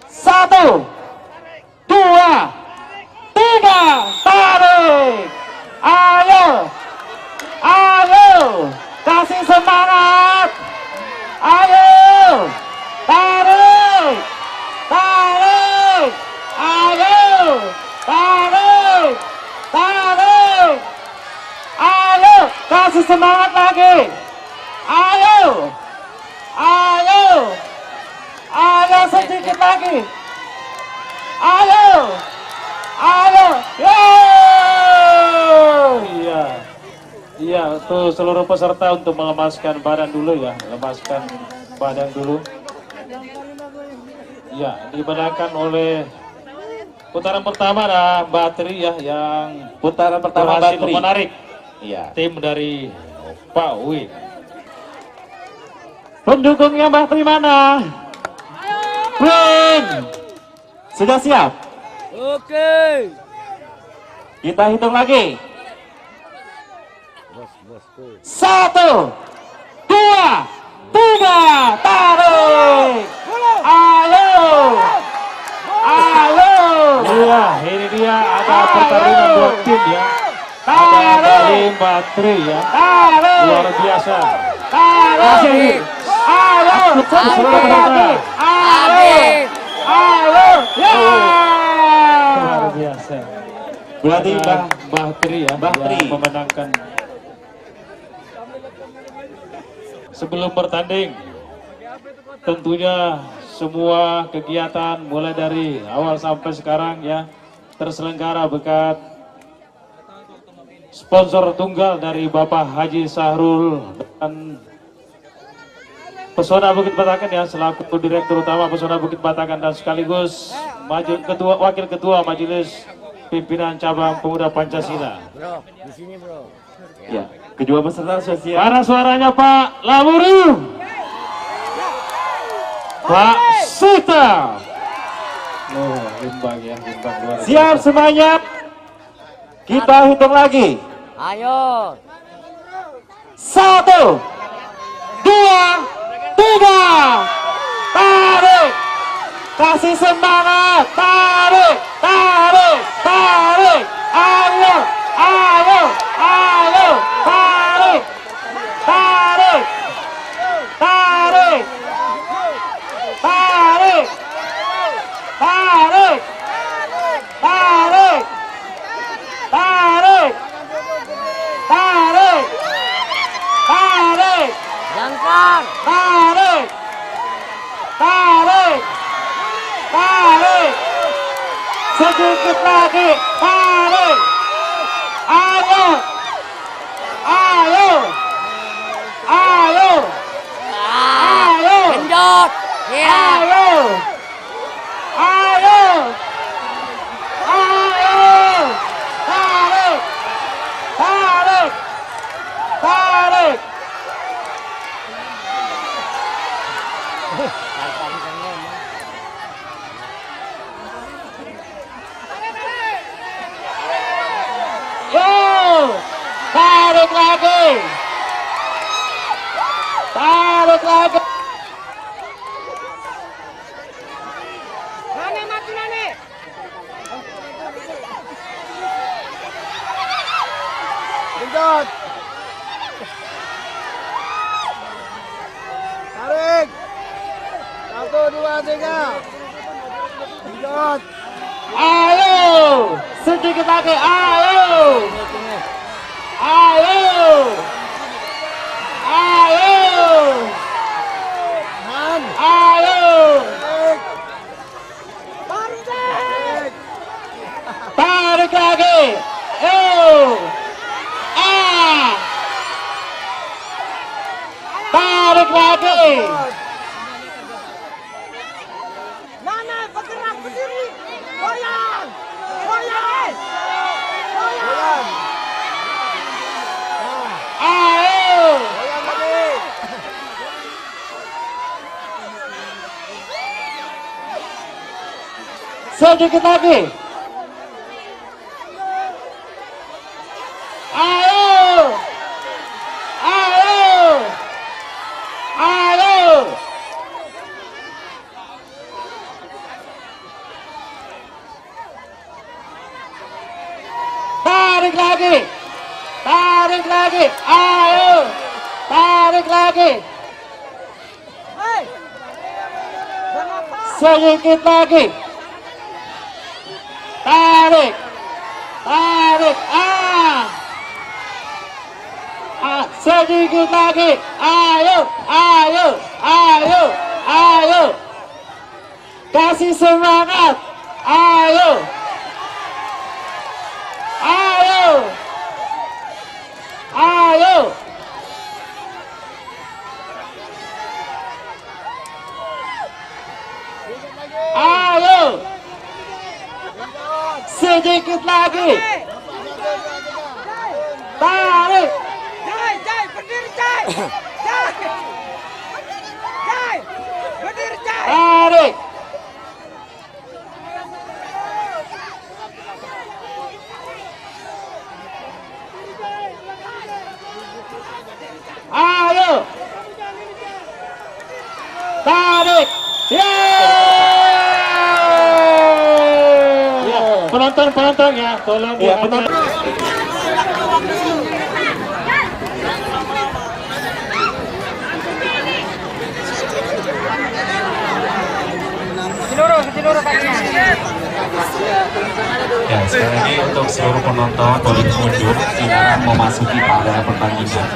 1, 2, 3, tarik. Ayo, kasih semangat. Ayo, tarik. Ayo, tarik. Ayo, kasih semangat lagi. Ayo, sedikit lagi. Ayo, Iya, untuk seluruh peserta untuk melemaskan badan dulu ya, lemaskan badan dulu. Ya, dimenangkan oleh putaran pertama ada Mbak Tri ya, yang Putaran pertama berhasil Batri. menarik Iya. tim dari Pak Win. Pendukungnya Mbak Tri mana? Win. Sudah siap? Oke. Kita hitung lagi. Bosku. 1, 2, 3, tarik. Ayo. Iya, ini dia ada pertarungan dua tim ya. Ada dari Mbak Tri ya, Tarik. luar biasa. Tarik. Ayo. Seluruh peserta. Ayo. Ya. Luar biasa. Berarti Mbak Tri ya, Mbak Tri yang memenangkan. Sebelum bertanding, tentunya semua kegiatan mulai dari awal sampai sekarang ya terselenggara berkat sponsor tunggal dari Bapak Haji Sahrul dan Pesona Bukit Batakan ya, selaku Direktur Utama Pesona Bukit Batakan dan sekaligus Wakil Ketua Majelis Pimpinan Cabang Pemuda Pancasila. Bro, di sini bro. Ya, kedua peserta sudah siap. Mana suaranya Pak Lamuru? Pak Sita. Oh, imbang ya, imbang luar biasa. Siap semuanya. Kita hitung lagi. Ayo. 1, 2, 3. Tarik. Kasih semangat. Tarik. Ayo. Jangkar. Tarik. Sedikit lagi. Tarik. Ayo. Genjot. Iya. Ayo. Tarik. Tarik lagi. Tarik lagi. Nane mati nane. Genjot. Tarik. 1, 2, 3. Genjot. Ayo. Sedikit lagi. Ayo. Ayo. Ayo. Han. Ayo. Tarik. Tarik. Tarik lagi. Tarik lagi. Nane bergerak berdiri. Goyang. Goyang. Goyang. Ayo. Goyang lagi. Sedikit lagi. Ayo. Ayo. Ayo. Tarik lagi. Tarik lagi. Ayo. Tarik lagi. Hei. Kenapa? Sedikit lagi. Tarik. Tarik. Sedikit lagi. Ayo. Ayo. Ayo. Ayo. Kasih semangat. Ayo. Ayo. Ayo. Ayo. Sedikit lagi. Tarik. Jai, Jai, berdiri Jai. Jai. Jai. Berdiri Jai. Tarik. Ayo. Tarik. Penonton ya, tolong Ya, penonton. Ya, sekali lagi untuk seluruh penonton boleh mundur, silakan memasuki area pertandingan.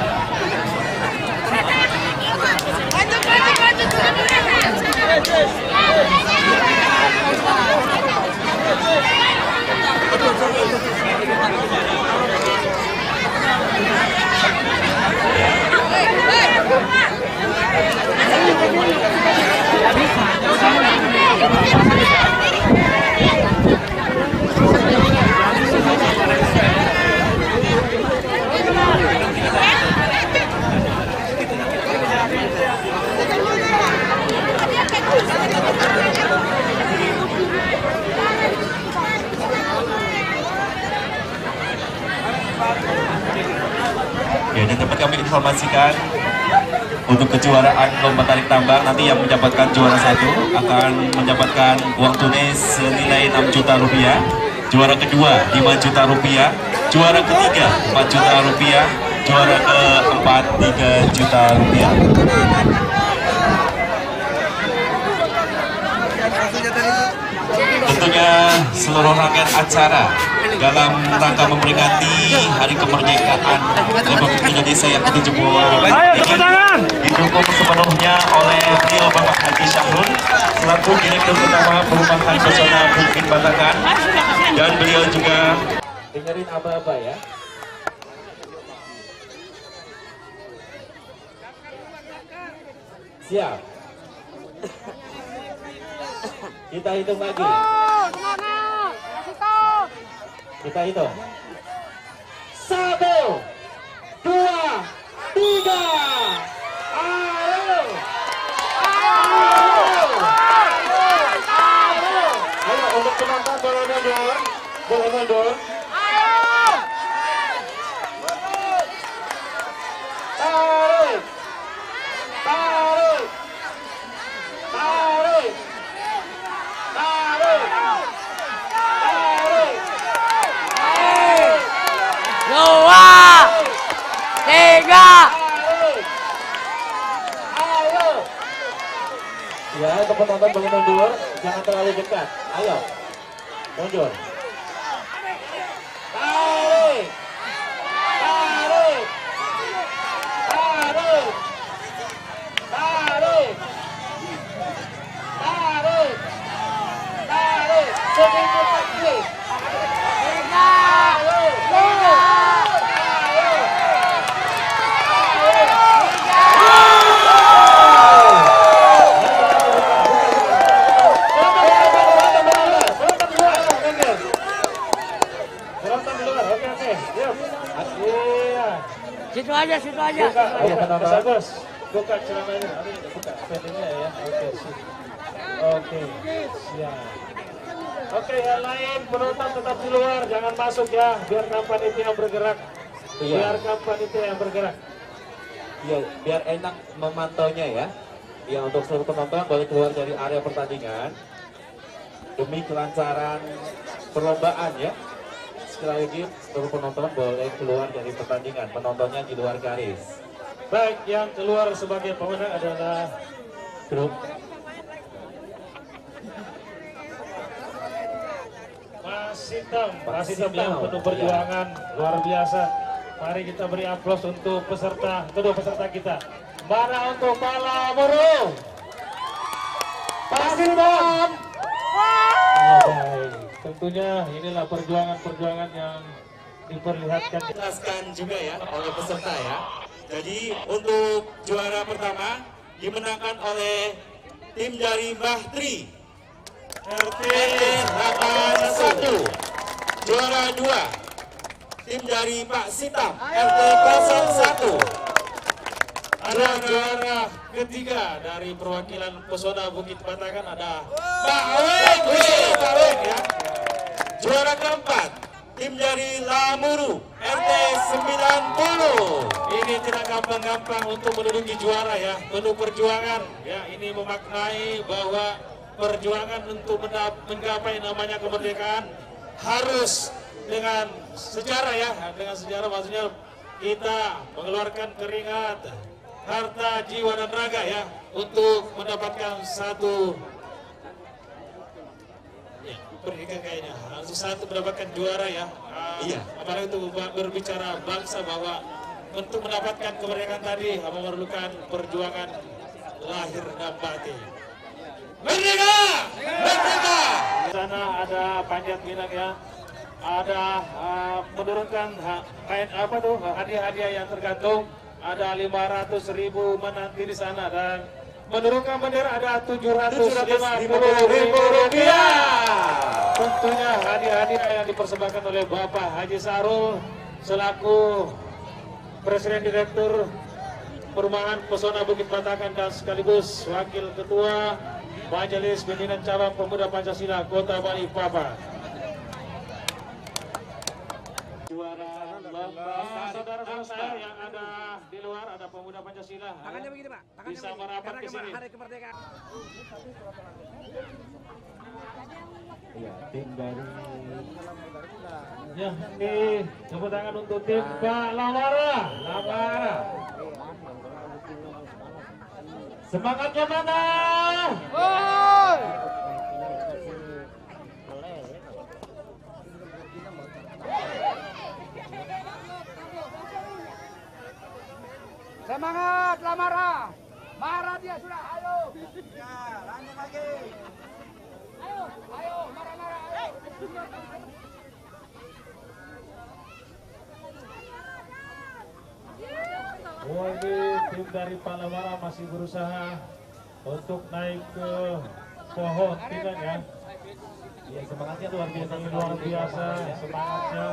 Ya, dan dapat kami informasikan untuk kejuaraan lomba tarik tambang nanti yang mendapatkan juara 1 akan mendapatkan uang tunai senilai 6 juta rupiah, juara kedua 5 juta rupiah, juara ketiga 4 juta rupiah, juara keempat 3 juta rupiah. Tentunya seluruh rangkaian acara dalam rangka memperingati Hari Kemerdekaan Republik Indonesia yang ke-70 ini didukung sepenuhnya oleh beliau Bapak Haji Syahrul selaku Direktur Utama Perumahan Pesona Bukit Batakan, dan beliau juga dengerin aba-aba ya. Siap. Kita hitung lagi. Kita hitung. 1, 2, 3. Ayo. Ayo untuk penonton boleh mundur. Boleh mundur. penonton boleh mundur, jangan terlalu dekat. Ayo, mundur. Tarik, tarik, tarik, tarik, tarik, tarik, sedikit lagi. Situ aja, situ aja. Mas Agus, buka celananya, buka pendingnya ya. Oke, sip. Oke, siap. Oke, yang lain penonton tetap di luar, jangan masuk ya. Biarkan panitia yang bergerak. Iya. Biarkan panitia yang bergerak. Ya, biar enak memantaunya ya. Ya, untuk seluruh penonton boleh keluar dari area pertandingan demi kelancaran perlombaan ya. Sekali lagi, seluruh penonton boleh keluar dari pertandingan, penontonnya di luar garis. Baik, yang keluar sebagai pemenang adalah grup Mas Hitam yang penuh perjuangan luar biasa. Mari kita beri aplaus untuk kedua peserta kita. Mana untuk Pala Moro? Mas Hitam. Baik, tentunya inilah perjuangan-perjuangan yang diperlihatkan. Dijelaskan juga ya oleh peserta ya. Jadi untuk juara pertama dimenangkan oleh tim dari Mbah Tri RT 81. Juara 2 tim dari Pak Sitam RT 01. Ada juara ketiga dari perwakilan Pesona Bukit Batakan, ada Pak Weng ya. Juara keempat tim dari Lamuru RT 90. Ini tidak gampang-gampang untuk menduduki juara ya, penuh perjuangan ya. Ini memaknai bahwa perjuangan untuk menggapai namanya kemerdekaan harus dengan sejarah ya, dengan sejarah maksudnya kita mengeluarkan keringat, harta, jiwa dan raga ya untuk mendapatkan satu pendidikan kayaknya harus satu mendapatkan juara ya. Iya. Apalagi untuk berbicara bangsa bahwa untuk mendapatkan kemerdekaan tadi memerlukan perjuangan lahir dan batin. Merdeka! Merdeka! Di sana ada panjat pinang ya. Ada menurunkan hadiah-hadiah yang tergantung. Ada 500.000 menanti di sana dan menurunkan bendera ada 750.000 rupiah. Tentunya hadiah-hadiah yang dipersembahkan oleh Bapak Haji Sahrul selaku Presiden Direktur Perumahan Pesona Bukit Batakan dan sekaligus Wakil Ketua Majelis Pimpinan Cabang Pemuda Pancasila Kota Balikpapan. Juara lomba saudara-saudara saya yang ada di luar, ada pemuda Pancasila. Tangannya begini, Pak. Tangannya Bisa begini. merapat Karena ke sini. hari kemerdekaan. Iya, tim dari Ya, ini tepuk tangan untuk tim Pak Lamara. Semangatnya mana? Semangat Lamara. Marah dia sudah. Ayo. Ya, lanjut lagi. Ayo, marah-marah. Ayo. Ini tim dari Palamara masih berusaha untuk naik ke pohon pinang ya. ya, semangatnya luar biasa, Luar biasa semangatnya.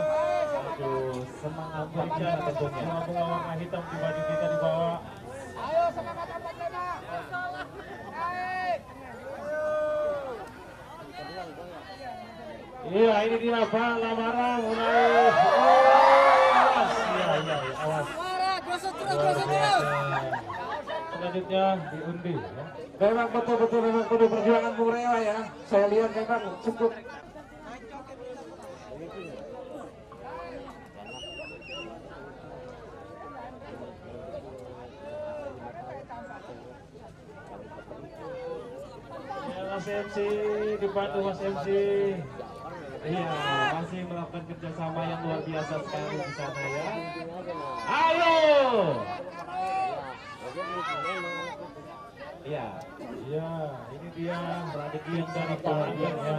Aduh, semangat Berikan banget tentunya. bunga-bunga warna hitam di baju kita di bawah. Ayo semangat Abang Lema. Naik. Iya, ini dia Pak Lamara mulai. Iya, awas. Marah, gosok terus, Luar gosok terus. biasa. Selanjutnya diundi ya. Memang betul-betul memang penuh perjuangan Bung Rewa ya. Saya lihat memang cukup. Ya, Mas MC, dibantu Mas MC. Iya, masih melakukan kerjasama yang luar biasa sekali di sana ya. Ayo. Iya. Iya, ini dia strategi yang dari Pelayan ya.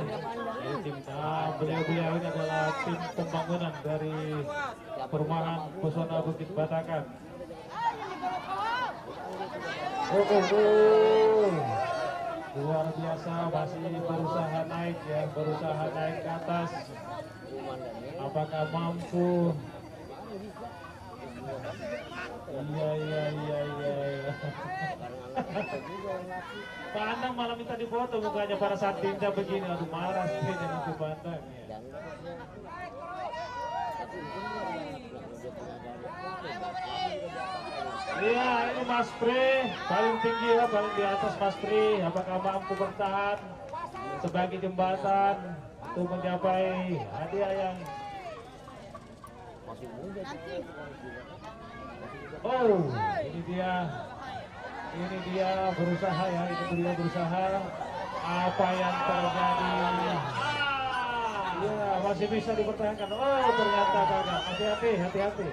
Ini tim, beliau-beliau ini adalah tim pembangunan dari perumahan Pesona Bukit Batakan. Luar biasa, masih berusaha naik ya, berusaha naik ke atas. Apakah mampu? Iya. Pak Anang malam minta difoto mukanya pada saat tinja begini. Aduh, marah sih dengan si Bandang ya. Iya, ini Mas Pri paling tinggi ya, paling di atas Mas Pri. Apakah mampu bertahan sebagai jembatan untuk mencapai hadiah yang ini dia berusaha ya, ini beliau berusaha. Apa yang terjadi? Ya, masih bisa dipertahankan. Oh, ternyata gagal. Hati-hati.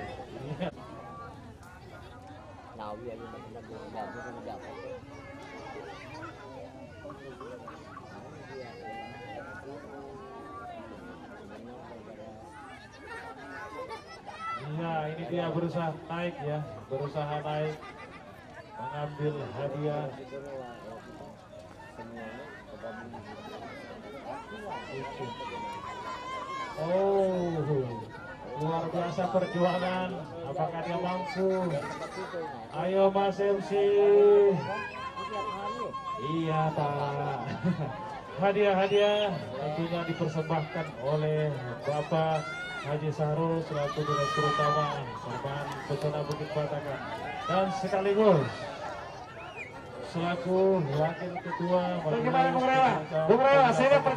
Iya, ini dia berusaha naik ya, mengambil hadiah. Luar biasa perjuangan. Apakah dia mampu? Ayo Mas MC. Iya Pak. Hadiah-hadiah tentunya dipersembahkan oleh Bapak Haji Sahrul selaku Direktur Utama Perumahan Pesona Bukit Batakan dan sekaligus selaku Wakil Ketua. Bagaimana Bung Rewa? Bung Rewa, saya lihat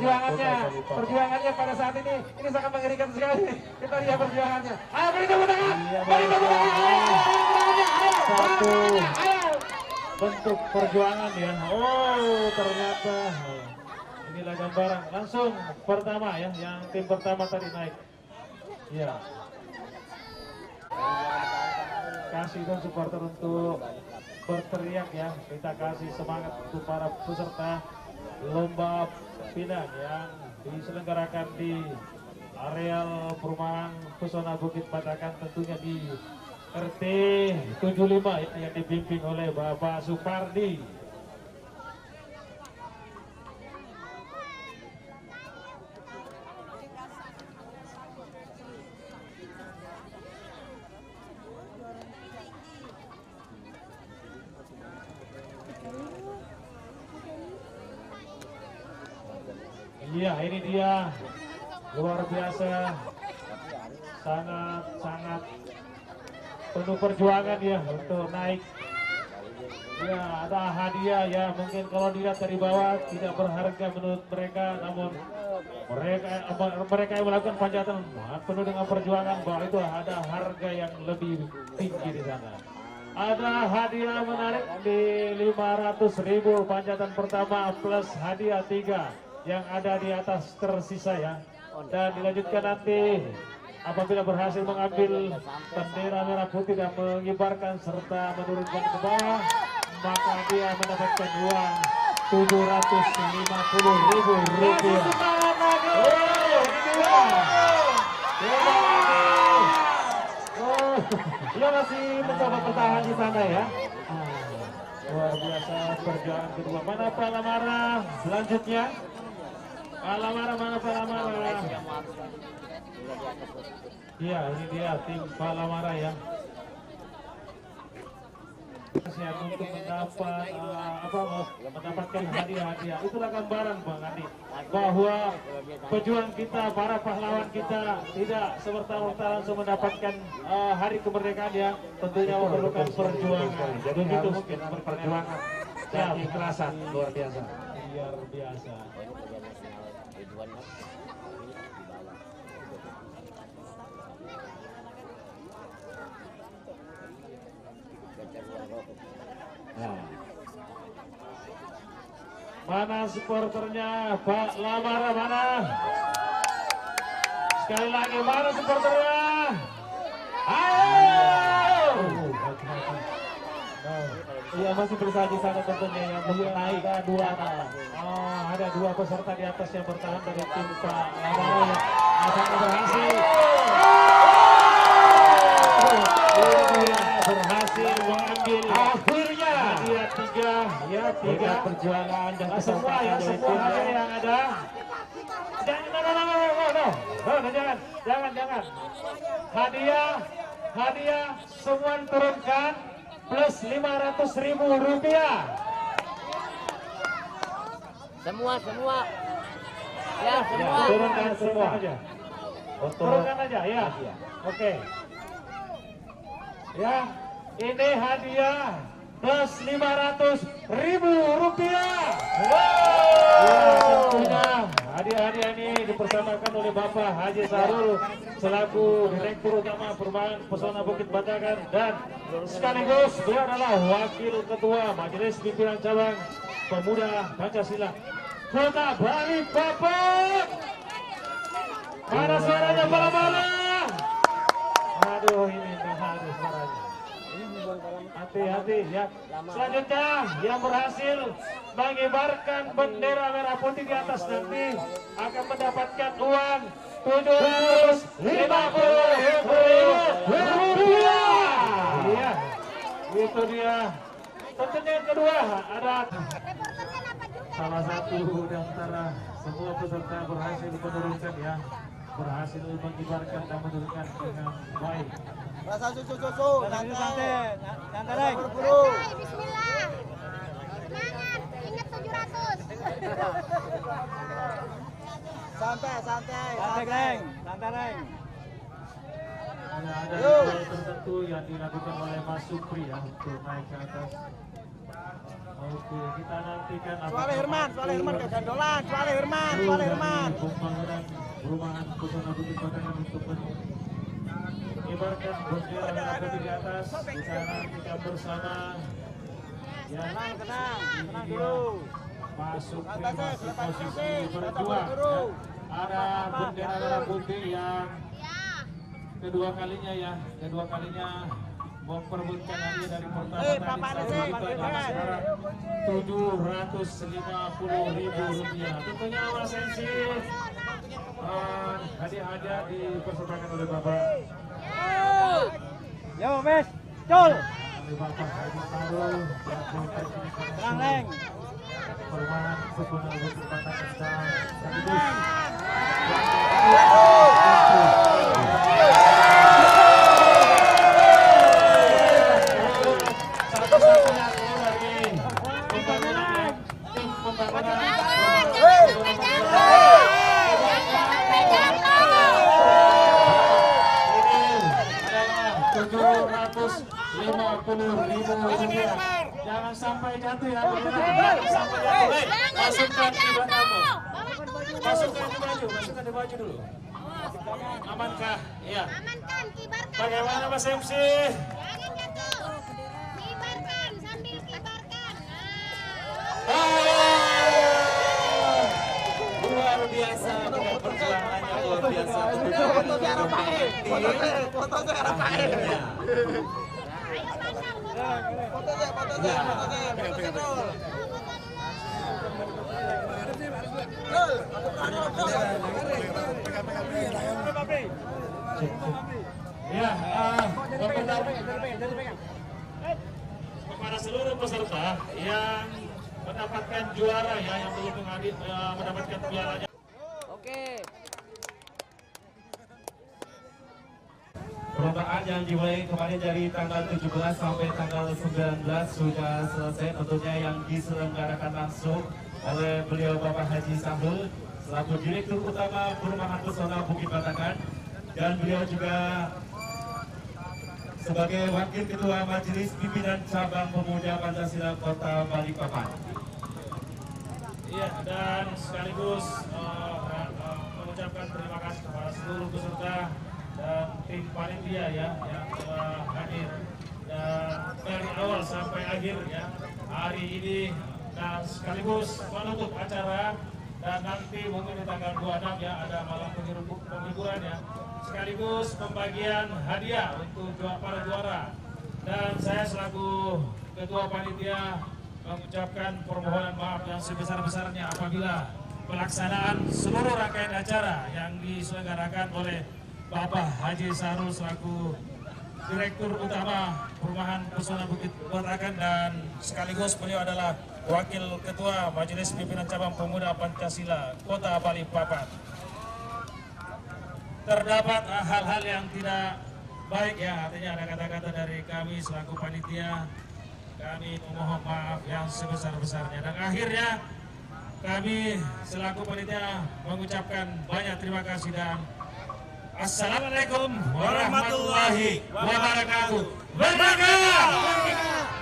perjuangannya pada saat ini sangat mengerikan sekali. Kita lihat perjuangannya. Ayo beri tepuk tangan. Satu bentuk perjuangan ya. Oh, ternyata inilah gambaran. Langsung pertama ya, yang tim pertama tadi naik. Iya. Kasih dong supporter untuk berteriak ya. Kita kasih semangat untuk para peserta lomba pinang yang diselenggarakan di areal perumahan Pesona Bukit Batakan, tentunya di RT 75 yang dipimpin oleh Bapak Supardi. Iya, ini dia luar biasa, sangat penuh perjuangan ya untuk naik. Ya, ada hadiah ya, mungkin kalau dilihat dari bawah tidak berharga menurut mereka, namun mereka yang melakukan panjatan penuh dengan perjuangan, bahwa itu ada harga yang lebih tinggi di sana. Ada hadiah menarik di 500.000 panjatan pertama plus hadiah 3 yang ada di atas tersisa ya, dan dilanjutkan nanti apabila berhasil mengambil bendera merah putih dan mengibarkan serta menurunkan ke bawah, maka dia mendapatkan uang 750.000 rupiah. Dia masih mencoba bertahan di sana ya. Luar biasa perjuangan kedua. Mana Pak Lamara selanjutnya? Palamara, mana Palamara? Iya, ini dia tim Palamara ya. Siap untuk mendapatkan hadiah-hadiah. Itulah gambaran Bang Andi, bahwa pejuang kita, para pahlawan kita tidak semerta-merta langsung mendapatkan hari kemerdekaan ya. Tentunya memerlukan perjuangan. Jadi begitu harus mungkin perjuangan dan ikhlasan luar biasa. Luar biasa. Mana supporternya? Pak Lamara mana? Sekali lagi mana supporternya? Ayo! Iya, masih berusaha di sana tentunya yang belum naik. Ada dua. Oh, ada dua peserta di atas yang bertahan dari tim Pak Lamara yang akan berhasil. Berhasil mengambil Akhirnya hadiah tiga perjuangan dan semua ya, semua hadiah yang ada. Jangan. Hadiah semua turunkan plus 500.000 rupiah. Semua. Ya, Ya, semua. turunkan semua aja. untuk Turunkan aja ya. Oke. Ya, ini hadiah plus 500.000 rupiah. Ya, tentunya hadiah-hadiah ini dipersembahkan oleh Bapak Haji Sahrul selaku Direktur Utama Perumahan Pesona Bukit Batakan dan sekaligus beliau adalah Wakil Ketua Majelis Pimpinan Cabang Pemuda Pancasila Kota Balikpapan. Mana suaranya bala-bala? Aduh, ini harus suaranya. Hati-hati ya. Selanjutnya yang berhasil mengibarkan bendera merah putih di atas nanti akan mendapatkan uang 750.000 rupiah. Iya, itu dia. Tentunya yang kedua ada salah satu di antara semua peserta berhasil menurunkan ya, berhasil mengibarkan dan menurunkan dengan baik. Rasa susu, santai, Berburu. Bismillah. Semangat, ingat 700. santai, Reng. Ya, ada ritual tertentu yang dilakukan oleh Mas Supri ya untuk naik ke atas. Oke, kita nantikan Suara Herman kegandolan, Suara Herman. Pembangunan perumahan Pesona Bukit Batakan untuk mengibarkan bendera merah putih di atas. Kita nantikan bersama. Ya, Tenang dulu. Masuk masih posisi berdua. Ya. Ada bendera merah putih yang kedua kalinya memperebutkan hadiah dari pertama tadi itu adalah sekarang 750.000 rupiah. Tentunya Mas MC hadiah-hadiah dipersembahkan oleh Bapak. Yo, Mes. Col. Oleh Bapak Haji Sahrul. Tenang, Reng. Perumahan Pesona Bukit Batakan sekaligus. Satu-satunya dari pembangunan tim pembangunan. Rupiah. Jangan sampai jatuh ya, jangan sampai jatuh. Masukkan di baju. Masukkan di baju dulu. Amankah? Iya. Amankan, kibarkan. Bagaimana Mas MC? Jangan jatuh. Kibarkan sambil kibarkan. Luar biasa, bukan perjuangannya luar biasa. Foto saya Rafael. Ayo pandang. Ya, kepada seluruh peserta yang mendapatkan juara ya, yang belum mendapatkan pialanya. Oke. Perlombaan yang dimulai kemarin dari tanggal 17 sampai tanggal 19 sudah selesai, tentunya yang diselenggarakan langsung oleh beliau Bapak Haji Sahrul selaku Direktur Utama Perumahan Pesona Bukit Batakan, dan beliau juga sebagai Wakil Ketua Majelis Pimpinan Cabang Pemuda Pancasila Kota Balikpapan. Iya, dan sekaligus mengucapkan terima kasih kepada seluruh peserta dan tim panitia ya yang telah hadir dan dari awal sampai akhir ya. Hari ini dan sekaligus menutup acara. Dan nanti mungkin di tanggal 26 ya ada malam penghiburan ya, sekaligus pembagian hadiah untuk para juara. Dan saya selaku ketua panitia mengucapkan permohonan maaf yang sebesar-besarnya apabila pelaksanaan seluruh rangkaian acara yang diselenggarakan oleh Bapak Haji Sahrul selaku Direktur Utama Perumahan Pesona Bukit Batakan, dan sekaligus beliau adalah Wakil Ketua Majelis Pimpinan Cabang Pemuda Pancasila Kota Balikpapan. Terdapat hal-hal yang tidak baik ya, artinya ada kata-kata dari kami selaku panitia, kami memohon maaf yang sebesar-besarnya. Dan akhirnya kami selaku panitia mengucapkan banyak terima kasih dan Assalamualaikum warahmatullahi wabarakatuh. Merdeka!